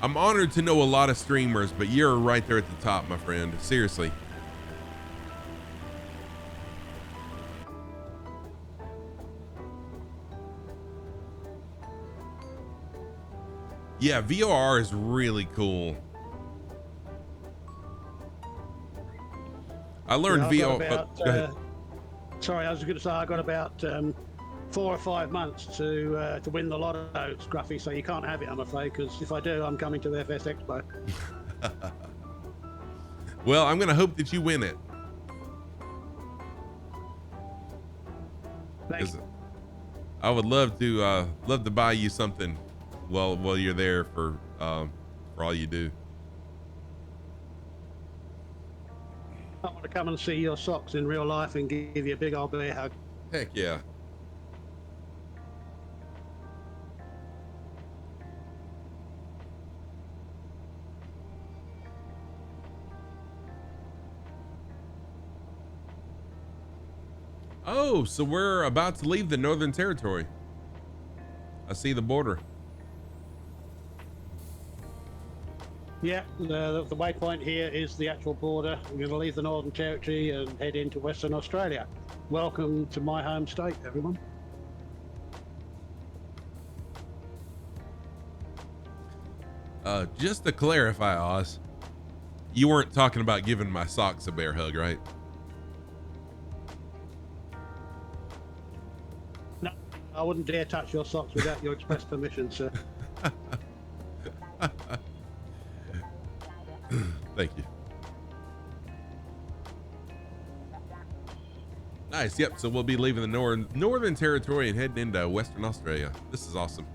I'm honored to know a lot of streamers, but you're right there at the top, my friend. Seriously. Yeah, VOR is really cool. I learned VOR. Go ahead. Sorry, I was going to say I got about 4 or 5 months to win the lotto, Scruffy, so you can't have it, I'm afraid, because if I do, I'm coming to the FS Expo. Well, I'm going to hope that you win it. Thanks. I would love to buy you something while you're there for all you do. I want to come and see your socks in real life and give you a big old bear hug. Heck yeah. Oh, so we're about to leave the Northern Territory. I see the border. Yeah, the waypoint here is the actual border. We're going to leave the Northern Territory and head into Western Australia. Welcome to my home state, everyone. Just to clarify, Oz, you weren't talking about giving my socks a bear hug, right? No, I wouldn't dare touch your socks without your express permission, sir. Thank you. Nice. Yep. So we'll be leaving the Northern Territory and heading into Western Australia. This is awesome.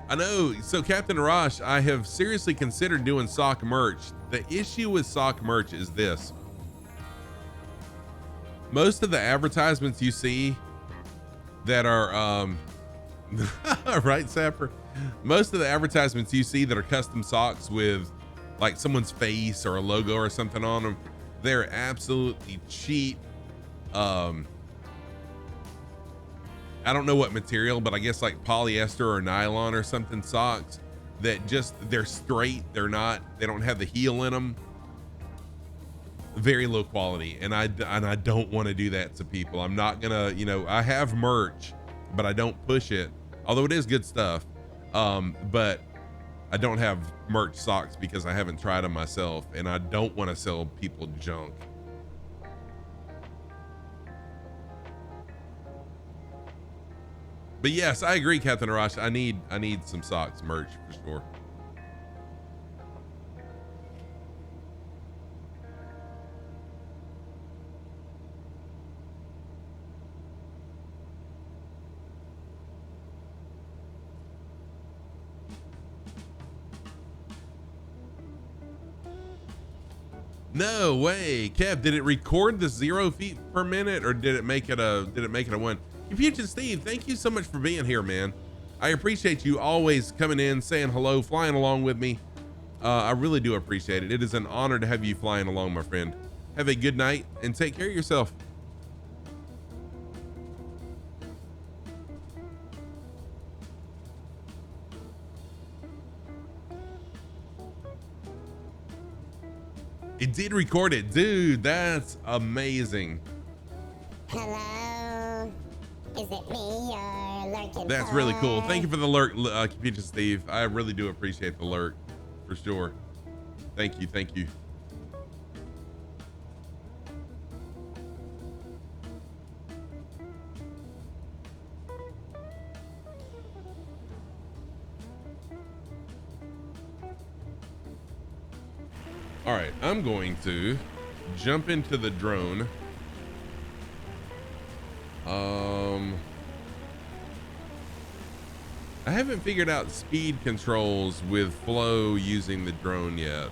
I know. So Captain Arash, I have seriously considered doing sock merch. The issue with sock merch is this. Most of the advertisements you see that are, right, Sapper? Most of the advertisements you see that are custom socks with like someone's face or a logo or something on them, they're absolutely cheap. I don't know what material, but I guess like polyester or nylon or something socks that just, they're straight. They don't have the heel in them. Very low quality. And I don't want to do that to people. I'm not gonna, I have merch, but I don't push it, although it is good stuff. But I don't have merch socks because I haven't tried them myself, and I don't want to sell people junk. But yes, I agree, Captain Arash. I need some socks merch for sure. No way, Kev. Did it record the 0 feet per minute, or did it make it a 1? Confucian Steve, thank you so much for being here, man. I appreciate you always coming in, saying hello, flying along with me. I really do appreciate it. It is an honor to have you flying along, my friend. Have a good night and take care of yourself. It did record it, dude. That's amazing. Hello? Is it me you're lurking That's for? really cool. Thank you for the lurk, Computer Steve. I really do appreciate the lurk, for sure. Thank you, thank you. All right, I'm going to jump into the drone. I haven't figured out speed controls with Flow using the drone yet.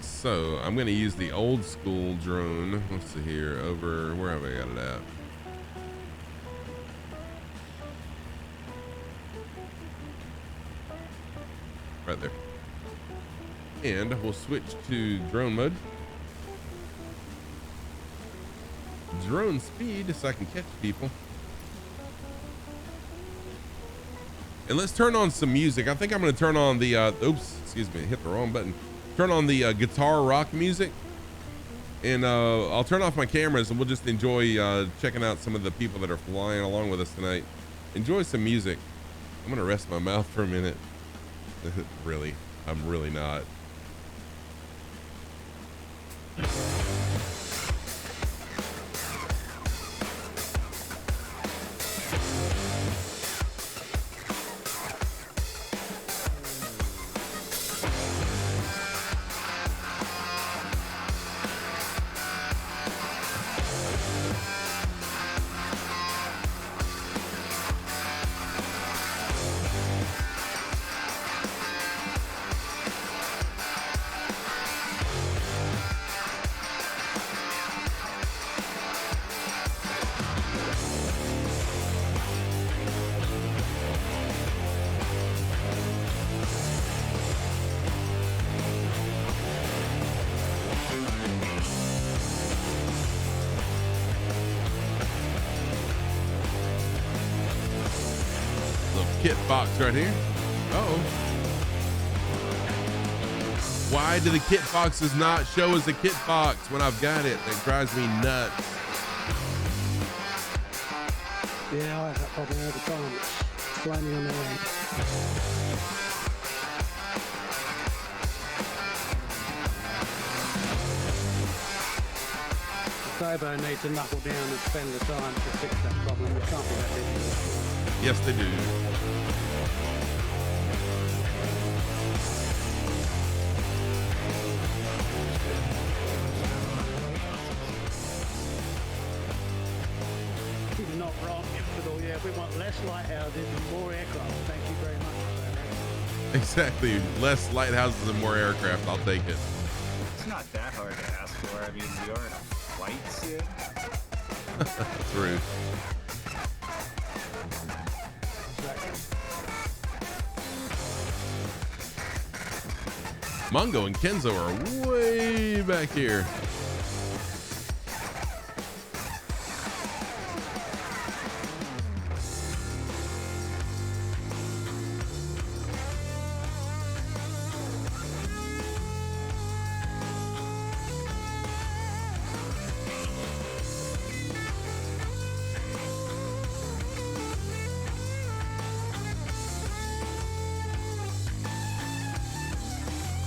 So I'm going to use the old school drone. Let's see here, over, where have I got it at? Right there. And we'll switch to drone mode. Drone speed so I can catch people. And let's turn on some music. I think I'm going to turn on the, oops, excuse me, hit the wrong button. Turn on the guitar rock music. And I'll turn off my cameras and we'll just enjoy checking out some of the people that are flying along with us tonight. Enjoy some music. I'm going to rest my mouth for a minute. Really, I'm really not. Kit box right here. Uh-oh. Why do the kit boxes not show as a kit box when I've got it? That drives me nuts. Yeah, I have that problem all the time. It's flaming on the way. Turbo needs to knuckle down and spend the time to fix that problem. It can't be that difficult. Yes, they do. He's not wrong, Infidel. Yeah, we want less lighthouses and more aircraft. Thank you very much. Exactly. Less lighthouses and more aircraft. I'll take it. It's not that hard to ask for. I mean, we are in a flight sim. True. Mongo and Kenzo are way back here.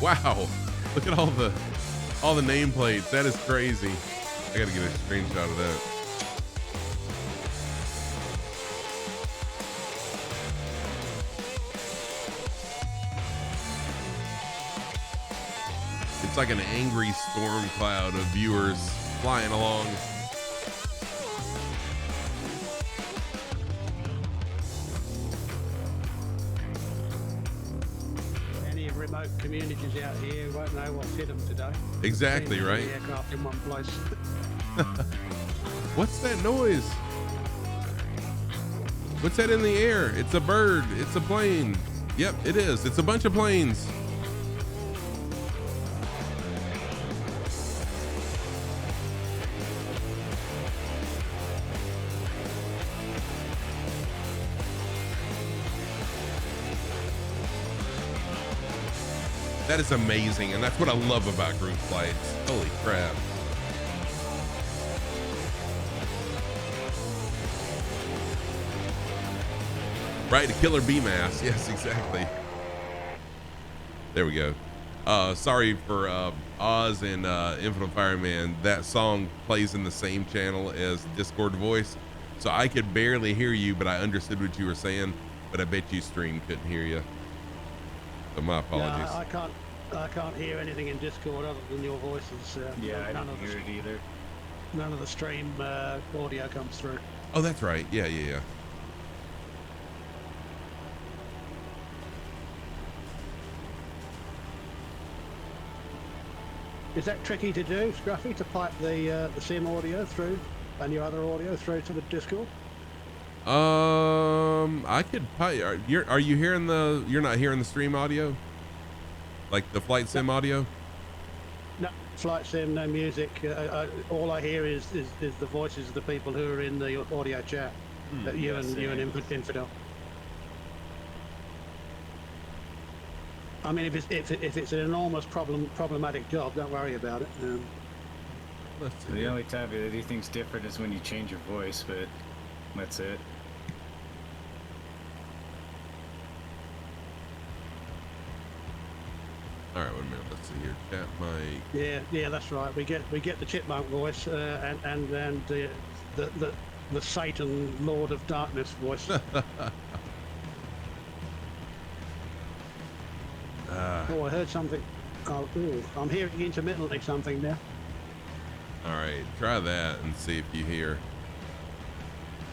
Wow, look at all the nameplates. That is crazy. I gotta get a screenshot of that. It's like an angry storm cloud of viewers flying along. Remote communities out here won't know what's hit them today. Exactly, Seeing right? the aircraft in one place. What's that noise? What's that in the air? It's a bird. It's a plane. Yep, it is. It's a bunch of planes. That is amazing, and that's what I love about group flights. Holy crap. Right, a killer bee mass. Yes, exactly. There we go. Sorry for Oz and Infinite Fireman. That song plays in the same channel as Discord voice, so I could barely hear you, but I understood what you were saying. But I bet you stream couldn't hear you. So my apologies. No, I can't hear anything in Discord other than your voices. Yeah, I none don't of hear it either. None of the stream audio comes through. Oh, that's right. Yeah, yeah, yeah. Is that tricky to do, Scruffy, to pipe the sim audio through and your other audio through to the Discord? I could pipe. Are you hearing the? You're not hearing the stream audio, like the flight sim audio. No, flight sim, no music. All I hear is the voices of the people who are in the audio chat. You and Infidel. I mean, if it's an enormous problematic job, don't worry about it. Let's see. The only time anything's different is when you change your voice, but that's it. All right, wait a minute. Let's see here. Chat mic. Yeah, that's right. We get the chipmunk voice and the Satan Lord of Darkness voice. Oh, I heard something. Oh, ooh, I'm hearing intermittently something now. All right, try that and see if you hear.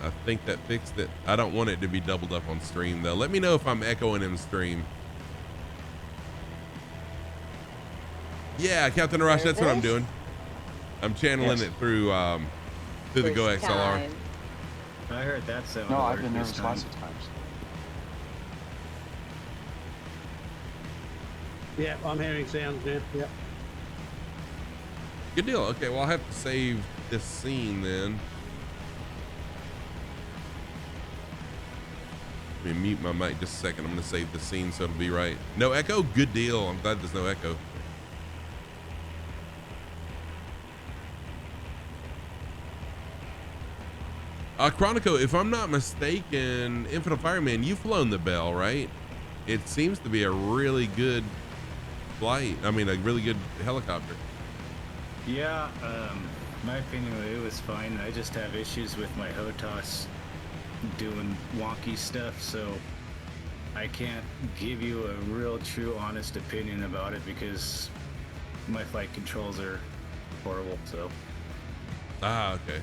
I think that fixed it. I don't want it to be doubled up on stream though. Let me know if I'm echoing in stream. Yeah, Captain Rush, that's what I'm doing. I'm channeling it through the Go XLR. I heard that sound. No, I've alert been this nervous time. lots of times. Yeah, I'm hearing sounds now. Yeah. Good deal. Okay, well, I'll have to save this scene then. Let me mute my mic just a second. I'm going to save the scene so it'll be right. No echo? Good deal. I'm glad there's no echo. Chronico, if I'm not mistaken, Infinite Fireman, you've flown the Bell, right? It seems to be a really good flight. I mean, a really good helicopter. Yeah, my opinion, it was fine. I just have issues with my HOTAS doing wonky stuff, so I can't give you a real, true, honest opinion about it because my flight controls are horrible. So. Ah, okay.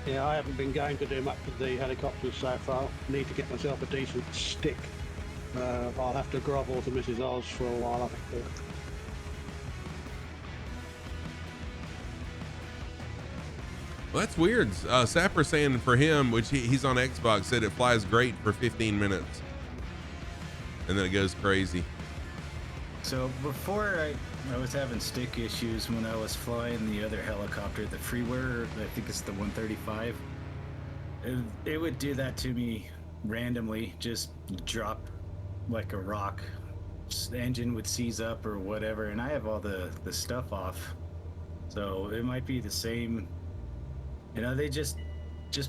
Yeah, I haven't been going to do much with the helicopters so far. Need to get myself a decent stick. I'll have to grovel to Mrs. Oz for a while, I think. Well, that's weird. Sapper saying for him, which he's on Xbox, said it flies great for 15 minutes. And then it goes crazy. So before I was having stick issues when I was flying the other helicopter, the Freeware, I think it's the 135. It would do that to me randomly, just drop like a rock. The engine would seize up or whatever, and I have all the stuff off. So it might be the same. You know, they just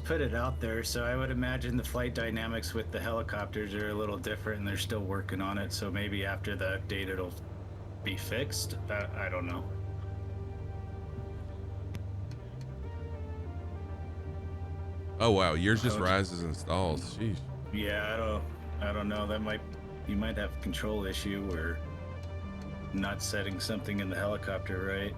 put it out there, so I would imagine the flight dynamics with the helicopters are a little different and they're still working on it, so maybe after the update it'll be fixed. I don't know. Oh wow, yours just rises and stalls. Sheesh. Yeah, I don't know. You might have a control issue or not setting something in the helicopter right.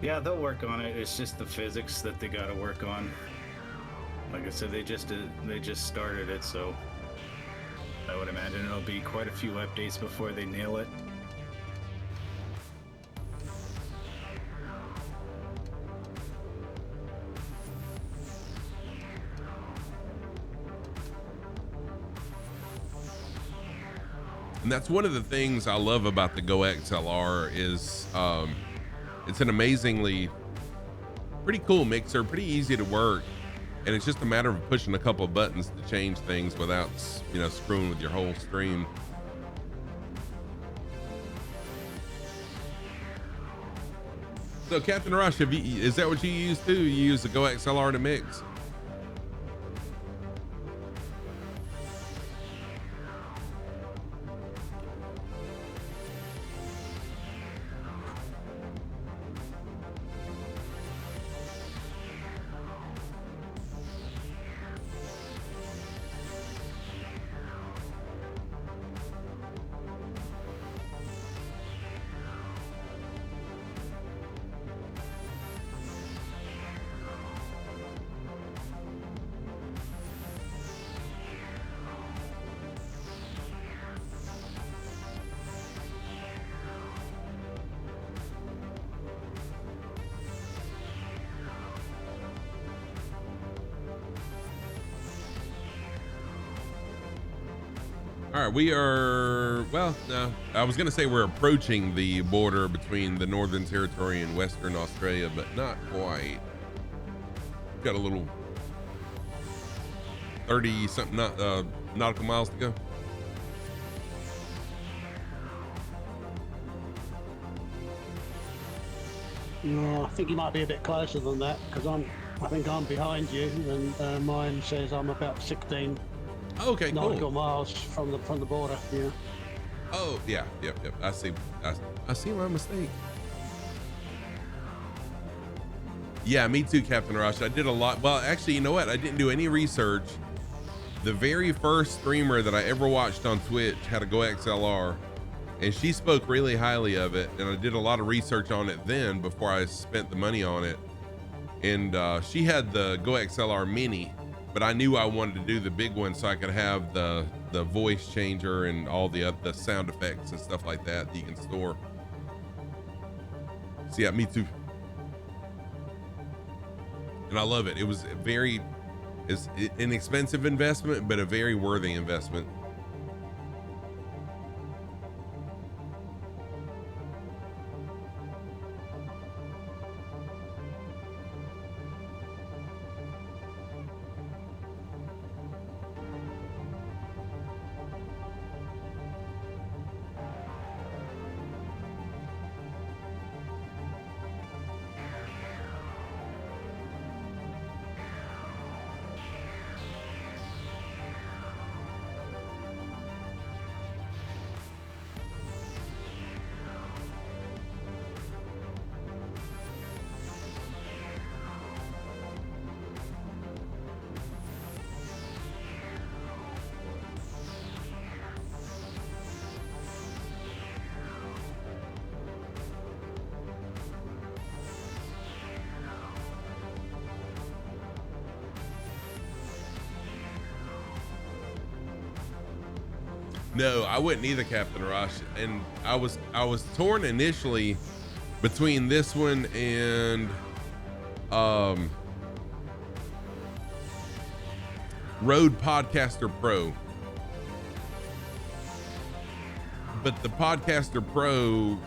Yeah, they'll work on it. It's just the physics that they got to work on. Like I said, they just started it, so I would imagine it'll be quite a few updates before they nail it. And that's one of the things I love about the Go XLR is it's an amazingly pretty cool mixer, pretty easy to work, and it's just a matter of pushing a couple of buttons to change things without, you know, screwing with your whole stream. So Captain Rush, is that what you use too? You use the Go XLR to mix? All right, we are, well, no, I was going to say we're approaching the border between the Northern Territory and Western Australia, but not quite. Got a little 30 something nautical miles to go. No, I think you might be a bit closer than that because I think I'm behind you, and mine says I'm about 16 Okay, nautical cool. miles from the border. Yeah. Oh, yeah, yep. I see my mistake. Yeah, me too, Captain Rush. I did a lot. Well, actually, you know what? I didn't do any research. The very first streamer that I ever watched on Twitch had a Go XLR, and she spoke really highly of it. And I did a lot of research on it then before I spent the money on it. And she had the Go XLR Mini, but I knew I wanted to do the big one so I could have the voice changer and all the sound effects and stuff like that you can store. So yeah, me too. And I love it. It was it's an expensive investment, but a very worthy investment. No, I wouldn't either, Captain Rush. And I was torn initially between this one and Rode Podcaster Pro. But the Podcaster Pro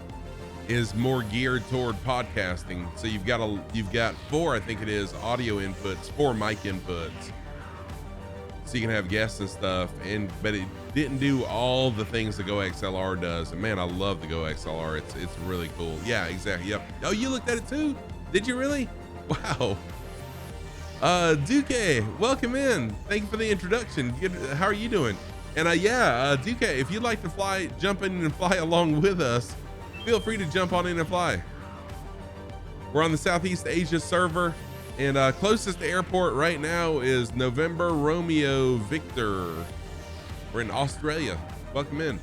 is more geared toward podcasting. So you've got 4, I think it is, audio inputs, 4 mic inputs. So you can have guests and stuff, but it didn't do all the things the Go XLR does. And man, I love the Go XLR. It's really cool. Yeah, exactly. Yep. Oh, you looked at it too? Did you really? Wow. Duque, welcome in. Thank you for the introduction. How are you doing? And Duque, if you'd like to jump in and fly along with us, feel free to jump on in and fly. We're on the Southeast Asia server. And closest airport right now is November Romeo Victor. We're in Australia. Welcome in.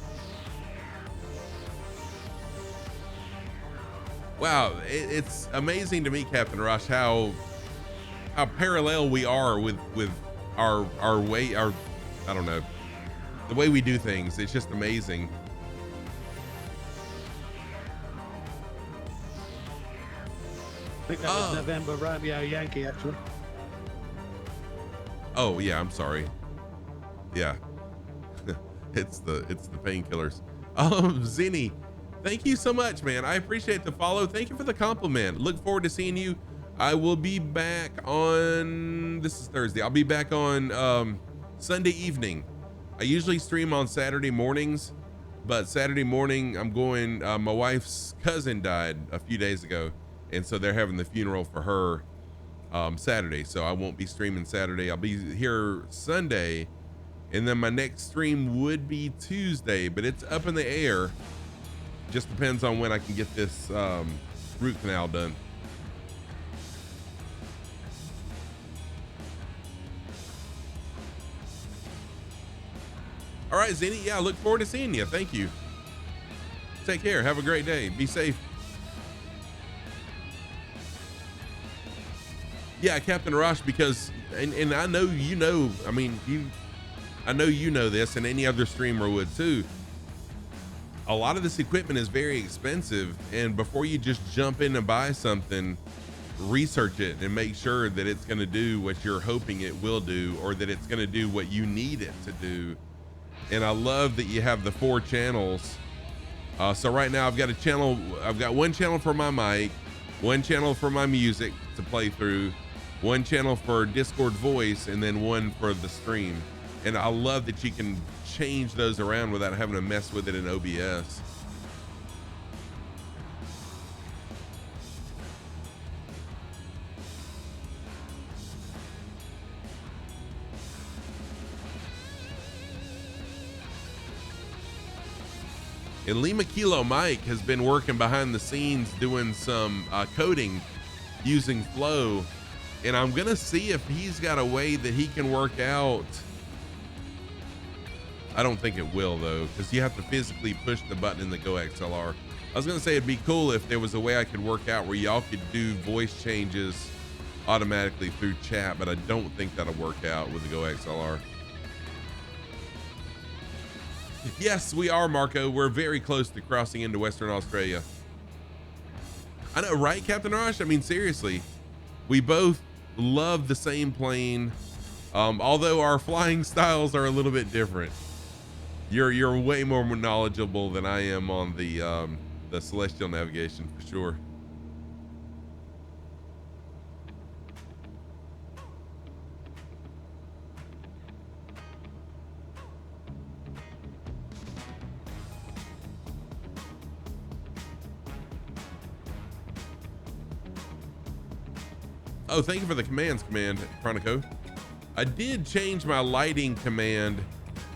Wow, it's amazing to me, Captain Rush, how parallel we are with our way, I don't know, the way we do things. It's just amazing. I think that was November Romeo Yankee, actually. Oh yeah, I'm sorry. Yeah. It's the painkillers. Zinni, thank you so much, man. I appreciate the follow. Thank you for the compliment. Look forward to seeing you. I will be back on, this is Thursday. I'll be back on Sunday evening. I usually stream on Saturday mornings, but Saturday morning I'm going, my wife's cousin died a few days ago. And so they're having the funeral for her Saturday. So I won't be streaming Saturday. I'll be here Sunday. And then my next stream would be Tuesday, but it's up in the air. Just depends on when I can get this root canal done. All right, Zinni. Yeah, I look forward to seeing you. Thank you. Take care. Have a great day. Be safe. Yeah, Captain Arash, because, and I know you know, I mean, I know you know this, and any other streamer would too. A lot of this equipment is very expensive, and before you just jump in and buy something, research it and make sure that it's going to do what you're hoping it will do, or that it's going to do what you need it to do. And I love that you have the 4 channels. So right now I've got one channel for my mic, one channel for my music to play through, one channel for Discord voice, and then one for the stream. And I love that you can change those around without having to mess with it in OBS. And Lima Kilo Mike has been working behind the scenes doing some coding using Flow. And I'm going to see if he's got a way that he can work out. I don't think it will though, because you have to physically push the button in the Go XLR. I was going to say it'd be cool if there was a way I could work out where y'all could do voice changes automatically through chat, but I don't think that'll work out with the Go XLR. Yes, we are, Marco. We're very close to crossing into Western Australia. I know, right, Captain Rush? I mean, seriously, we both love the same plane, although our flying styles are a little bit different. You're way more knowledgeable than I am on the celestial navigation for sure. Oh, thank you for the commands, Chronico. I did change my lighting command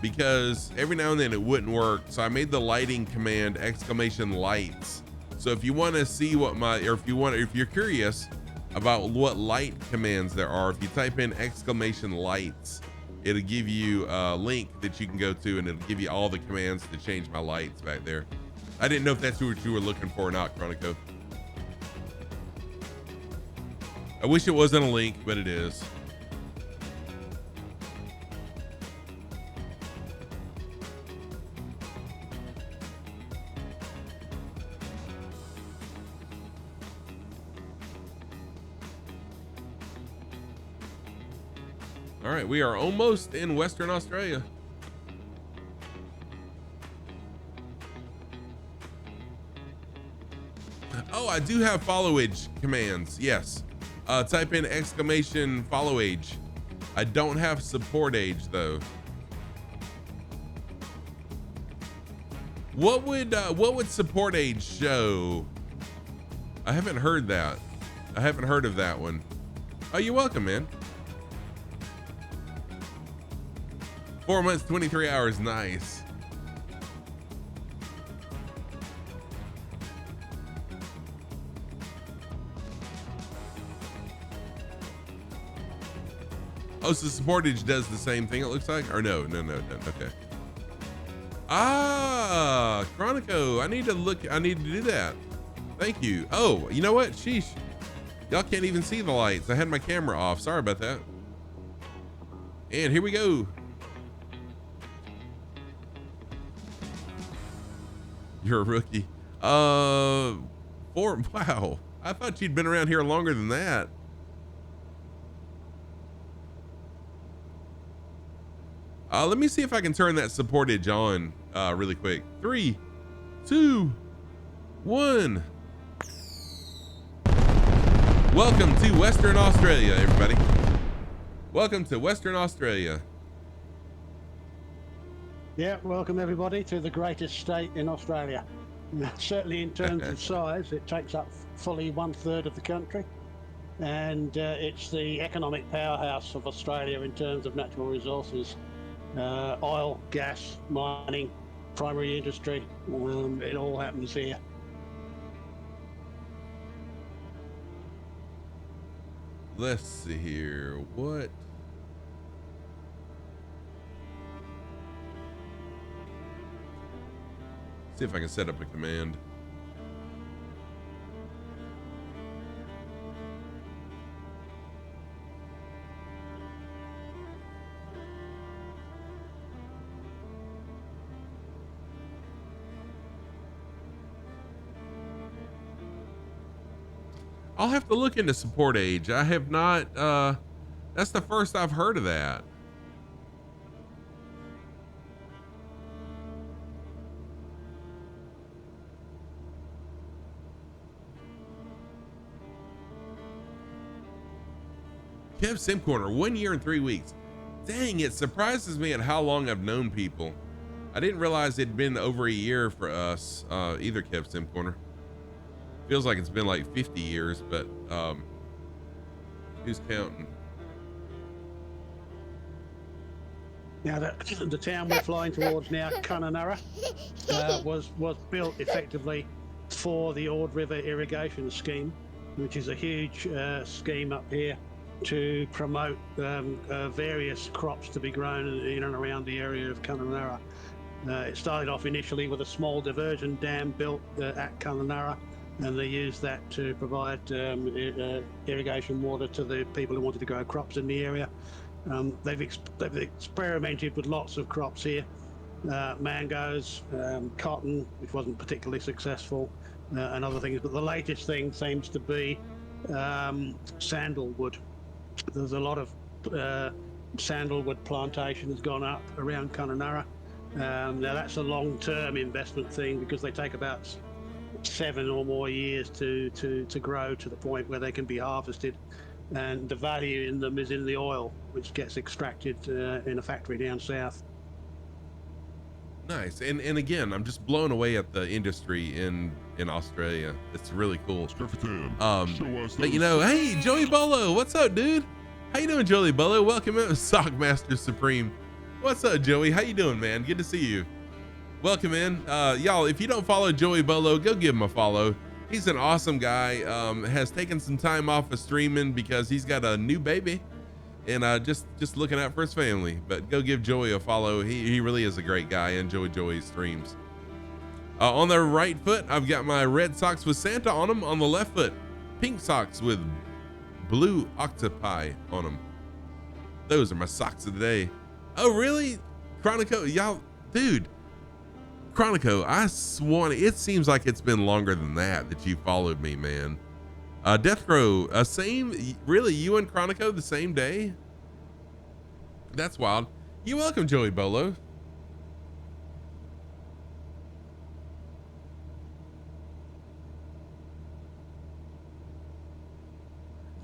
because every now and then it wouldn't work. So I made the lighting command !lights. So if you want to see what if you're curious about what light commands there are, if you type in !lights, it'll give you a link that you can go to, and it'll give you all the commands to change my lights back there. I didn't know if that's what you were looking for or not, Chronico. I wish it wasn't a link, but it is. All right, we are almost in Western Australia. Oh, I do have follow age commands. Yes. Type in !follow age. I don't have support age though. What would support age show? I haven't heard that. I haven't heard of that one. Oh, you're welcome, man. 4 months, 23 hours. Nice. Oh, so Supportage does the same thing, it looks like? Or no, okay. Ah, Chronico, I need to do that. Thank you. Oh, you know what? Sheesh. Y'all can't even see the lights. I had my camera off. Sorry about that. And here we go. You're a rookie. Wow. I thought you'd been around here longer than that. Let me see if I can turn that supportage on really quick. 3, 2, 1. Welcome to Western Australia, everybody. Welcome to Western Australia. Yeah, welcome everybody to the greatest state in Australia. Certainly in terms of size, it takes up fully 1/3 of the country. And it's the economic powerhouse of Australia in terms of natural resources. Oil, gas, mining, primary industry, it all happens here. Let's see here. What? See if I can set up a command. I'll have to look into support age. I have not, that's the first I've heard of that. Kev Simcorner, 1 year and 3 weeks. Dang, it surprises me at how long I've known people. I didn't realize it'd been over a year for us, either Kev Simcorner. Feels like it's been like 50 years, but who's counting? Now, the town we're flying towards now, Kununurra, was built effectively for the Ord River irrigation scheme, which is a huge scheme up here to promote various crops to be grown in and around the area of Kununurra. It started off initially with a small diversion dam built at Kununurra, and they used that to provide irrigation water to the people who wanted to grow crops in the area. They've experimented with lots of crops here, mangoes, cotton, which wasn't particularly successful, and other things. But the latest thing seems to be sandalwood. There's a lot of sandalwood plantation has gone up around Kununurra. Now that's a long-term investment thing because they take about 7 or more years to grow to the point where they can be harvested, and the value in them is in the oil which gets extracted in a factory down south. Nice. And again, I'm just blown away at the industry in Australia. It's really cool. But you know, hey, Joey Bolo, what's up, dude? How you doing, Joey Bolo? Welcome in, Sockmaster Supreme. What's up, Joey? How you doing, man? Good to see you. Welcome in. Y'all, if you don't follow Joey Bolo, go give him a follow. He's an awesome guy. Has taken some time off of streaming because he's got a new baby and just looking out for his family. But go give Joey a follow. He really is a great guy. Enjoy Joey's streams. On the right foot, I've got my red socks with Santa on them. On the left foot, pink socks with blue octopi on them. Those are my socks of the day. Oh, really? Chronico, y'all, dude. Chronico, I swan, it seems like it's been longer than that you followed me, man. Deathcrow, same, really, you and Chronico the same day? That's wild. You're welcome, Joey Bolo.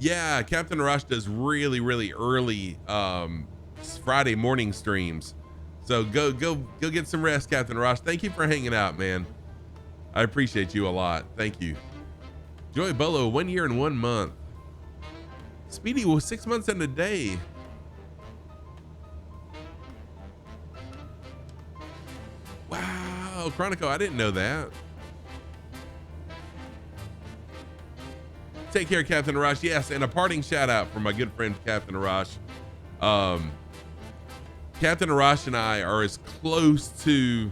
Yeah, Captain Arash does really, really early Friday morning streams. So go get some rest, Captain Arash. Thank you for hanging out, man. I appreciate you a lot. Thank you. Joey Bolo, 1 year and 1 month. Speedy was 6 months and a day. Wow, Chronico, I didn't know that. Take care, Captain Arash. Yes, and a parting shout out for my good friend Captain Arash. Captain Arash and I are as close to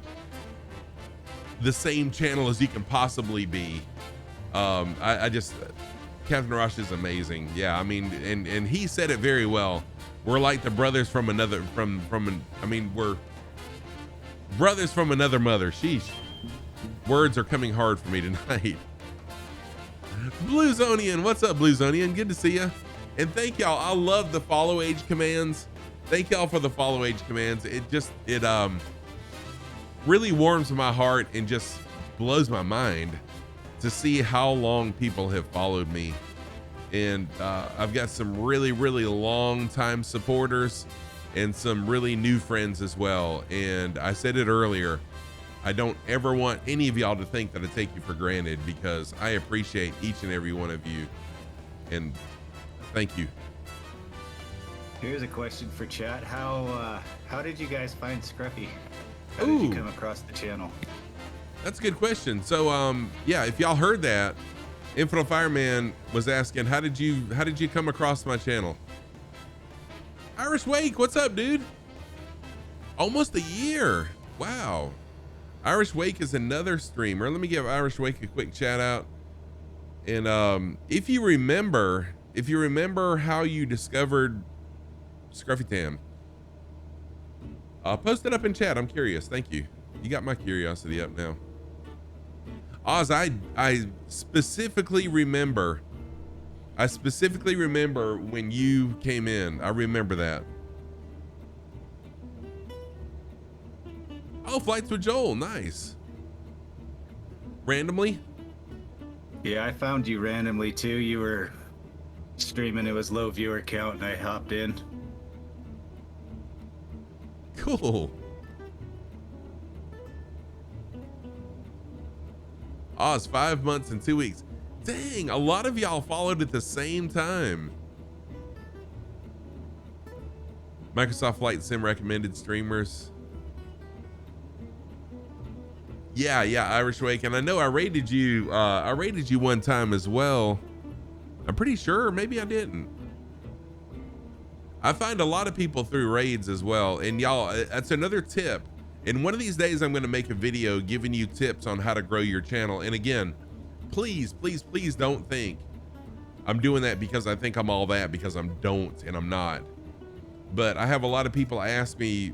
the same channel as you can possibly be. I just, Captain Arash is amazing. Yeah, I mean, and he said it very well. We're like the brothers from another, we're brothers from another mother. Sheesh. Words are coming hard for me tonight. Blue Zonian, what's up, Blue Zonian? Good to see you. And thank y'all. I love the follow age commands. thank y'all for the follow age commands. It really warms my heart and just blows my mind to see how long people have followed me. And I've got some really, really long time supporters and some really new friends as well. And I said it earlier, I don't ever want any of y'all to think that I take you for granted, because I appreciate each and every one of you. And thank you. Here's a question for chat. How did you guys find Scruffy? How did you come across the channel? That's a good question. So yeah, if y'all heard that, Infinite Fireman was asking, how did you come across my channel? Irish Wake, what's up, dude? Almost a year. Wow. Irish Wake is another streamer. Let me give Irish Wake a quick shout out. And if you remember how you discovered Scruffy Tam, post it up in chat. I'm curious. Thank you. You got my curiosity up now. Oz, I specifically remember when you came in. I remember that. Oh, Flights with Joel. Nice. Randomly? Yeah, I found you randomly too. You were streaming. It was low viewer count and I hopped in. Cool. Oz, 5 months and 2 weeks. Dang, a lot of y'all followed at the same time. Microsoft Flight Sim recommended streamers. Yeah, Irish Wake. And I know I rated you one time as well. I'm pretty sure, maybe I didn't. I find a lot of people through raids as well. And y'all, that's another tip. And one of these days I'm going to make a video giving you tips on how to grow your channel. And again, please don't think I'm doing that because I think I'm all that, because I'm not. But I have a lot of people ask me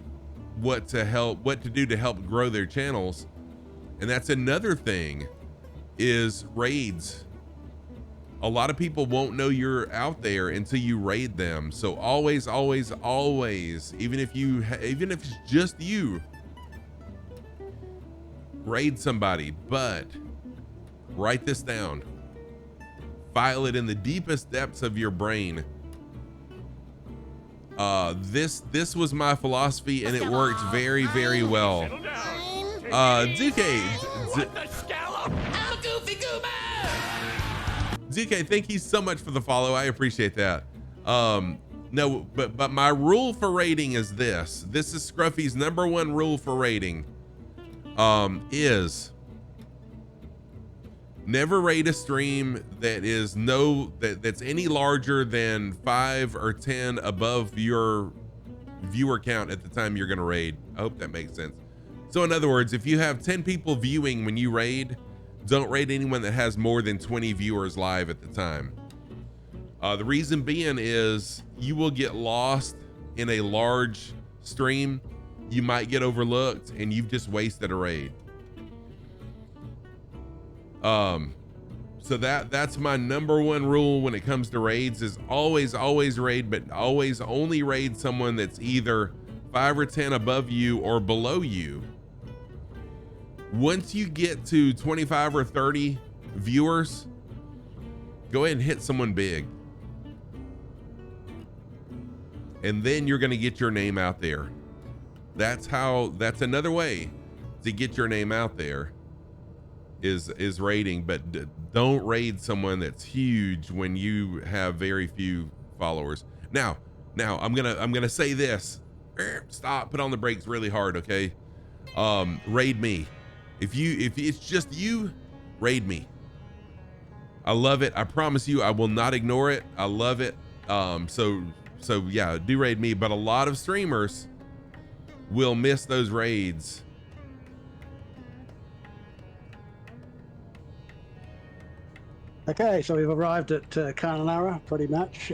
what to do to help grow their channels. And that's another thing, is raids. A lot of people won't know you're out there until you raid them. So always, even if it's just you, raid somebody. But write this down, file it in the deepest depths of your brain. This was my philosophy, and it worked very, very well. DK, What the scallop? I'm a goofy goober! DK, thank you so much for the follow. I appreciate that. No, but my rule for rating is this. This is Scruffy's #1 rule for rating. Is never raid a stream that is that's any larger than 5 or 10 above your viewer count at the time you're gonna raid. I hope that makes sense. So in other words, if you have 10 people viewing when you raid, don't raid anyone that has more than 20 viewers live at the time. The reason being is you will get lost in a large stream. You might get overlooked and you've just wasted a raid. So that's my #1 rule when it comes to raids, is always raid, but always only raid someone that's either 5 or 10 above you or below you. Once you get to 25 or 30 viewers, go ahead and hit someone big. And then you're going to get your name out there. That's another way to get your name out there, is raiding. But don't raid someone that's huge when you have very few followers. Now I'm gonna say this. Stop, put on the brakes really hard, okay? Raid me. If it's just you, raid me. I love it. I promise you, I will not ignore it. I love it. So yeah, do raid me. But a lot of streamers will miss those raids. Okay, so we've arrived at Kununurra, pretty much.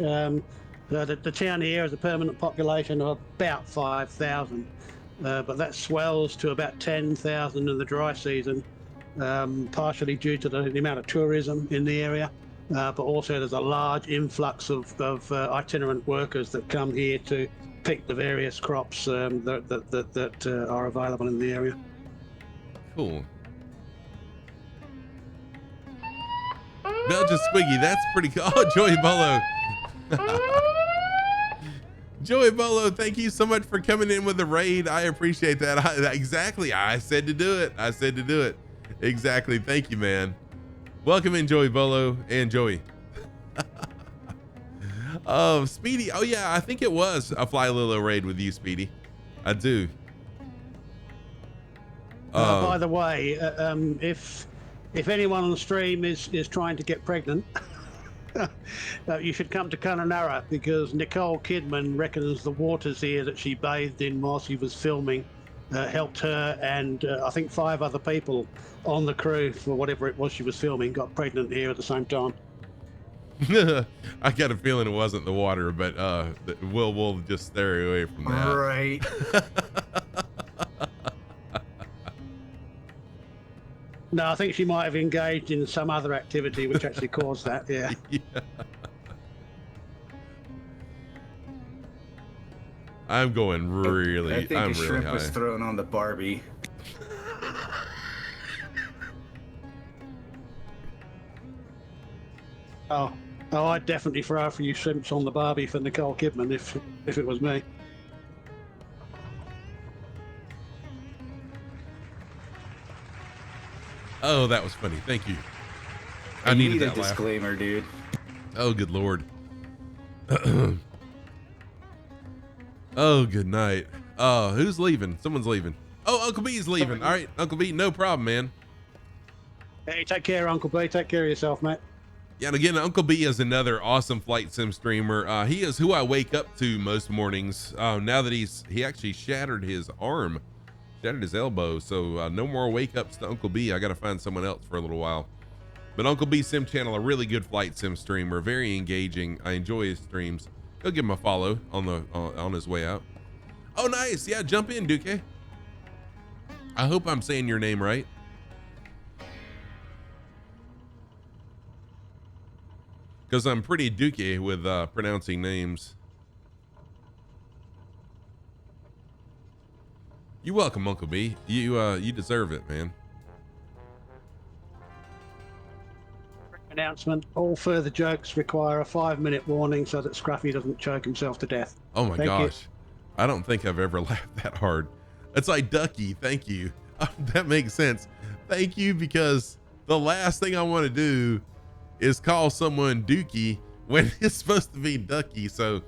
The town here has a permanent population of about 5,000, but that swells to about 10,000 in the dry season, partially due to the amount of tourism in the area, but also there's a large influx of itinerant workers that come here to pick the various crops that are available in the area. Cool. Belgian Squiggy, that's pretty cool. Oh, Joey Bolo. Joey Bolo, thank you so much for coming in with the raid. I appreciate that. Exactly. I said to do it. Exactly. Thank you, man. Welcome in, Joey Bolo and Joey. Speedy. Oh, yeah. I think it was a Fly Lilo raid with you, Speedy. I do. By the way, if anyone on the stream is trying to get pregnant, you should come to Kununurra, because Nicole Kidman reckons the waters here that she bathed in while she was filming helped her and I think 5 other people on the crew for whatever it was she was filming got pregnant here at the same time. I got a feeling it wasn't the water, but we'll just stay away from that. Right. No, I think she might have engaged in some other activity which actually caused that. Yeah. Yeah. I'm going really. I think I'm a really shrimp high. was thrown on the Barbie. Oh, I'd definitely throw a few shrimps on the Barbie for Nicole Kidman if it was me. Oh, that was funny. Thank you. I You needed need a that laugh. disclaimer, dude. Oh, good Lord. Oh, good night. Who's leaving? Someone's leaving. Oh, Uncle B's leaving. All right, Uncle B, no problem, man. Hey, take care, Uncle B. Take care of yourself, mate. Yeah, and again, Uncle B is another awesome flight sim streamer. He is who I wake up to most mornings. Now that he actually shattered his arm, shattered his elbow, so no more wake ups to Uncle B. I got to find someone else for a little while. But Uncle B Sim Channel, a really good flight sim streamer, very engaging. I enjoy his streams. Go give him a follow on his way out. Oh, nice. Yeah, jump in, Duque. I hope I'm saying your name right. Because I'm pretty dookie with pronouncing names. You're welcome, Uncle B. You deserve it, man. Announcement: all further jokes require a 5-minute warning so that Scruffy doesn't choke himself to death. Oh my Thank you. gosh. I don't think I've ever laughed that hard. It's like Ducky. Thank you. That makes sense. Thank you, because the last thing I want to do is call someone Dookie when it's supposed to be Ducky. So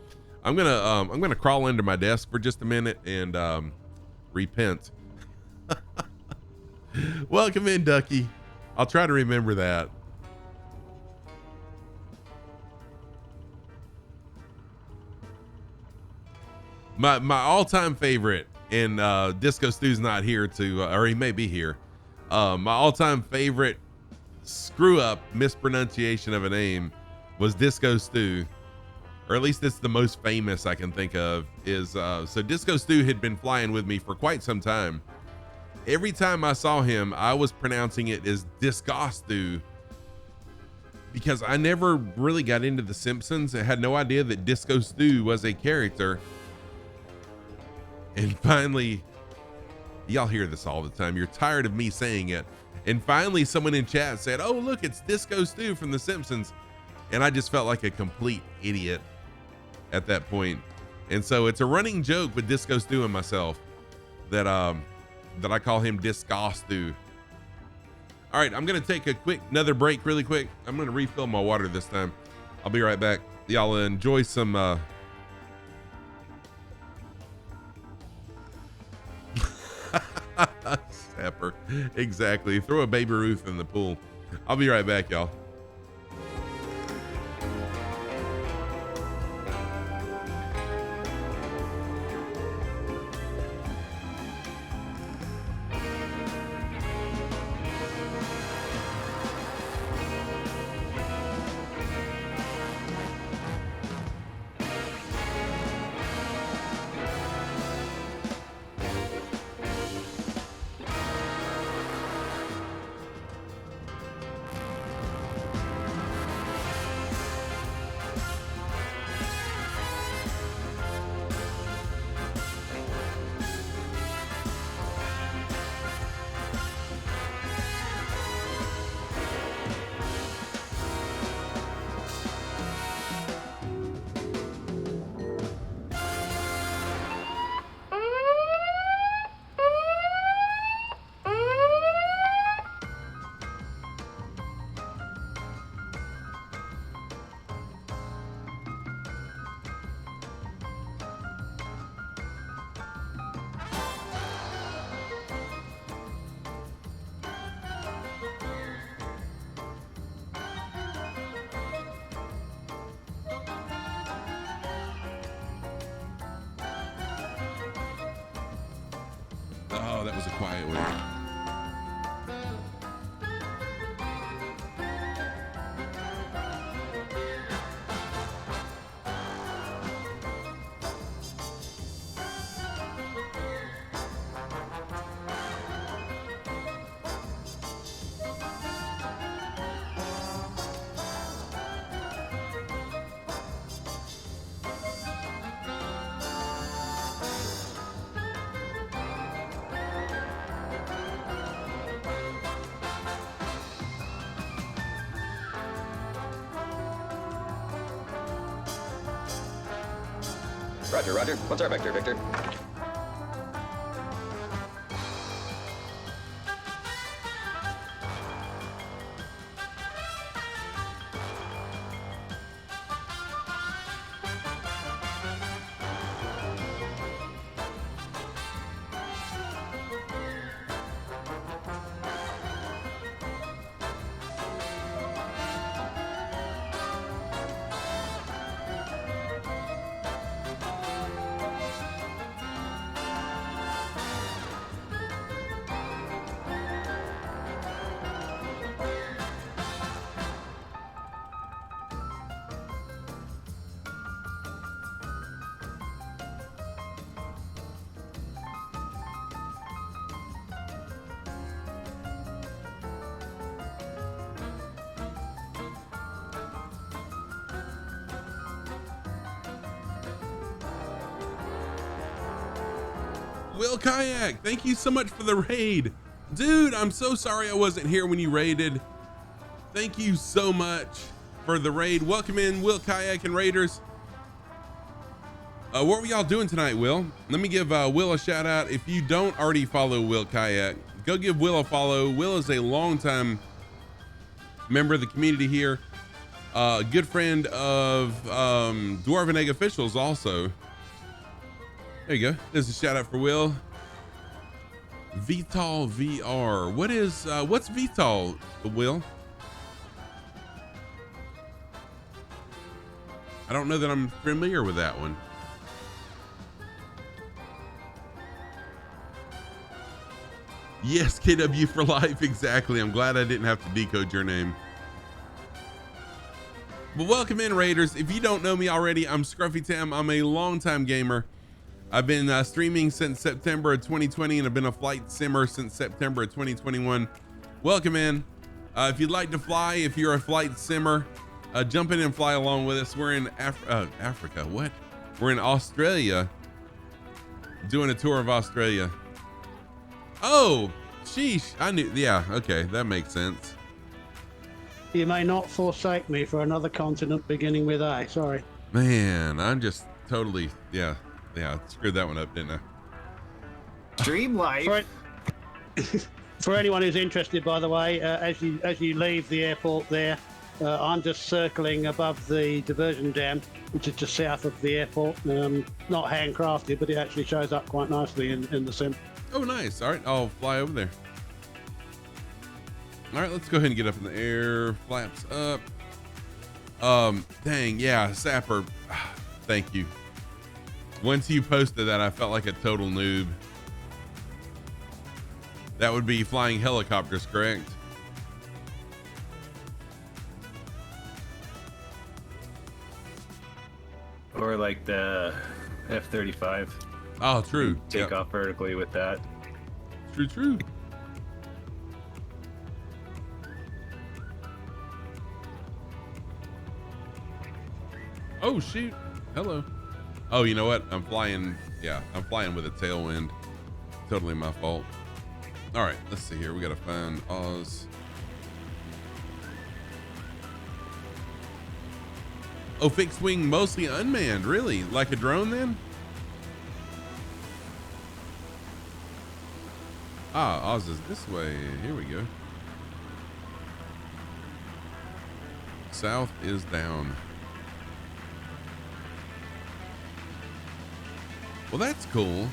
I'm gonna crawl under my desk for just a minute and repent. Welcome in, Ducky. I'll try to remember that. My all-time favorite, and Disco Stew's not here to, or he may be here. My all-time favorite screw-up mispronunciation of a name was Disco Stew, or at least it's the most famous I can think of. Is so Disco Stew had been flying with me for quite some time. Every time I saw him, I was pronouncing it as Disco Stew, because I never really got into The Simpsons. I had no idea that Disco Stew was a character. And finally, y'all hear this all the time. You're tired of me saying it. And finally, someone in chat said, "Oh, look, it's Disco Stew from The Simpsons." And I just felt like a complete idiot at that point. And so it's a running joke with Disco Stew and myself that I call him Disco Stew. All right, I'm going to take another break really quick. I'm going to refill my water this time. I'll be right back. Y'all enjoy some Sapper. Exactly. Throw a Baby Ruth in the pool. I'll be right back, y'all. was a quiet one. Roger, roger. What's our vector, Victor? Will Kayak, thank you so much for the raid. Dude, I'm so sorry I wasn't here when you raided. Thank you so much for the raid. Welcome in, Will Kayak and Raiders. What were y'all doing tonight, Will? Let me give Will a shout out. If you don't already follow Will Kayak, go give Will a follow. Will is a longtime member of the community here. Good friend of Dwarven Egg Officials also. There you go. There's a shout out for Will. Vital VR. What's Vital, Will? I don't know that I'm familiar with that one. Yes, KW for life. Exactly. I'm glad I didn't have to decode your name. But welcome in, Raiders. If you don't know me already, I'm Scruffy Tam. I'm a longtime gamer. I've been streaming since September of 2020, and I've been a flight simmer since September of 2021. Welcome in. If you'd like to fly, if you're a flight simmer, jump in and fly along with us. We're in Africa. What? We're in Australia, doing a tour of Australia. Oh, sheesh. I knew. Yeah, okay. That makes sense. You may not forsake me for another continent beginning with A. Sorry. Man, I'm just totally, yeah, screwed that one up, didn't I? Dream life. For anyone who's interested, by the way, as you leave the airport there, I'm just circling above the diversion dam, which is just south of the airport. Not handcrafted, but it actually shows up quite nicely in the sim. Oh, nice. All right, I'll fly over there. All right, let's go ahead and get up in the air. Flaps up. Dang, yeah, Sapper. Thank you. Once you posted that, I felt like a total noob. That would be flying helicopters, correct? Or like the F-35. Oh, true. Take off vertically with that. True. Oh, shoot. Hello. Oh, you know what? I'm flying with a tailwind. Totally my fault. All right, let's see here. We got to find Oz. Oh, fixed wing, mostly unmanned. Really? Like a drone then? Ah, Oz is this way. Here we go. South is down. Well, that's cool.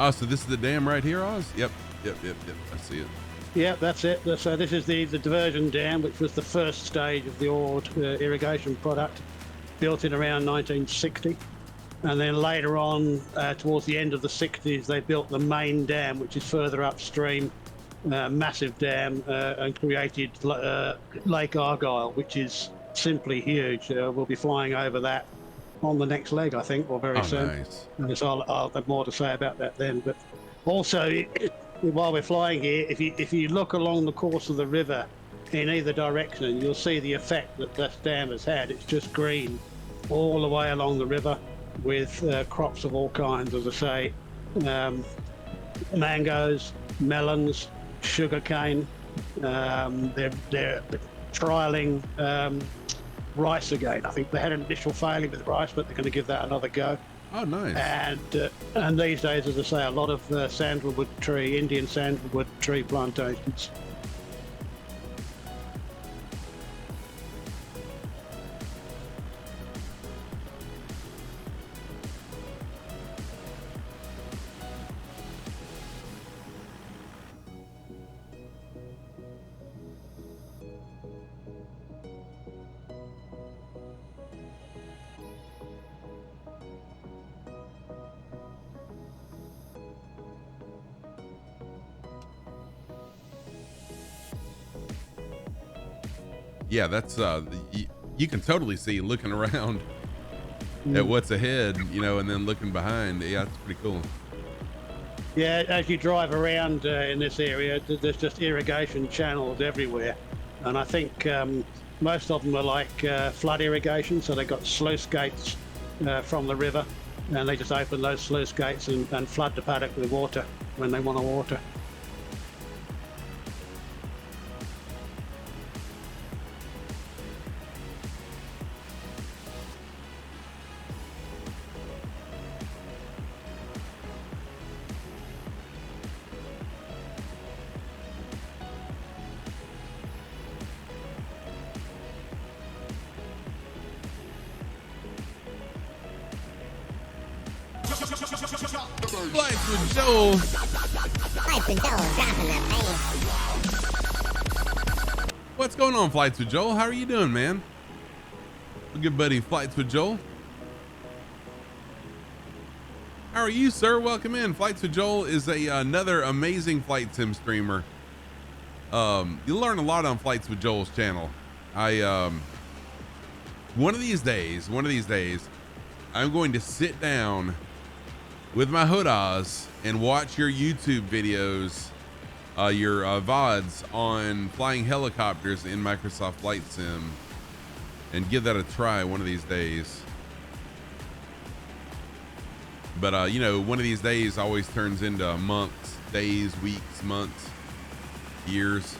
Oh, so this is the dam right here, Oz? Yep. I see it. Yeah, that's it. So this is the diversion dam, which was the first stage of the Ord irrigation product, built in around 1960. And then later on, towards the end of the 60s, they built the main dam, which is further upstream, massive dam, and created Lake Argyle, which is simply huge. We'll be flying over that on the next leg, I think, or very soon. Nice. And so I'll have more to say about that then. But also, while we're flying here, if you look along the course of the river in either direction, you'll see the effect that this dam has had. It's just green all the way along the river, with crops of all kinds, as I say, mangoes, melons, sugarcane. They're trialing rice again. I think they had an initial failure with rice, but they're going to give that another go. Oh, nice. And these days, as I say, a lot of Indian sandalwood tree plantations. Yeah, that's you can totally see looking around at what's ahead, and then looking behind. Yeah, it's pretty cool. Yeah, as you drive around in this area, there's just irrigation channels everywhere, and I think most of them are like flood irrigation, so they've got sluice gates from the river, and they just open those sluice gates and flood the paddock with water when they want to water. Flights with Joel. Flights with Joel dropping the bass. What's going on, Flights with Joel? How are you doing, man? Good buddy, Flights with Joel. How are you, sir? Welcome in. Flights with Joel is another amazing flight sim streamer. You'll learn a lot on Flights with Joel's channel. One of these days, I'm going to sit down with my hood Oz and watch your YouTube videos, your VODs on flying helicopters in Microsoft Flight Sim, and give that a try one of these days. But one of these days always turns into months, days, weeks, months, years.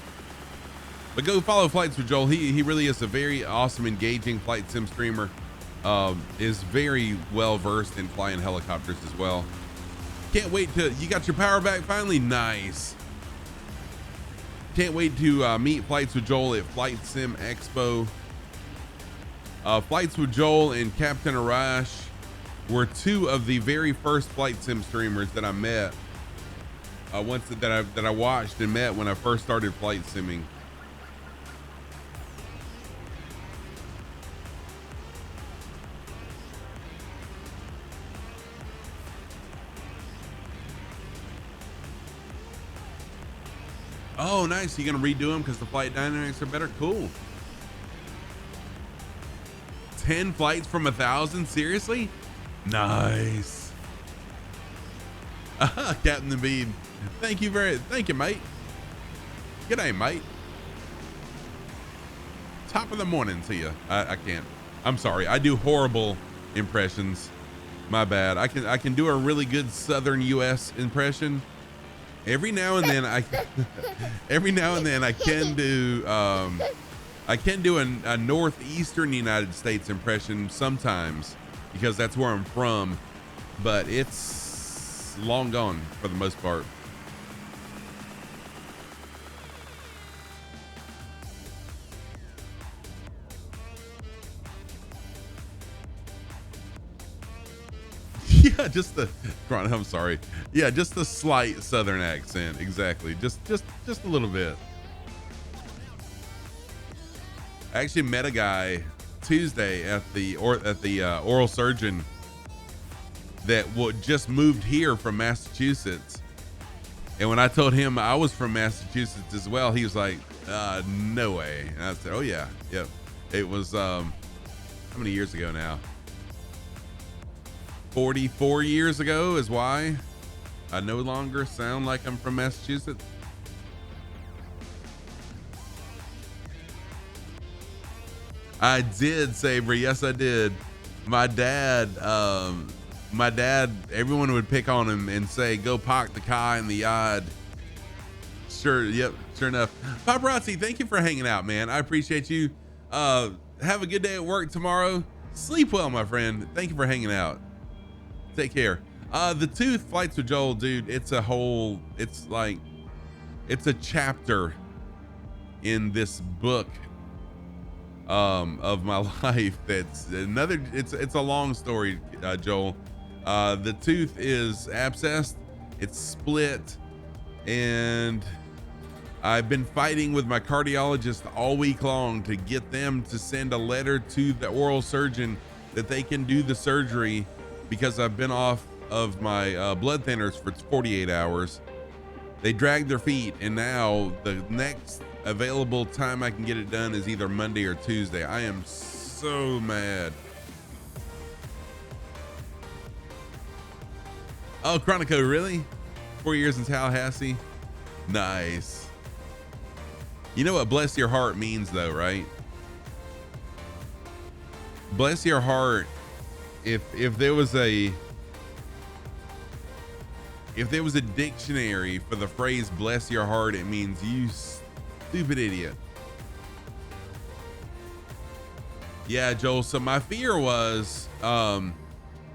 But go follow Flights with Joel. He really is a very awesome, engaging flight sim streamer. Is very well versed in flying helicopters as well. Can't wait you got your power back finally? Nice. Can't wait to meet Flights with Joel at Flight Sim Expo. Flights with Joel and Captain Arash were two of the very first flight sim streamers that I met. That I watched and met when I first started flight simming. Oh, nice. You gonna redo them because the flight dynamics are better? Cool. 10 flights from 1,000? Seriously? Nice. Captain the Bean. Thank you, mate. G'day, mate. Top of the morning to you. I can't. I'm sorry. I do horrible impressions. My bad. I can do a really good Southern U.S. impression. Every now and then I can do a northeastern United States impression sometimes because that's where I'm from, but it's long gone for the most part. just the, I'm sorry. Yeah, just the slight Southern accent. Exactly. Just a little bit. I actually met a guy Tuesday at the oral surgeon that just moved here from Massachusetts. And when I told him I was from Massachusetts as well, he was like, no way. And I said, oh yeah, yep. It was, how many years ago now? 44 years ago is why I no longer sound like I'm from Massachusetts. I did, Sabre. Yes, I did. My dad, everyone would pick on him and say, go park the car in the yard. Sure. Yep. Sure enough. Paparazzi, thank you for hanging out, man. I appreciate you. Have a good day at work tomorrow. Sleep well, my friend. Thank you for hanging out. Take care. The Tooth Flights with Joel, dude, it's a chapter in this book of my life. It's a long story, Joel. The tooth is abscessed, it's split, and I've been fighting with my cardiologist all week long to get them to send a letter to the oral surgeon that they can do the surgery, because I've been off of my blood thinners for 48 hours. They dragged their feet, and now the next available time I can get it done is either Monday or Tuesday. I am so mad. Oh, Chronico, really? 4 years in Tallahassee? Nice. You know what bless your heart means though, right? Bless your heart. If there was a dictionary for the phrase bless your heart, it means you stupid idiot. Yeah, Joel. So my fear was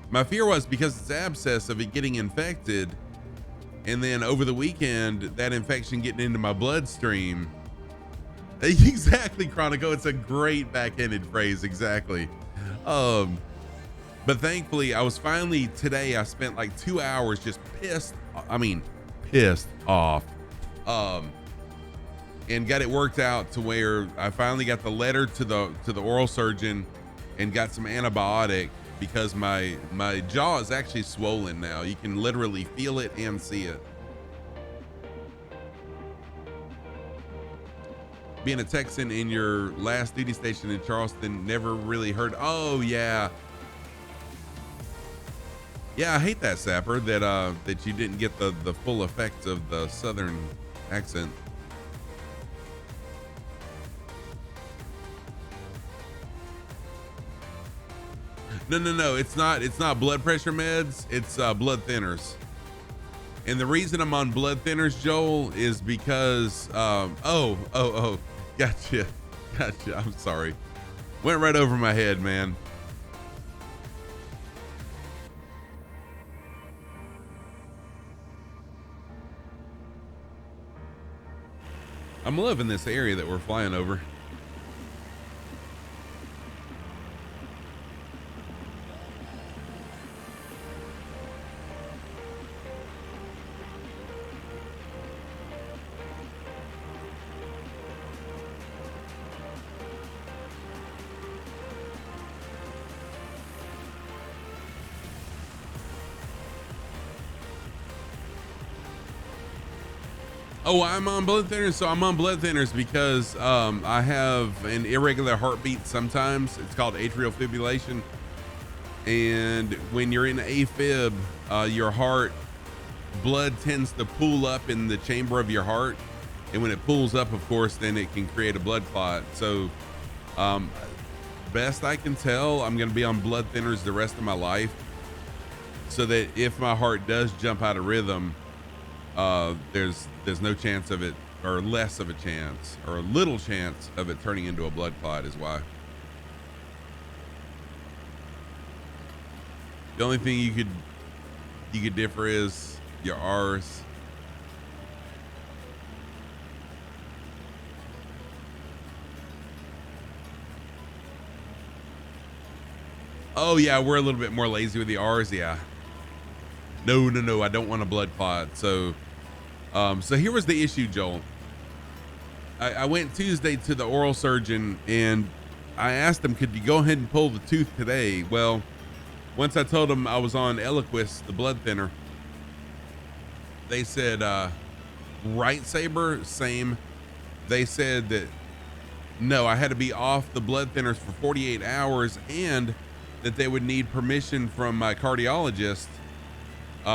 because it's abscess of it getting infected, and then over the weekend that infection getting into my bloodstream. Exactly, Chronico. It's a great back-ended phrase. Exactly. But thankfully I was finally today. I spent like 2 hours just pissed off. And got it worked out to where I finally got the letter to the oral surgeon and got some antibiotic, because my jaw is actually swollen now. You can literally feel it and see it. Being a Texan in your last duty station in Charleston, never really heard. Oh yeah. Yeah, I hate that, Sapper, that you didn't get the full effect of the Southern accent. No, it's not blood pressure meds, it's blood thinners. And the reason I'm on blood thinners, Joel, is because gotcha. I'm sorry. Went right over my head, man. I'm loving this area that we're flying over. Oh, I'm on blood thinners. So I'm on blood thinners because I have an irregular heartbeat sometimes. It's called atrial fibrillation. And when you're in AFib, your heart blood tends to pool up in the chamber of your heart. And when it pools up, of course, then it can create a blood clot. So best I can tell, I'm going to be on blood thinners the rest of my life, so that if my heart does jump out of rhythm, there's no chance of it, or less of a chance, or a little chance of it turning into a blood clot is why. The only thing you could differ is your R's. Oh yeah, we're a little bit more lazy with the R's, yeah. No, I don't want a blood clot. So here was the issue, Joel. I went Tuesday to the oral surgeon and I asked him, could you go ahead and pull the tooth today? Well, once I told him I was on Eliquis, the blood thinner, they said, Right Saber, same. They said that no, I had to be off the blood thinners for 48 hours and that they would need permission from my cardiologist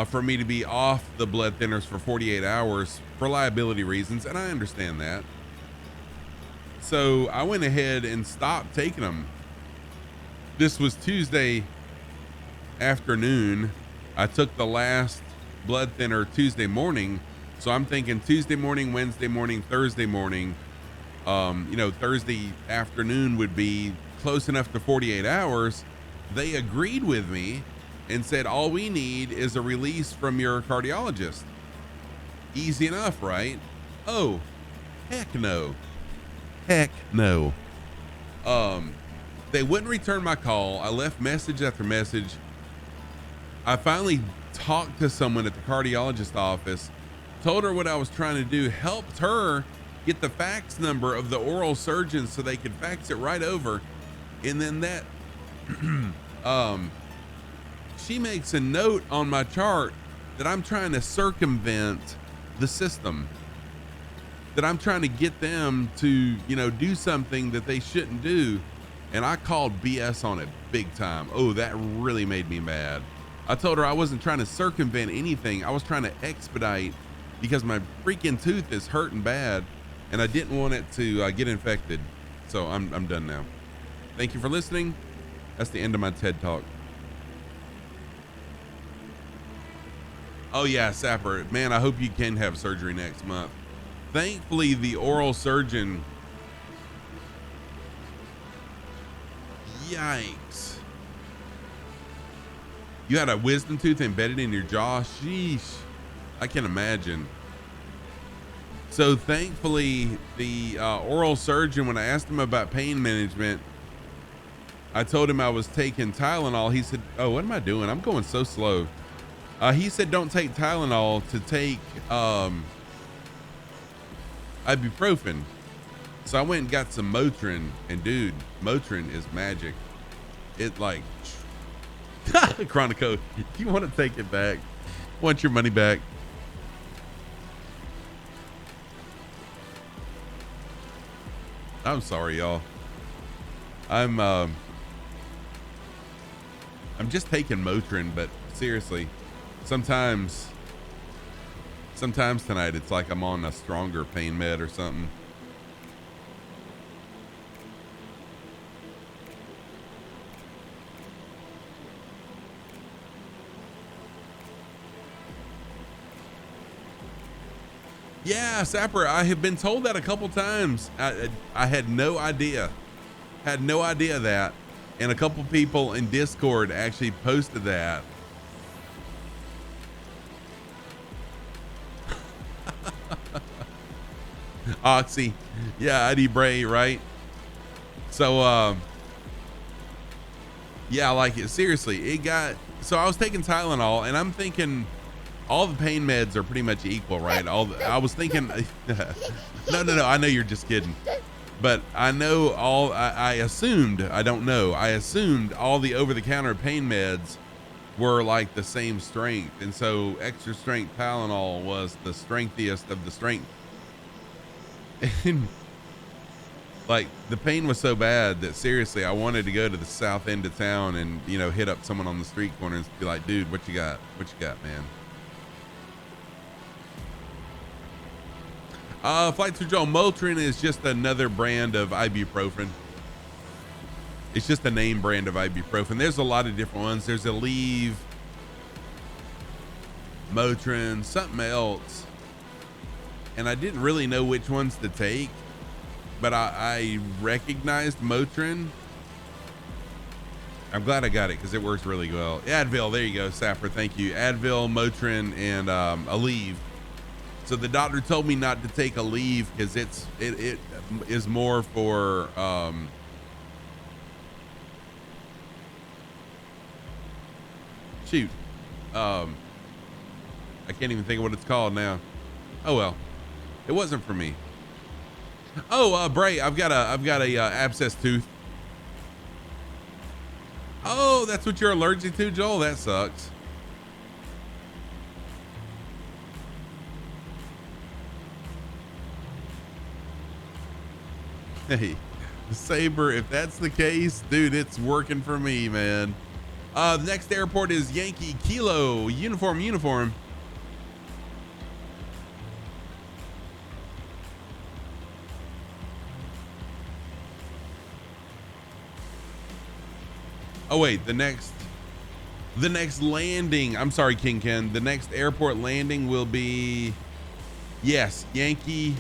for me to be off the blood thinners for 48 hours for liability reasons. And I understand that. So I went ahead and stopped taking them. This was Tuesday afternoon. I took the last blood thinner Tuesday morning. So I'm thinking Tuesday morning, Wednesday morning, Thursday morning. Thursday afternoon would be close enough to 48 hours. They agreed with me and said, all we need is a release from your cardiologist. Easy enough, right? Oh, heck no. Heck no. They wouldn't return my call. I left message after message. I finally talked to someone at the cardiologist office, told her what I was trying to do, helped her get the fax number of the oral surgeon so they could fax it right over. And then that, she makes a note on my chart that I'm trying to circumvent the system, that I'm trying to get them to, do something that they shouldn't do. And I called BS on it big time. Oh, that really made me mad. I told her I wasn't trying to circumvent anything. I was trying to expedite because my freaking tooth is hurting bad and I didn't want it to get infected. So I'm done now. Thank you for listening. That's the end of my TED Talk. Oh yeah, Sapper, man, I hope you can have surgery next month. Thankfully, the oral surgeon, yikes. You had a wisdom tooth embedded in your jaw? Sheesh, I can imagine. So thankfully, the oral surgeon, when I asked him about pain management, I told him I was taking Tylenol. He said, oh, what am I doing? I'm going so slow. He said, don't take Tylenol, to take ibuprofen. So I went and got some Motrin, and dude, Motrin is magic. It like, Chronico, you want to take it back? Want your money back? I'm sorry, y'all. I'm just taking Motrin, but seriously, sometimes tonight it's like I'm on a stronger pain med or something. Yeah, Sapper, I have been told that a couple times. I had no idea. Had no idea that. And a couple people in Discord actually posted that. Oxy. Yeah, Eddie Bray, right? So, yeah, like it. Seriously, so I was taking Tylenol and I'm thinking all the pain meds are pretty much equal, right? I was thinking, no, I know you're just kidding. But I know I assumed, I don't know, I assumed all the over-the-counter pain meds were like the same strength. And so extra strength Tylenol was the strengthiest of the strength. And like the pain was so bad that seriously, I wanted to go to the south end of town and, hit up someone on the street corner and be like, dude, what you got? What you got, man? Flight Through Joe, Motrin is just another brand of ibuprofen. It's just a name brand of ibuprofen. There's a lot of different ones. There's Aleve, Motrin, something else. And I didn't really know which ones to take, but I recognized Motrin. I'm glad I got it because it works really well. Advil, there you go, Sapper, thank you. Advil, Motrin, and Aleve. So the doctor told me not to take Aleve because it is more for I can't even think of what it's called now. Oh well, it wasn't for me. Oh, Bray, I've got a abscess tooth. Oh, that's what you're allergic to, Joel? That sucks. Hey, Saber, if that's the case, dude, it's working for me, man. The next airport is Yankee Kilo, uniform. Oh wait, the next landing, I'm sorry, King Ken, the next airport landing will be, yes, Yankee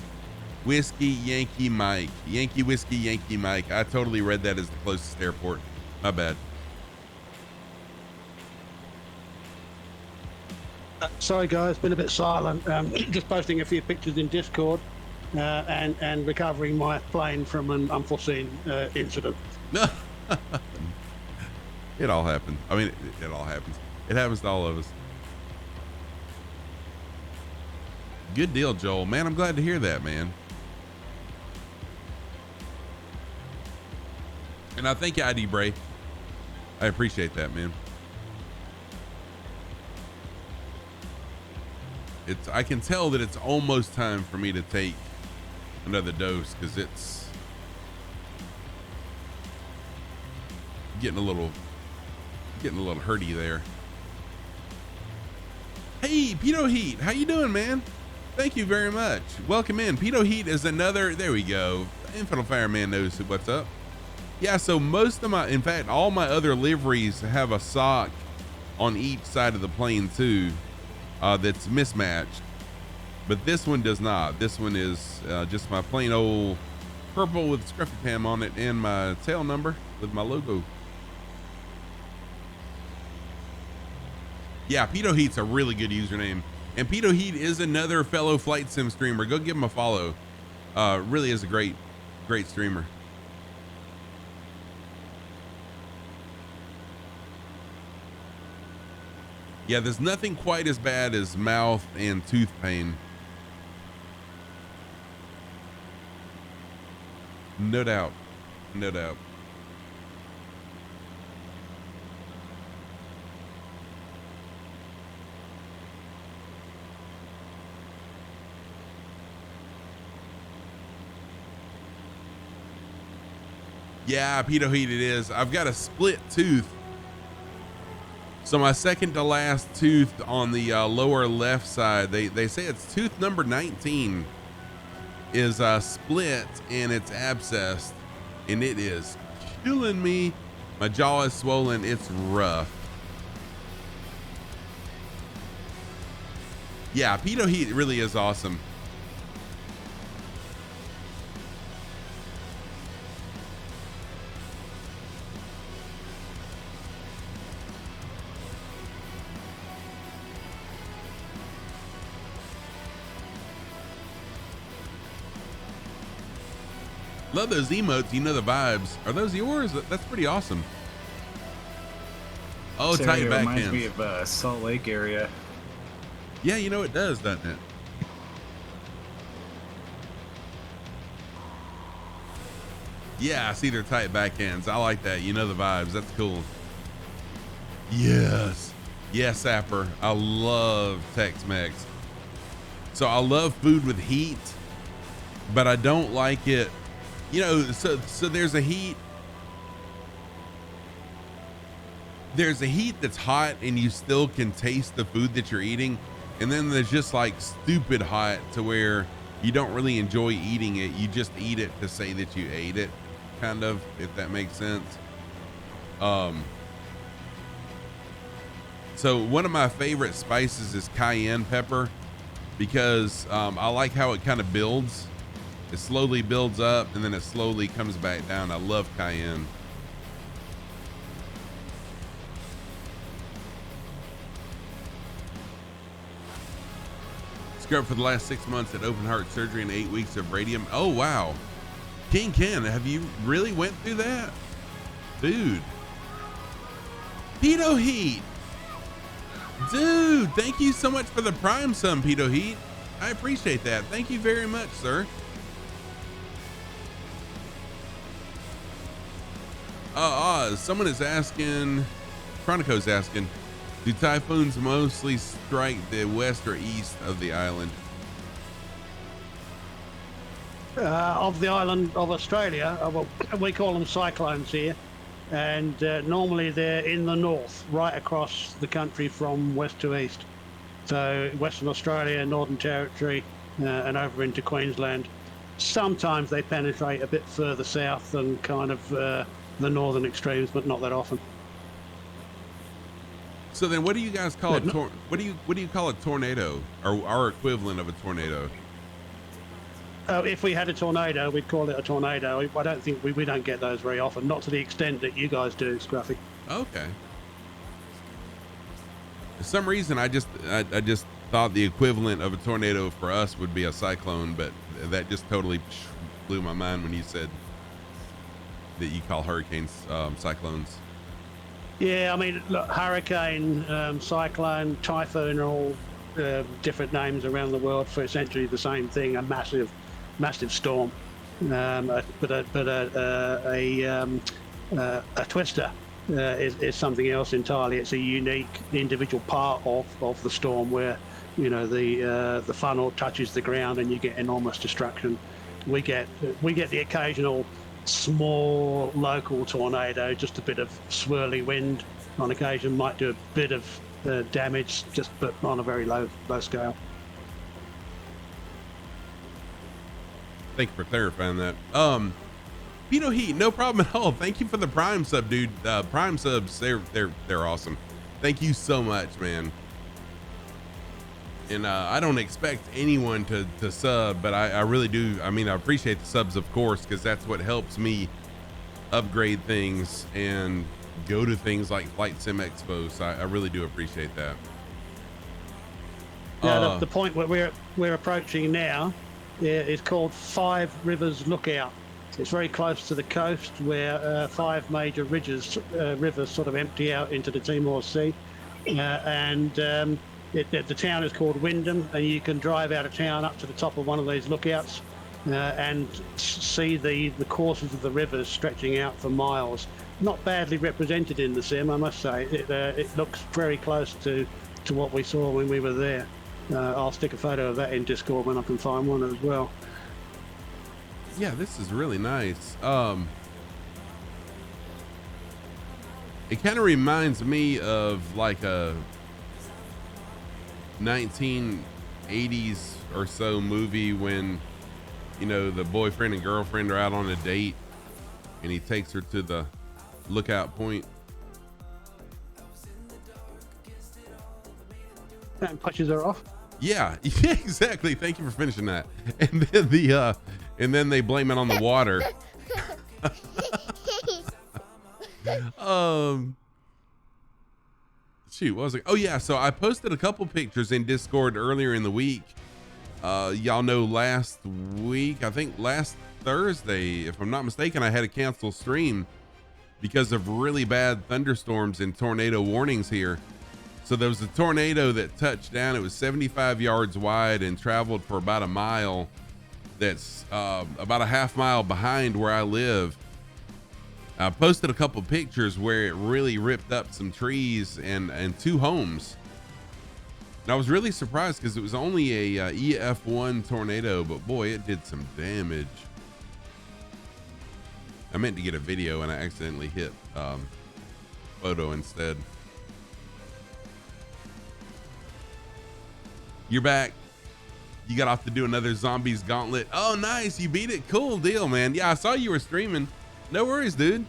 Whiskey Yankee Mike. Yankee Whiskey Yankee Mike. I totally read that as the closest airport. My bad. Sorry guys, been a bit silent. Just posting a few pictures in Discord and recovering my plane from an unforeseen incident. It all happened. I mean, it all happens. It happens to all of us. Good deal, Joel. Man, I'm glad to hear that, man. And I thank you, ID Bray. I appreciate that, man. I can tell that it's almost time for me to take another dose because it's getting a little hurty there. Hey, Pedo Heat, how you doing, man? Thank you very much. Welcome in. Pedo Heat is another, there we go. Infidel Fireman knows what's up. Yeah, so most of in fact, all my other liveries have a sock on each side of the plane too, that's mismatched. But this one does not. This one is just my plain old purple with Scruffy Pam on it and my tail number with my logo. Yeah, Pedo Heat's a really good username. And Pedo Heat is another fellow flight sim streamer. Go give him a follow. Really is a great streamer. Yeah, there's nothing quite as bad as mouth and tooth pain. No doubt. No doubt. Yeah, Pedo Heat it is. I've got a split tooth. So my second to last tooth on the lower left side, they say it's tooth number 19 is split and it's abscessed and it is killing me. My jaw is swollen. It's rough. Yeah, Pedo Heat really is awesome. Love those emotes. You know the vibes. Are those yours? That's pretty awesome. Oh, This tight area back reminds hands. me of Salt Lake area. Yeah, you know it does, doesn't it? Yeah, I see their tight backhands. I like that. You know the vibes. That's cool. Yes. Yes, Sapper. I love Tex-Mex. So I love food with heat, but I don't like it. You know, so there's a heat. There's a heat that's hot and you still can taste the food that you're eating. And then there's just like stupid hot to where you don't really enjoy eating it. You just eat it to say that you ate it, kind of, if that makes sense. So one of my favorite spices is cayenne pepper because I like how it kind of builds. It slowly builds up and then it slowly comes back down. I love cayenne. Scrub for the last 6 months at open heart surgery and 8 weeks of radium. Oh, wow. King Ken, have you really went through that? Dude. Pedo Heat. Dude, thank you so much for the Prime sub, Pito Heat. I appreciate that. Thank you very much, sir. Someone is asking, Chronico's asking, do typhoons mostly strike the west or east of the island? Of the island of Australia, well, we call them cyclones here, and normally they're in the north, right across the country from west to east. So Western Australia, Northern Territory, and over into Queensland. Sometimes they penetrate a bit further south than kind of the northern extremes, but not that often. So then, what do you guys call what do you call a tornado, or our equivalent of a tornado? If we had a tornado, we'd call it a tornado. I don't think we don't get those very often, not to the extent that you guys do, Scruffy. Okay. For some reason, I just thought the equivalent of a tornado for us would be a cyclone, but that just totally blew my mind when you said that you call hurricanes cyclones. Yeah, I mean, look, hurricane, cyclone, typhoon are all different names around the world for essentially the same thing, a massive storm. But a twister is something else entirely. It's a unique individual part of the storm where, you know, the funnel touches the ground and you get enormous destruction. We get the occasional small local tornado, just a bit of swirly wind on occasion might do a bit of damage, just but on a very low scale. Thank you for clarifying that. Pito Heat, no problem at all. Thank you for the Prime sub, dude. Prime subs, they're awesome. Thank you so much, man. And I don't expect anyone to sub, but I really do. I mean, I appreciate the subs, of course, because that's what helps me upgrade things and go to things like Flight Sim Expo. So I really do appreciate that. Yeah, the point where we're approaching now is called Five Rivers Lookout. It's very close to the coast where five major rivers sort of empty out into the Timor Sea, the town is called Wyndham, and you can drive out of town up to the top of one of these lookouts and see the courses of the rivers stretching out for miles. Not badly represented in the sim, I must say. It looks very close to what we saw when we were there. I'll stick a photo of that in Discord when I can find one as well. Yeah, this is really nice. It kind of reminds me of like a 1980s or so movie when, you know, the boyfriend and girlfriend are out on a date and he takes her to the lookout point And pushes her off. yeah exactly. Thank you for finishing that. And then and then they blame it on the water. Shoot, what was it? Oh yeah, so I posted a couple pictures in Discord earlier in the week. Y'all know last week, I think last Thursday, if I'm not mistaken, I had to cancel stream because of really bad thunderstorms and tornado warnings here. So there was a tornado that touched down. It was 75 yards wide and traveled for about a mile. That's about a half mile behind where I live. I posted a couple pictures where it really ripped up some trees and two homes. And I was really surprised because it was only a EF1 tornado, but boy, it did some damage. I meant to get a video and I accidentally hit photo instead. You're back. You got off to do another Zombies Gauntlet. Oh, nice. You beat it. Cool deal, man. Yeah, I saw you were streaming. No worries, dude.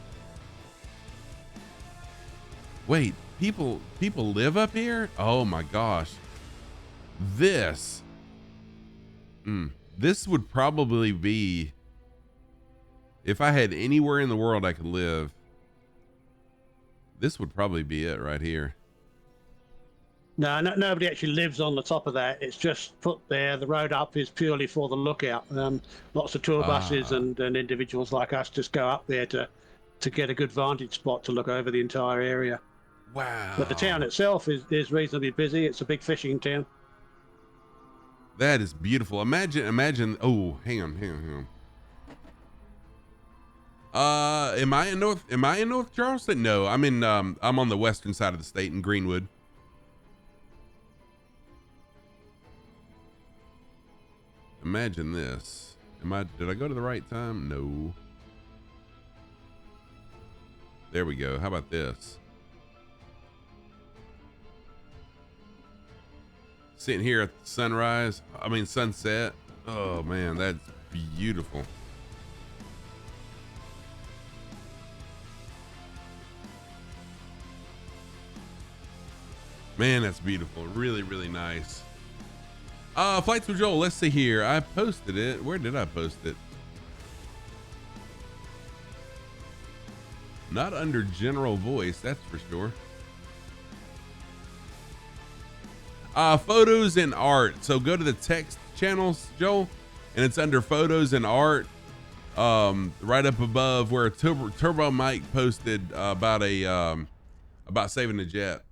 Wait, people live up here? Oh my gosh. This would probably be, if I had anywhere in the world I could live, this would probably be it right here. No, nobody actually lives on the top of that. It's just put there. The road up is purely for the lookout. Lots of tour buses and individuals like us just go up there to get a good vantage spot to look over the entire area. Wow. But the town itself is reasonably busy. It's a big fishing town. That is beautiful. Imagine. Oh, hang on. Am I in North Charleston? No, I'm on the western side of the state in Greenwood. Imagine this. Did I go to the right time? No. There we go. How about this? Sitting here at the sunset. Oh man, that's beautiful. Man, that's beautiful. Really, really nice. Flights with Joel. Let's see here. I posted it. Where did I post it? Not under general voice, that's for sure. Photos and art. So go to the text channels, Joel, and it's under photos and art. Right up above where Turbo Mike posted about saving a jet.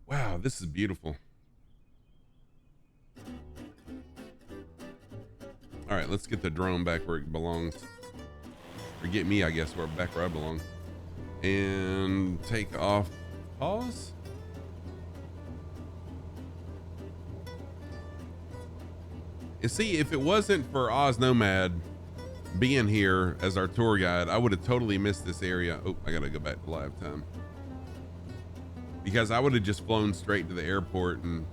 Wow, this is beautiful. All right, let's get the drone back where it belongs. Or get me, I guess, back where I belong. And take off. Pause. You see, if it wasn't for Oz Nomad being here as our tour guide, I would have totally missed this area. Oh, I gotta go back to live time. Because I would have just flown straight to the airport and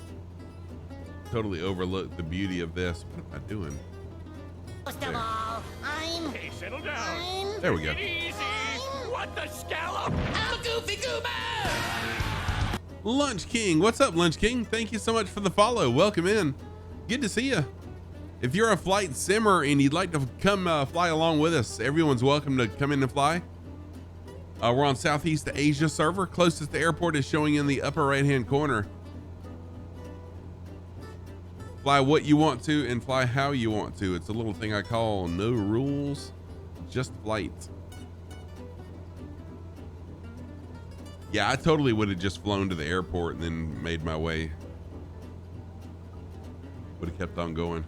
totally overlooked the beauty of this. What am I doing? First of all, I'm. Hey, settle down. There we go. Take it easy. What the scallop? I'm a goofy goober. Lunch King. What's up, Lunch King? Thank you so much for the follow. Welcome in. Good to see you. If you're a flight simmer and you'd like to come fly along with us, everyone's welcome to come in and fly. We're on Southeast Asia server. Closest to airport is showing in the upper right-hand corner. Fly what you want to and fly how you want to. It's a little thing I call no rules, just flight. Yeah, I totally would have just flown to the airport and then made my way. Would have kept on going.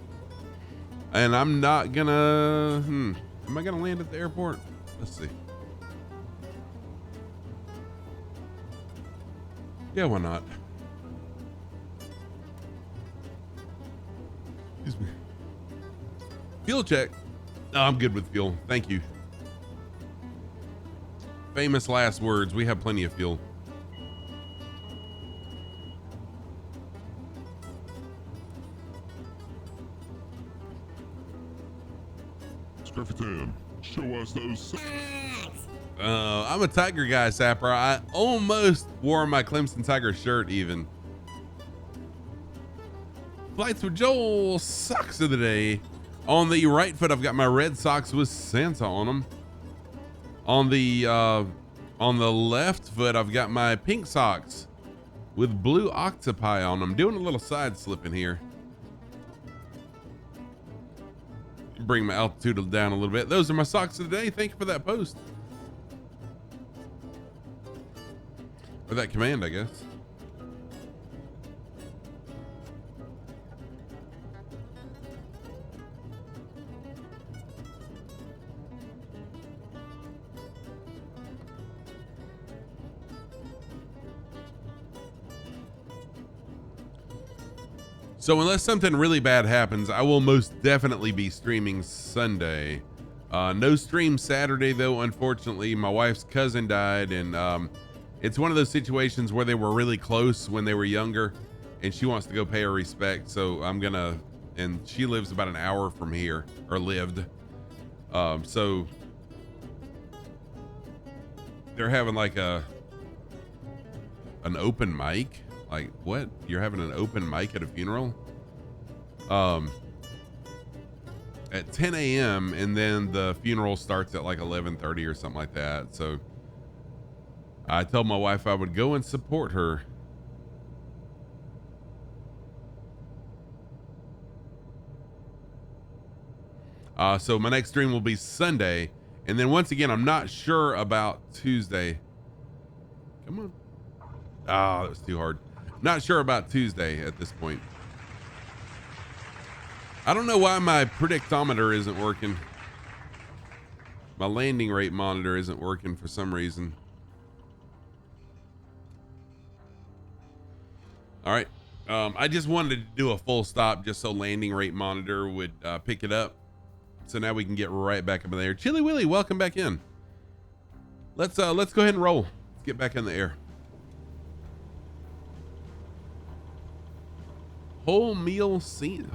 And I'm not gonna, am I gonna land at the airport? Let's see. Yeah, why not? Excuse me. Fuel check. No, I'm good with fuel. Thank you. Famous last words. We have plenty of fuel. Scruffy show us those. I'm a Tiger guy, Sapper. I almost wore my Clemson Tiger shirt even. Flights with Joel, socks of the day. On the right foot, I've got my red socks with Santa on them. On the left foot, I've got my pink socks with blue octopi on them. Doing a little side slipping here. Bring my altitude down a little bit. Those are my socks of the day. Thank you for that post. Or that command, I guess. So unless something really bad happens, I will most definitely be streaming Sunday. No stream Saturday though, unfortunately. My wife's cousin died, and it's one of those situations where they were really close when they were younger, and she wants to go pay her respect. So I'm gonna, and she lives about an hour from here, or lived. So they're having like an open mic. Like, what? You're having an open mic at a funeral? At 10 a.m. and then the funeral starts at like 11:30 or something like that. So I told my wife I would go and support her. So my next stream will be Sunday, And then once again, I'm not sure about Tuesday. Come on. Ah, that was too hard. Not sure about Tuesday at this point. I don't know why my predictometer isn't working. My landing rate monitor isn't working for some reason. All right. I just wanted to do a full stop just so landing rate monitor would pick it up. So now we can get right back up in the air. Chili Willy, welcome back in. Let's go ahead and roll. Let's get back in the air. Whole meal stream?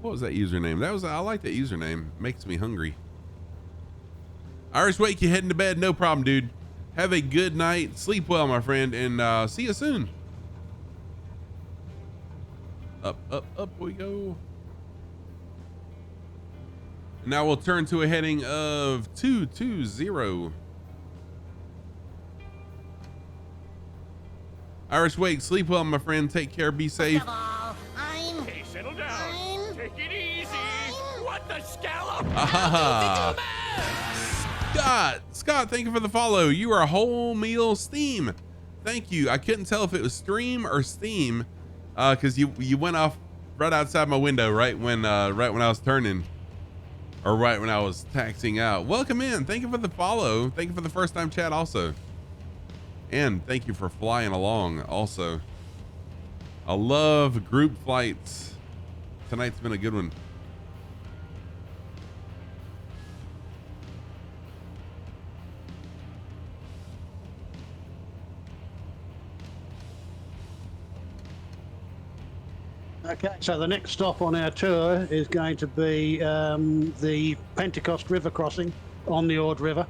What was that username? I like that username. Makes me hungry. Irish Wake, you heading to bed? No problem, dude. Have a good night. Sleep well, my friend, and see you soon. Up, up, up we go. Now we'll turn to a heading of 220. Irish Wake, sleep well, my friend. Take care. Be safe. First of all, I'm Hey, settle down. I'm- Take it easy. What the scallop? Ah, Scott, thank you for the follow. You are a whole meal steam. Thank you. I couldn't tell if it was stream or steam, because you went off right outside my window right when I was turning, or right when I was taxiing out. Welcome in. Thank you for the follow. Thank you for the first time chat also. And thank you for flying along also. I love group flights. Tonight's been a good one. Okay, so the next stop on our tour is going to be the Pentecost River crossing on the Ord River.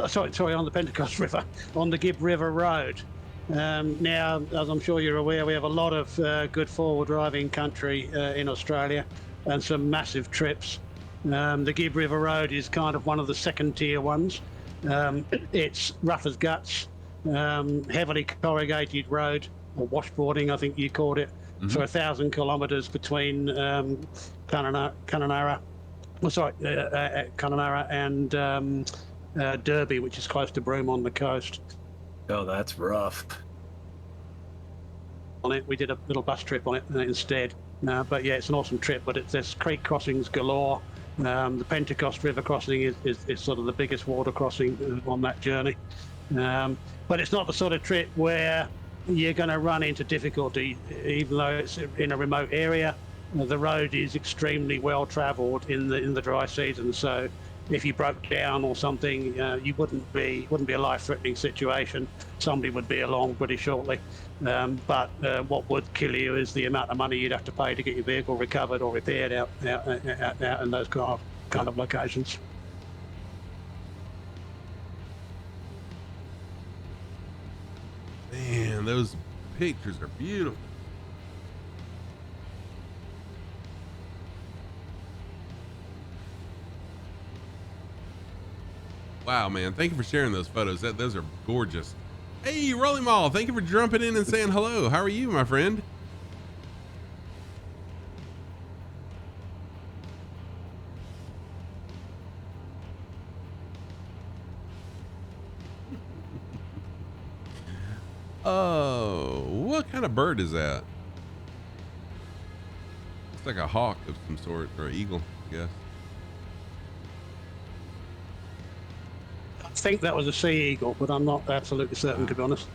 Sorry, on the Pentecost River, on the Gibb River Road. Now, as I'm sure you're aware, we have a lot of good forward driving country in Australia and some massive trips. The Gibb River Road is kind of one of the second tier ones. It's rough as guts, heavily corrugated road, or washboarding, I think you called it, for 1,000 kilometres between Kununurra and Derby, which is close to Broome on the coast. Oh, that's rough. On it, we did a little bus trip on it instead. But yeah, it's an awesome trip. But there's creek crossings galore. The Pentecost River crossing is sort of the biggest water crossing on that journey. But it's not the sort of trip where you're going to run into difficulty, even though it's in a remote area. The road is extremely well travelled in the dry season, so if you broke down or something, you wouldn't be a life-threatening situation. Somebody would be along pretty shortly. But what would kill you is the amount of money you'd have to pay to get your vehicle recovered or repaired out in those kind of locations. Man, those pictures are beautiful. Wow, man. Thank you for sharing those photos. Those are gorgeous. Hey, Rolly Mall. Thank you for jumping in and saying hello. How are you, my friend? Oh, what kind of bird is that? It's like a hawk of some sort, or an eagle, I guess. I think that was a sea eagle, but I'm not absolutely certain, to be honest.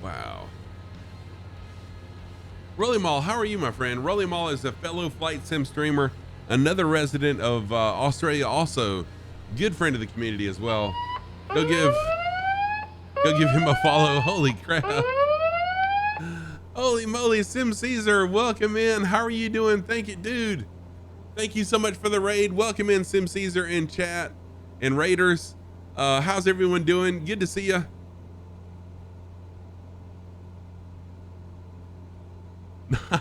Wow. Rolly Mall, how are you, my friend? Rolly Mall is a fellow flight sim streamer, another resident of Australia, also good friend of the community as well. Go give him a follow. Holy crap. Holy moly, Sim Caesar, welcome in. How are you doing? Thank you, dude. Thank you so much for the raid. Welcome in, Sim Caesar, in chat and raiders. How's everyone doing? Good to see you.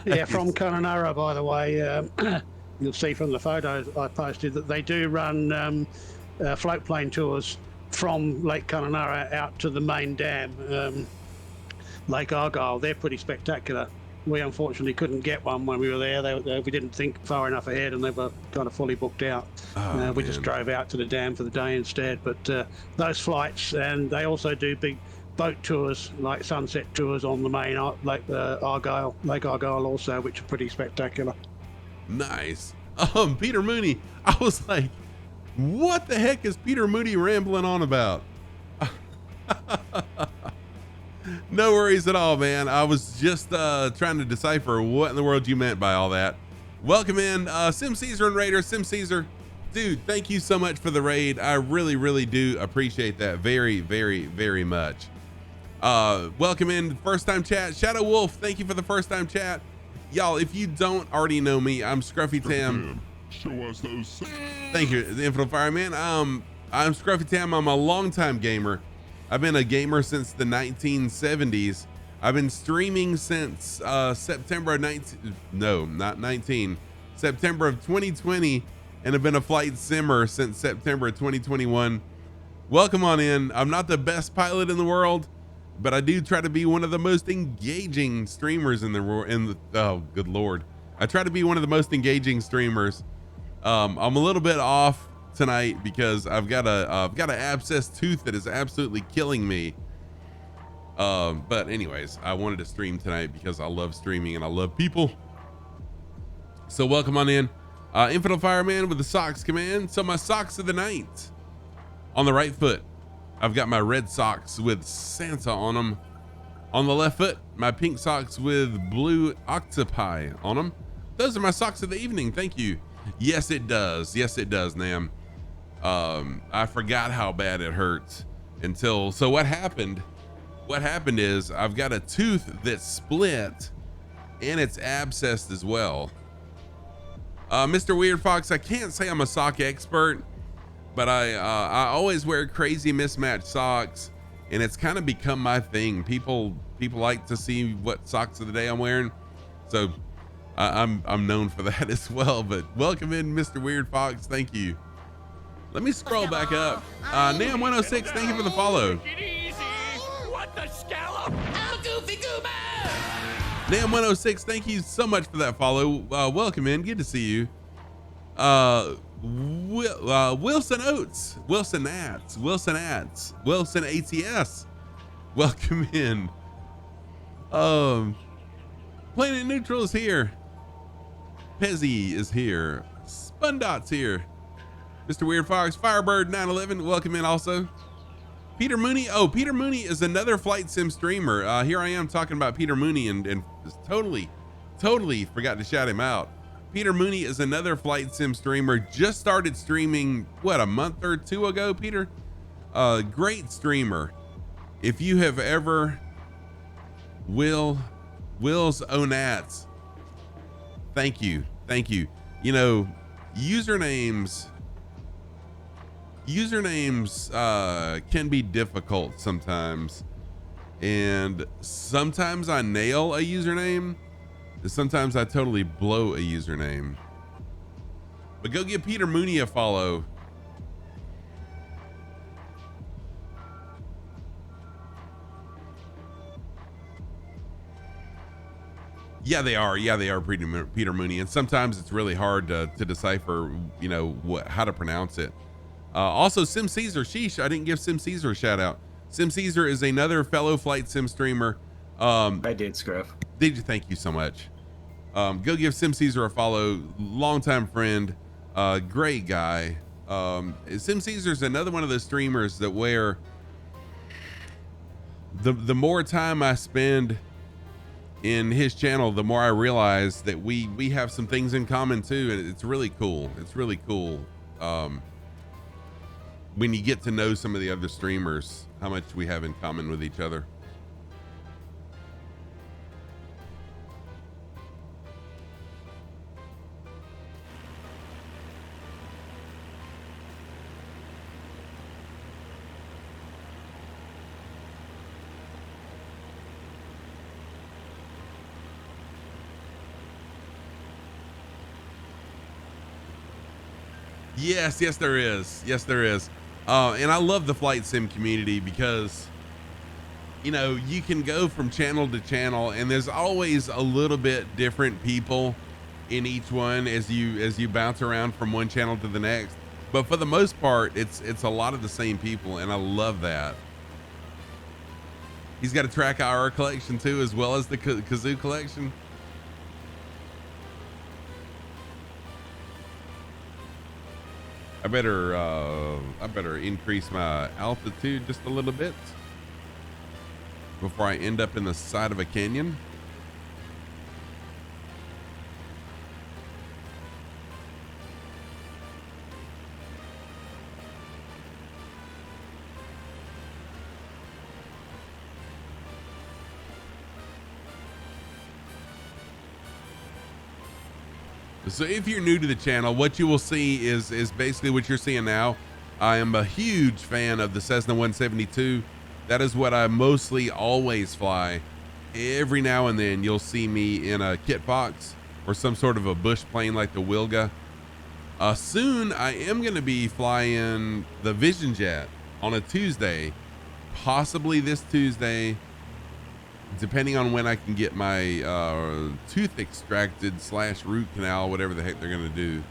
Yeah, from Kununurra, by the way. You'll see from the photos I posted that they do run float plane tours from Lake Kununurra out to the main dam. Lake Argyle. They're pretty spectacular. We unfortunately couldn't get one when we were there. We didn't think far enough ahead, and they were kind of fully booked out. Oh, We just man. drove out to the dam for the day instead. But those flights, and they also do big boat tours, like sunset tours on the main Lake Argyle also, which are pretty spectacular. Nice. Peter Mooney. I was like, what the heck is Peter Mooney rambling on about? No worries at all, man. I was just trying to decipher what in the world you meant by all that. Welcome in, Sim Caesar and Raider. Sim Caesar, dude, thank you so much for the raid. I really, really do appreciate that very, very, very much. Welcome in, first time chat. Shadow Wolf, thank you for the first time chat. Y'all, if you don't already know me, I'm Scruffy Tam. Show us those. Thank you, the Infinite Fireman. I'm Scruffy Tam. I'm a longtime gamer. I've been a gamer since the 1970s. I've been streaming since September of 2020, and have been a flight simmer since September of 2021. Welcome on in. I'm not the best pilot in the world, but I do try to be one of the most engaging streamers in the world. Oh, good Lord. I try to be one of the most engaging streamers. I'm a little bit off tonight because I've got an abscess tooth that is absolutely killing me. But anyways, I wanted to stream tonight because I love streaming and I love people. So welcome on in. Infinite Fireman with the socks command. So my socks of the night. On the right foot, I've got my red socks with Santa on them. On the left foot, my pink socks with blue octopi on them. Those are my socks of the evening. Thank you. Yes, it does. Yes, it does, Nam. I forgot how bad it hurts until, so what happened is I've got a tooth that's split and it's abscessed as well. Mr. Weird Fox, I can't say I'm a sock expert, but I always wear crazy mismatched socks, and it's kind of become my thing. People like to see what socks of the day I'm wearing, so I'm known for that as well. But welcome in, Mr. Weird Fox. Thank you. Let me scroll back up. Nam 106, thank you for the follow. Take it easy. What the scallop? I'm a goofy goober. Nam 106, thank you so much for that follow. Welcome in, good to see you. Wilson Oates, Wilson ATS, Wilson ATS. Welcome in. Planet Neutral is here. Pezzy is here. Spundot's here. Mr. Weird Fox, Firebird 911, welcome in also. Peter Mooney. Oh, Peter Mooney is another flight sim streamer. Here I am talking about Peter Mooney and totally forgot to shout him out. Peter Mooney is another flight sim streamer. Just started streaming, what, a month or two ago, Peter? Great streamer. If you have ever, Will's Onats, thank you. You know, usernames can be difficult sometimes, and sometimes I nail a username, and sometimes I totally blow a username. But go give Peter Mooney a follow. Yeah, they are. Peter Mooney, and sometimes it's really hard to decipher, you know, how to pronounce it. Also, Sim Caesar, sheesh, I didn't give Sim Caesar a shout out. Sim Caesar is another fellow flight sim streamer. I did, Scruff. Did you? Thank you so much. Go give Sim Caesar a follow. Longtime friend, great guy. Sim Caesar's another one of those streamers that where the more time I spend in his channel, the more I realize that we have some things in common too, and it's really cool. It's really cool. When you get to know some of the other streamers, how much we have in common with each other. Yes, there is. And I love the flight sim community because you know, you can go from channel to channel, and there's always a little bit different people in each one as you bounce around from one channel to the next. But for the most part, it's a lot of the same people, and I love that. He's got a track hour collection too, as well as the kazoo collection. I better increase my altitude just a little bit before I end up in the side of a canyon. So if you're new to the channel, what you will see is basically what you're seeing now. I am a huge fan of the Cessna 172. That is what I mostly always fly. Every now and then you'll see me in a kit box or some sort of a bush plane like the Wilga. Soon I am going to be flying the Vision Jet on a Tuesday, possibly this Tuesday, depending on when I can get my tooth extracted / root canal, whatever the heck they're going to do.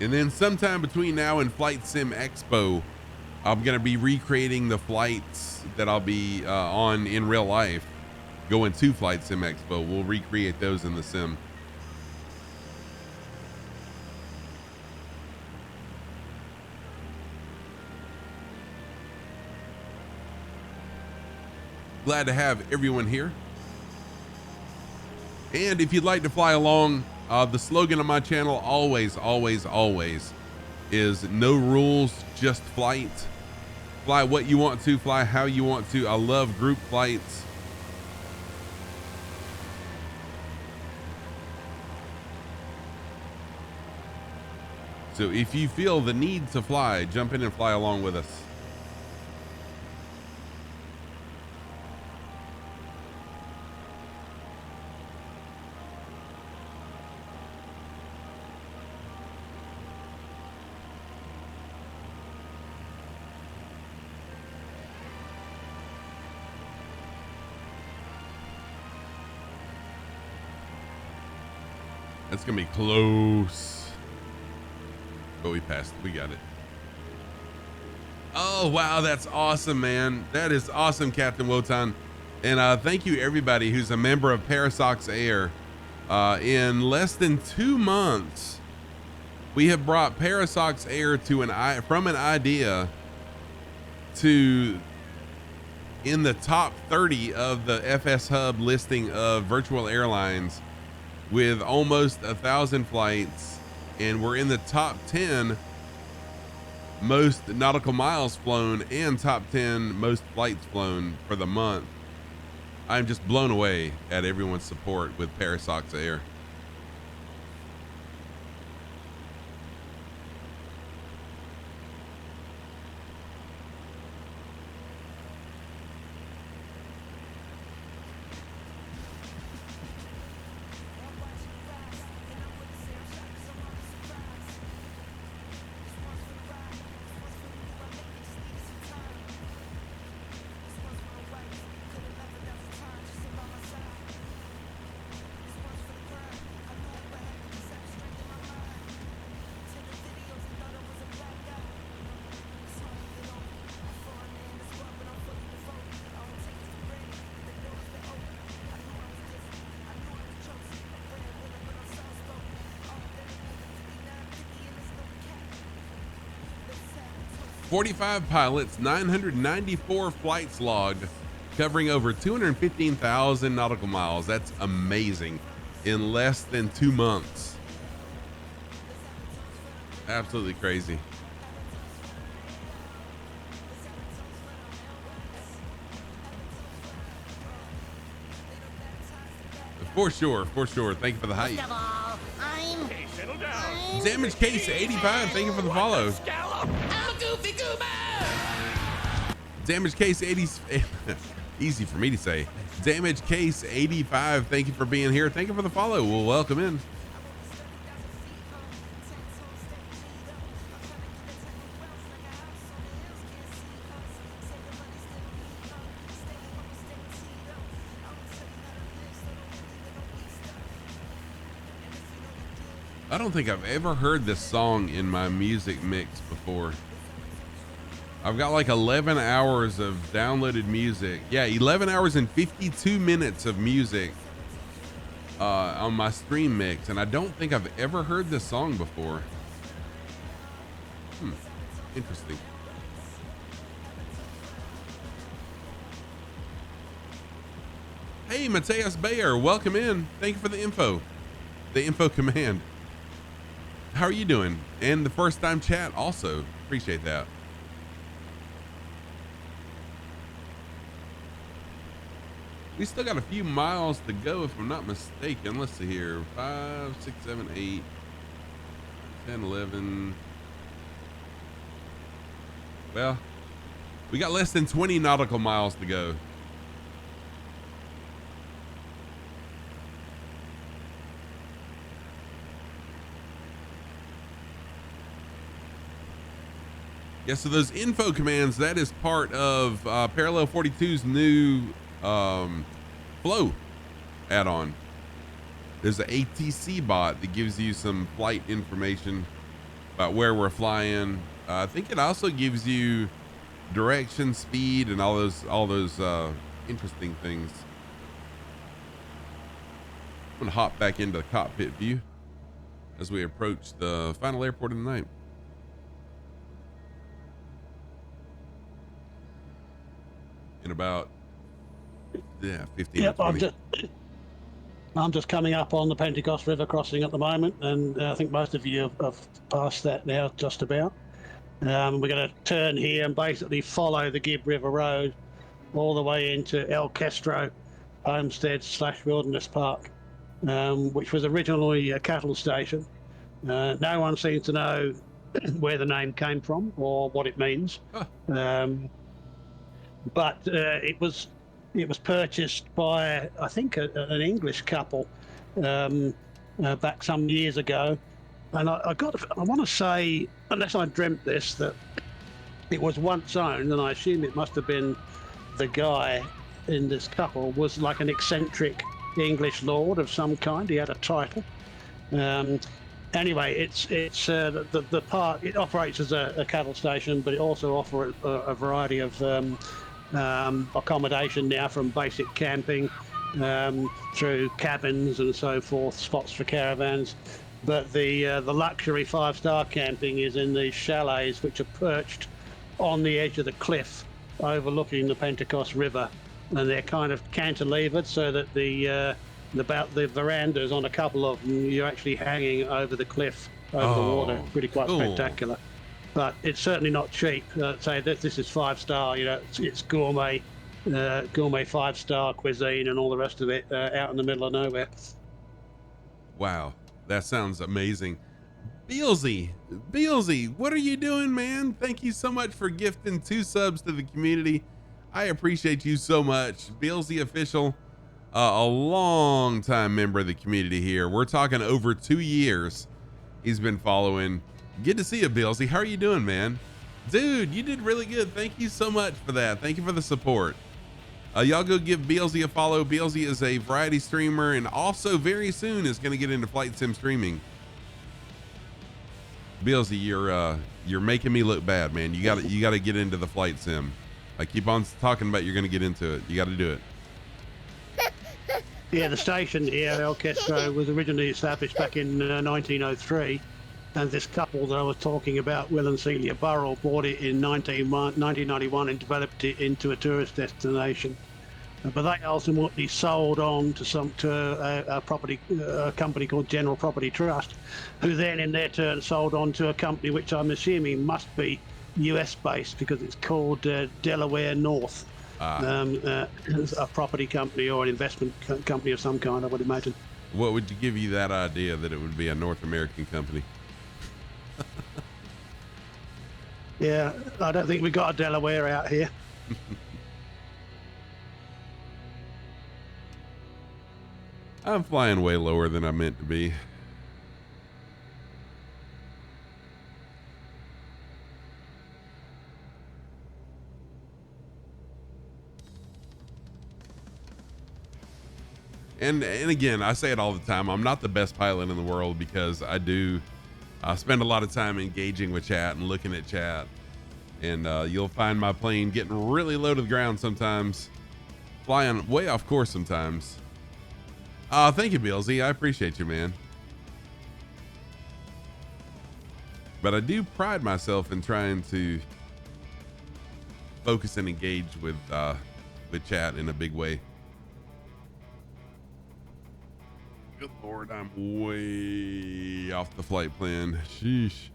And then sometime between now and Flight Sim Expo, I'm going to be recreating the flights that I'll be on in real life. Going to Flight Sim Expo, we'll recreate those in the sim. Glad to have everyone here. And if you'd like to fly along, the slogan on my channel always is no rules, just flight. Fly what you want to, fly how you want to. I love group flights. So if you feel the need to fly, jump in and fly along with us. That's gonna be close, but we passed. We got it. Oh wow, that's awesome, man. That is awesome, Captain Wotan. And thank you everybody who's a member of Parasox Air. In less than 2 months, we have brought Parasox Air to from an idea to in the top 30 of the FS Hub listing of virtual airlines, with almost 1,000 flights, and we're in the top 10 most nautical miles flown and top 10 most flights flown for the month. I'm just blown away at everyone's support with Parasox Air. "45 pilots, 994 flights logged, covering over 215,000 nautical miles." That's amazing. In less than 2 months. Absolutely crazy. For sure. Thank you for the hype. First of all, I'm Hey, settle down. Damage Case 85, thank you for the follow. Scallop. I'm a goofy goober. Damage Case 80, easy for me to say. Damage Case 85, thank you for being here. Thank you for the follow. We'll welcome in. I don't think I've ever heard this song in my music mix before. I've got like 11 hours of downloaded music. Yeah, 11 hours and 52 minutes of music on my stream mix, and I don't think I've ever heard this song before. Interesting. Hey, Mateus Bayer, welcome in. Thank you for the info command. How are you doing? And the first time chat also. Appreciate that. We still got a few miles to go if I'm not mistaken. Let's see here. 5, 6, 7, 8, 10, 11. Well, we got less than 20 nautical miles to go. Yeah, so those info commands, that is part of Parallel 42's new Flow add-on. There's an ATC bot that gives you some flight information about where we're flying. I think it also gives you direction, speed, and all those interesting things. I'm gonna hop back into the cockpit view as we approach the final airport of the night. In about 15 Yep, or 20. I'm just coming up on the Pentecost River crossing at the moment, and I think most of you have passed that now, just about. We're going to turn here and basically follow the Gibb River Road all the way into El Castro Homestead / Wilderness Park, which was originally a cattle station. No one seems to know where the name came from or what it means. Huh. But it was purchased by, I think, an English couple back some years ago, and I want to say, unless I dreamt this, that it was once owned, and I assume it must have been the guy in this couple was like an eccentric English lord of some kind. He had a title. Anyway, it's the park. It operates as a cattle station, but it also offers a variety of accommodation now, from basic camping through cabins and so forth, spots for caravans. But the luxury 5-star camping is in these chalets, which are perched on the edge of the cliff overlooking the Pentecost River, and they're kind of cantilevered so that the verandas on a couple of them, you're actually hanging over the cliff over the water. Pretty quite cool. spectacular. But it's certainly not cheap. Say this is 5-star. You know, it's gourmet 5-star cuisine and all the rest of it out in the middle of nowhere. Wow, that sounds amazing. Beelzy, what are you doing, man? Thank you so much for gifting 2 subs to the community. I appreciate you so much. Beelzy Official, a long time member of the community here. We're talking over 2 years he's been following. Good to see you, Beelzy. How are you doing, man? Dude, you did really good. Thank you so much for that. Thank you for the support. Y'all go give Beelzy a follow. Beelzy is a variety streamer and also very soon is going to get into flight sim streaming. Beelzy, you're making me look bad, man. You gotta get into the flight sim. I keep on talking about you're gonna get into it. You got to do it. Yeah, the station here, El Castro, was originally established back in 1903, and this couple that I was talking about, Will and Celia Burrell, bought it in 1991 and developed it into a tourist destination. But they ultimately sold on to a company called General Property Trust, who then in their turn sold on to a company which I'm assuming must be US based, because it's called Delaware North. A property company or an investment company of some kind, I would imagine. What would give you that idea that it would be a North American company? Yeah, I don't think we've got a Delaware out here. I'm flying way lower than I meant to be. And again, I say it all the time. I'm not the best pilot in the world because I spend a lot of time engaging with chat and looking at chat. And you'll find my plane getting really low to the ground sometimes, flying way off course sometimes. Thank you, Billsy. I appreciate you, man. But I do pride myself in trying to focus and engage with chat in a big way. Good Lord, I'm way off the flight plan. Sheesh.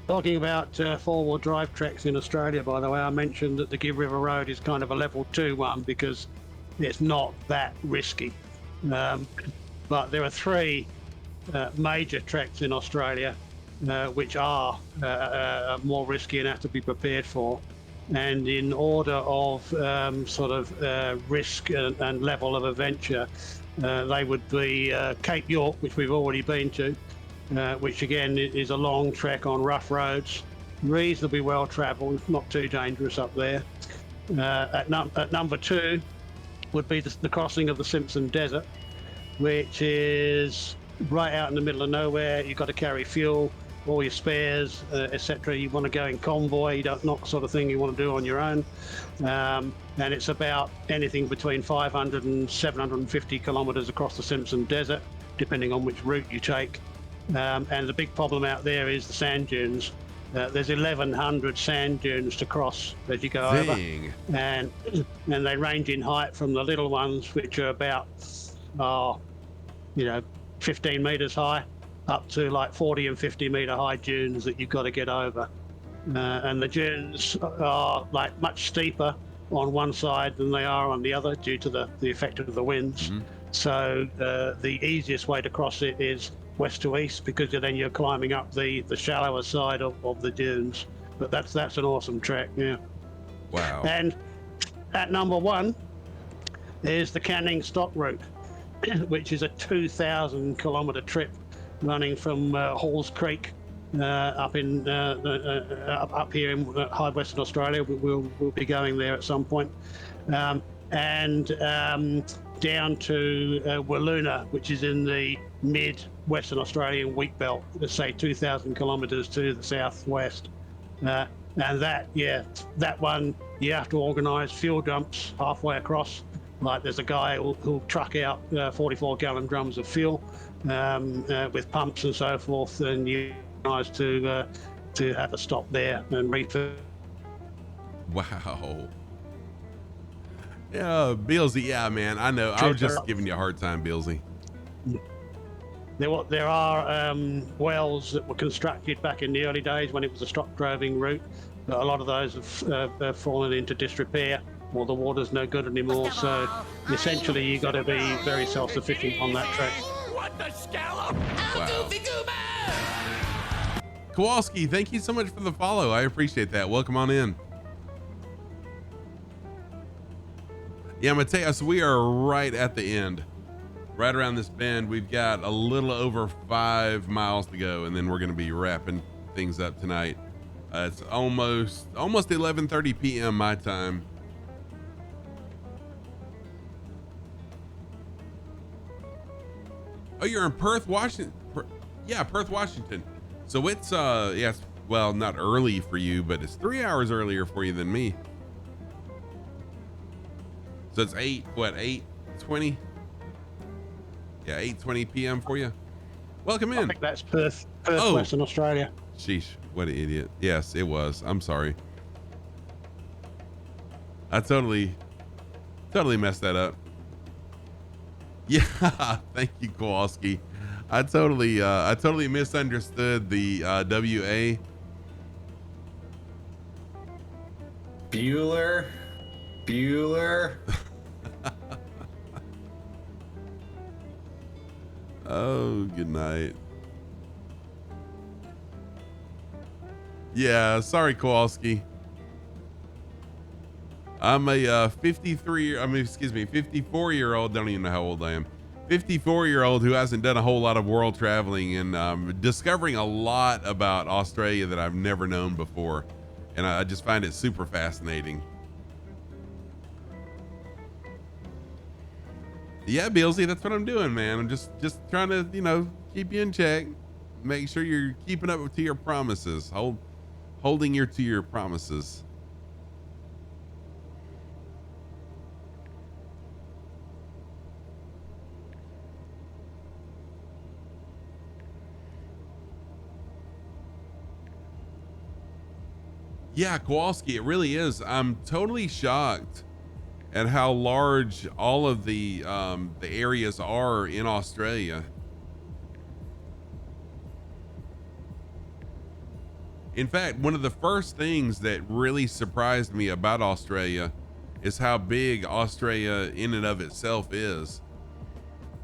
Talking about four-wheel drive tracks in Australia, by the way, I mentioned that the Give River Road is kind of a level 2 one because it's not that risky. But there are 3 major tracks in Australia which are more risky and have to be prepared for. And in order of risk and level of adventure, they would be Cape York, which we've already been to, which again is a long trek on rough roads, reasonably well travelled, not too dangerous up there. At number 2 would be the crossing of the Simpson Desert, which is right out in the middle of nowhere. You've got to carry fuel, all your spares, etc. You want to go in convoy, not the sort of thing you want to do on your own. And it's about anything between 500 and 750 kilometres across the Simpson Desert, depending on which route you take. And the big problem out there is the sand dunes. There's 1,100 sand dunes to cross as you go over. And they range in height from the little ones, which are about, 15 metres high, up to like 40 and 50 metre high dunes that you've got to get over. And the dunes are like much steeper on one side than they are on the other due to the effect of the winds. Mm-hmm. So the easiest way to cross it is west to east, because then you're climbing up the shallower side of the dunes. But that's an awesome trek, yeah. Wow. And at number 1 is the Canning Stock Route, which is a 2,000 kilometre trip running from Halls Creek up here in high Western Australia. We'll be going there at some point, and down to Wiluna, which is in the mid-Western Australian wheat belt, let's say 2,000 kilometres to the southwest. And that one, you have to organise fuel dumps halfway across. Like there's a guy who'll truck out 44-gallon drums of fuel with pumps and so forth, and you organise to have a stop there and refill. Wow. Yeah, Billsy. Yeah, man. I know. I was just giving you a hard time, Billsy. There are wells that were constructed back in the early days when it was a stock driving route, but a lot of those have fallen into disrepair, or the water's no good anymore. So essentially, you got to be very self-sufficient on that track. What the scallop? Wow. Goofy Goober! Kowalski, thank you so much for the follow. I appreciate that. Welcome on in. Yeah, Mateus, we are right at the end. Right around this bend, we've got a little over 5 miles to go, and then we're going to be wrapping things up tonight. It's almost 11:30 p.m. my time. Oh, you're in Perth, Washington. Yeah, Perth, Washington. So it's yes, well, not early for you, but it's 3 hours earlier for you than me. So it's 8:20? Yeah, 8:20 p.m. for you. Welcome in. I think that's Perth, Western Australia. Sheesh, what an idiot. Yes, it was. I'm sorry. I totally messed that up. Yeah, thank you, Kowalski. I totally misunderstood the WA. Bueller. Oh, good night. Yeah, sorry, Kowalski. I'm a 54-year-old, don't even know how old I am. 54-year-old who hasn't done a whole lot of world traveling, and discovering a lot about Australia that I've never known before. And I just find it super fascinating. Yeah, Billsy, that's what I'm doing, man. I'm just trying to, keep you in check. Make sure you're keeping up to your promises. Holding you to your promises. Yeah, Kowalski, it really is. I'm totally shocked at how large all of the areas are in Australia. In fact, one of the first things that really surprised me about Australia is how big Australia in and of itself is.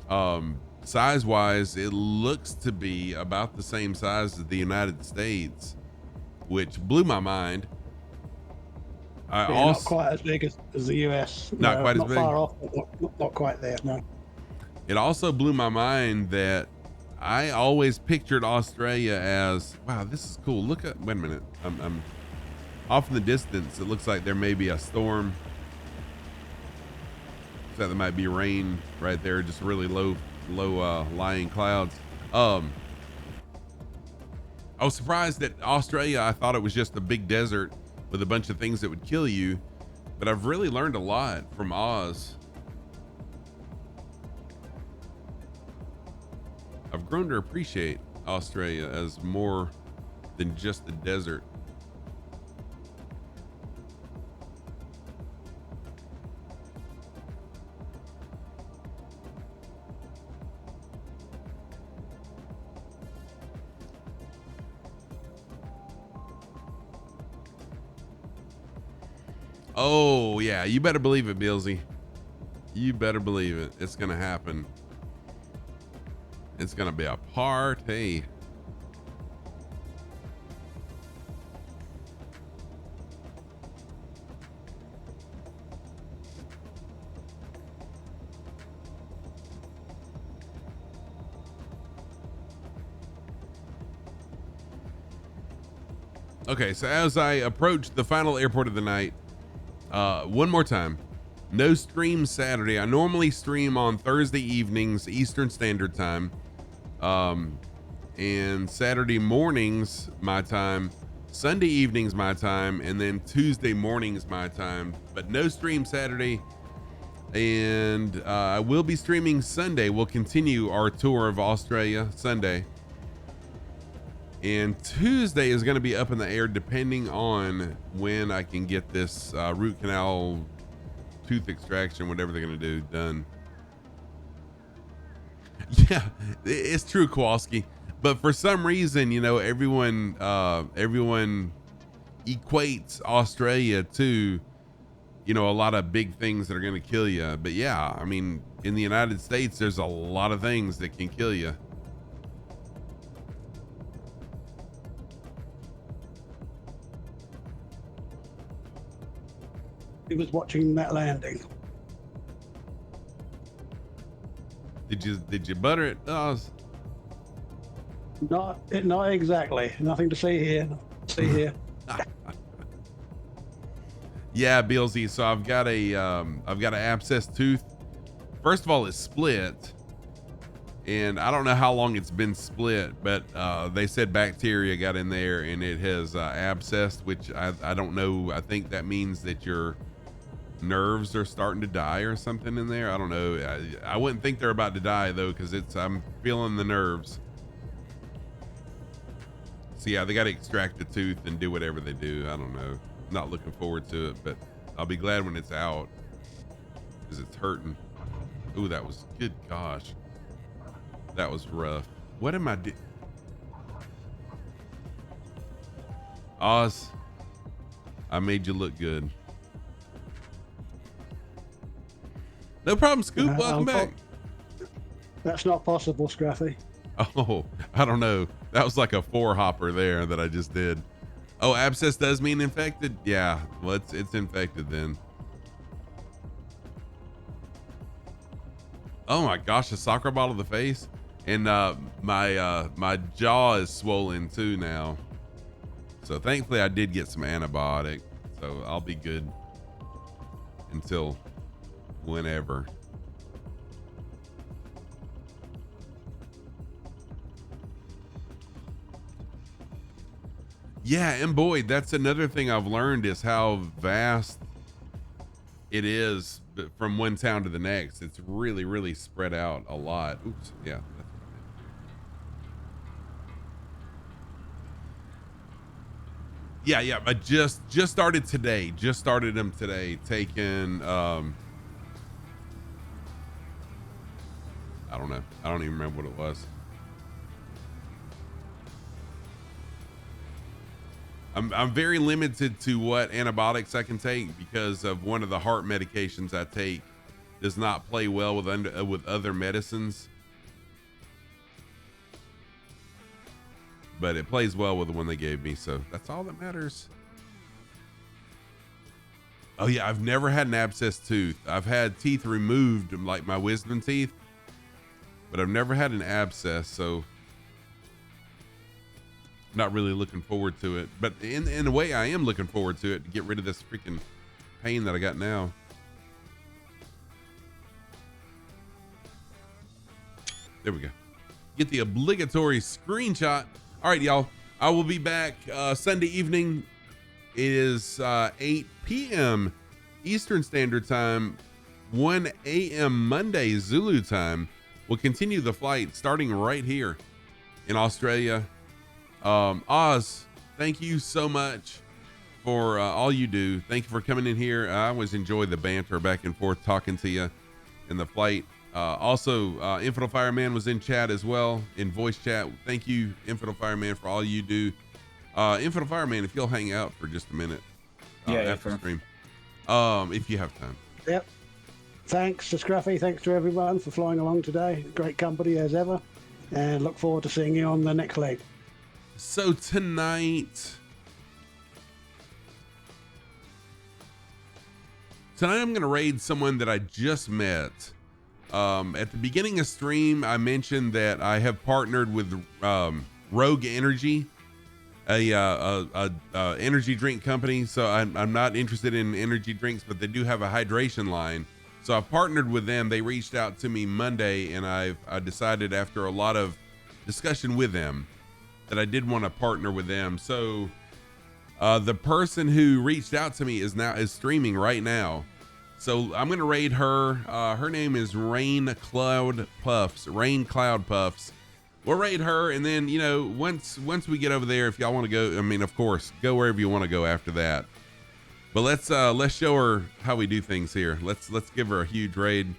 Size-wise, it looks to be about the same size as the United States, which blew my mind. Not quite as big as the US. Not quite as big? Not far off, but not quite there, no. It also blew my mind that I always pictured Australia as, wow, this is cool. Look at, wait a minute. I'm off in the distance. It looks like there may be a storm. Looks like there might be rain right there. Just really low lying clouds. I was surprised that Australia, I thought it was just a big desert with a bunch of things that would kill you, but I've really learned a lot from Oz. I've grown to appreciate Australia as more than just a desert. Oh yeah, you better believe it, Billsy. You better believe it. It's gonna happen. It's gonna be a party. Okay, so as I approach the final airport of the night, one more time, no stream Saturday. I normally stream on Thursday evenings Eastern Standard Time, and Saturday mornings my time, Sunday evenings my time, and then Tuesday mornings my time, but no stream Saturday. And I will be streaming Sunday. We'll continue our tour of Australia Sunday, and Tuesday is going to be up in the air depending on when I can get this root canal tooth extraction, whatever they're going to do, done. Yeah, it's true, Kowalski. But for some reason, everyone equates Australia to, a lot of big things that are going to kill you. But yeah, I mean, in the United States, there's a lot of things that can kill you. He was watching that landing. Did you butter it, Oz? Not exactly. Nothing to see here. See here. Yeah, Billsy. So I've got an abscess tooth. First of all, it's split, and I don't know how long it's been split, but they said bacteria got in there and it has abscessed, which I don't know. I think that means that your nerves are starting to die or something in there. I don't know. I wouldn't think they're about to die though, because I'm feeling the nerves. So yeah, they got to extract the tooth and do whatever they do. I don't know. Not looking forward to it, but I'll be glad when it's out, because it's hurting. Ooh, that was, good gosh, that was rough. What am I doing? Oz, I made you look good. No problem, Scoop. Welcome back. That's not possible, Scruffy. Oh, I don't know. That was like a 4-hopper there that I just did. Oh, abscess does mean infected? Yeah, well, it's infected then. Oh my gosh, a soccer ball to the face. And my jaw is swollen too now. So thankfully I did get some antibiotic. So I'll be good until whenever. Yeah, and boy, that's another thing I've learned is how vast it is from one town to the next. It's really, really spread out a lot. Oops, yeah. That's what I meant. Yeah, I just started today. Just started them today. Taking I don't know. I don't even remember what it was. I'm very limited to what antibiotics I can take because of one of the heart medications I take does not play well with other medicines. But it plays well with the one they gave me, so that's all that matters. Oh yeah, I've never had an abscess tooth. I've had teeth removed, like my wisdom teeth, but I've never had an abscess, so not really looking forward to it. But in a way, I am looking forward to it to get rid of this freaking pain that I got now. There we go. Get the obligatory screenshot. All right, y'all. I will be back Sunday evening. It is 8 p.m. Eastern Standard Time, 1 a.m. Monday Zulu time. We'll continue the flight starting right here in Australia. Oz, thank you so much for all you do. Thank you for coming in here. I always enjoy the banter back and forth talking to you in the flight. Also, Infidel Fireman was in chat as well, in voice chat. Thank you, Infidel Fireman, for all you do. Infidel Fireman, if you'll hang out for just a minute after stream, if you have time. Yep. Thanks to Scruffy. Thanks to everyone for flying along today. Great company as ever. And look forward to seeing you on the next leg. So tonight I'm going to raid someone that I just met. At the beginning of stream, I mentioned that I have partnered with Rogue Energy, a energy drink company. So I'm not interested in energy drinks, but they do have a hydration line. So I partnered with them. They reached out to me Monday, and I decided after a lot of discussion with them that I did want to partner with them. So the person who reached out to me is streaming right now. So I'm going to raid her. Her name is Rain Cloud Puffs. We'll raid her. And then, you know, once we get over there, if y'all want to go, I mean, of course, go wherever you want to go after that. But let's show her how we do things here. Let's give her a huge raid.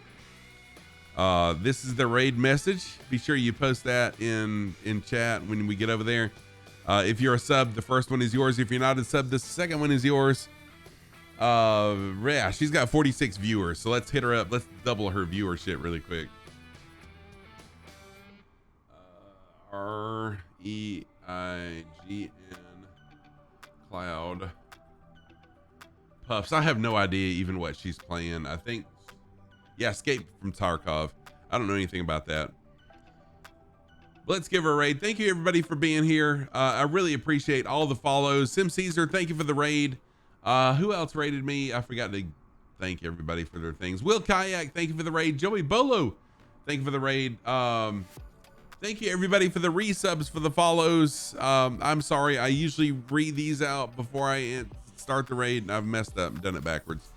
This is the raid message. Be sure you post that in chat when we get over there. If you're a sub, the first one is yours. If you're not a sub, the second one is yours. Yeah, she's got 46 viewers, so let's hit her up. Let's double her viewership really quick. REIGN Cloud Puffs. I have no idea even what she's playing. I think, yeah, Escape from Tarkov. I don't know anything about that. Let's give her a raid. Thank you everybody for being here. I really appreciate all the follows. Sim Caesar, thank you for the raid. Who else raided me? I forgot to thank everybody for their things. Will Kayak, thank you for the raid. Joey Bolo, thank you for the raid. Thank you everybody for the resubs, for the follows. I'm sorry, I usually read these out before I start the raid, and I've messed up and done it backwards.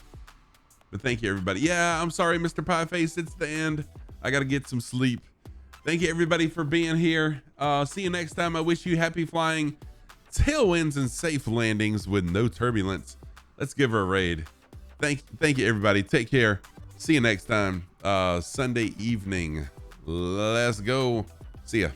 But thank you everybody. Yeah, I'm sorry, Mr. Pieface, it's the end. I gotta get some sleep. Thank you everybody for being here. See you next time. I wish you happy flying, tailwinds, and safe landings with no turbulence. Let's give her a raid. Thank you everybody. Take care. See you next time. Sunday evening. Let's go. See ya.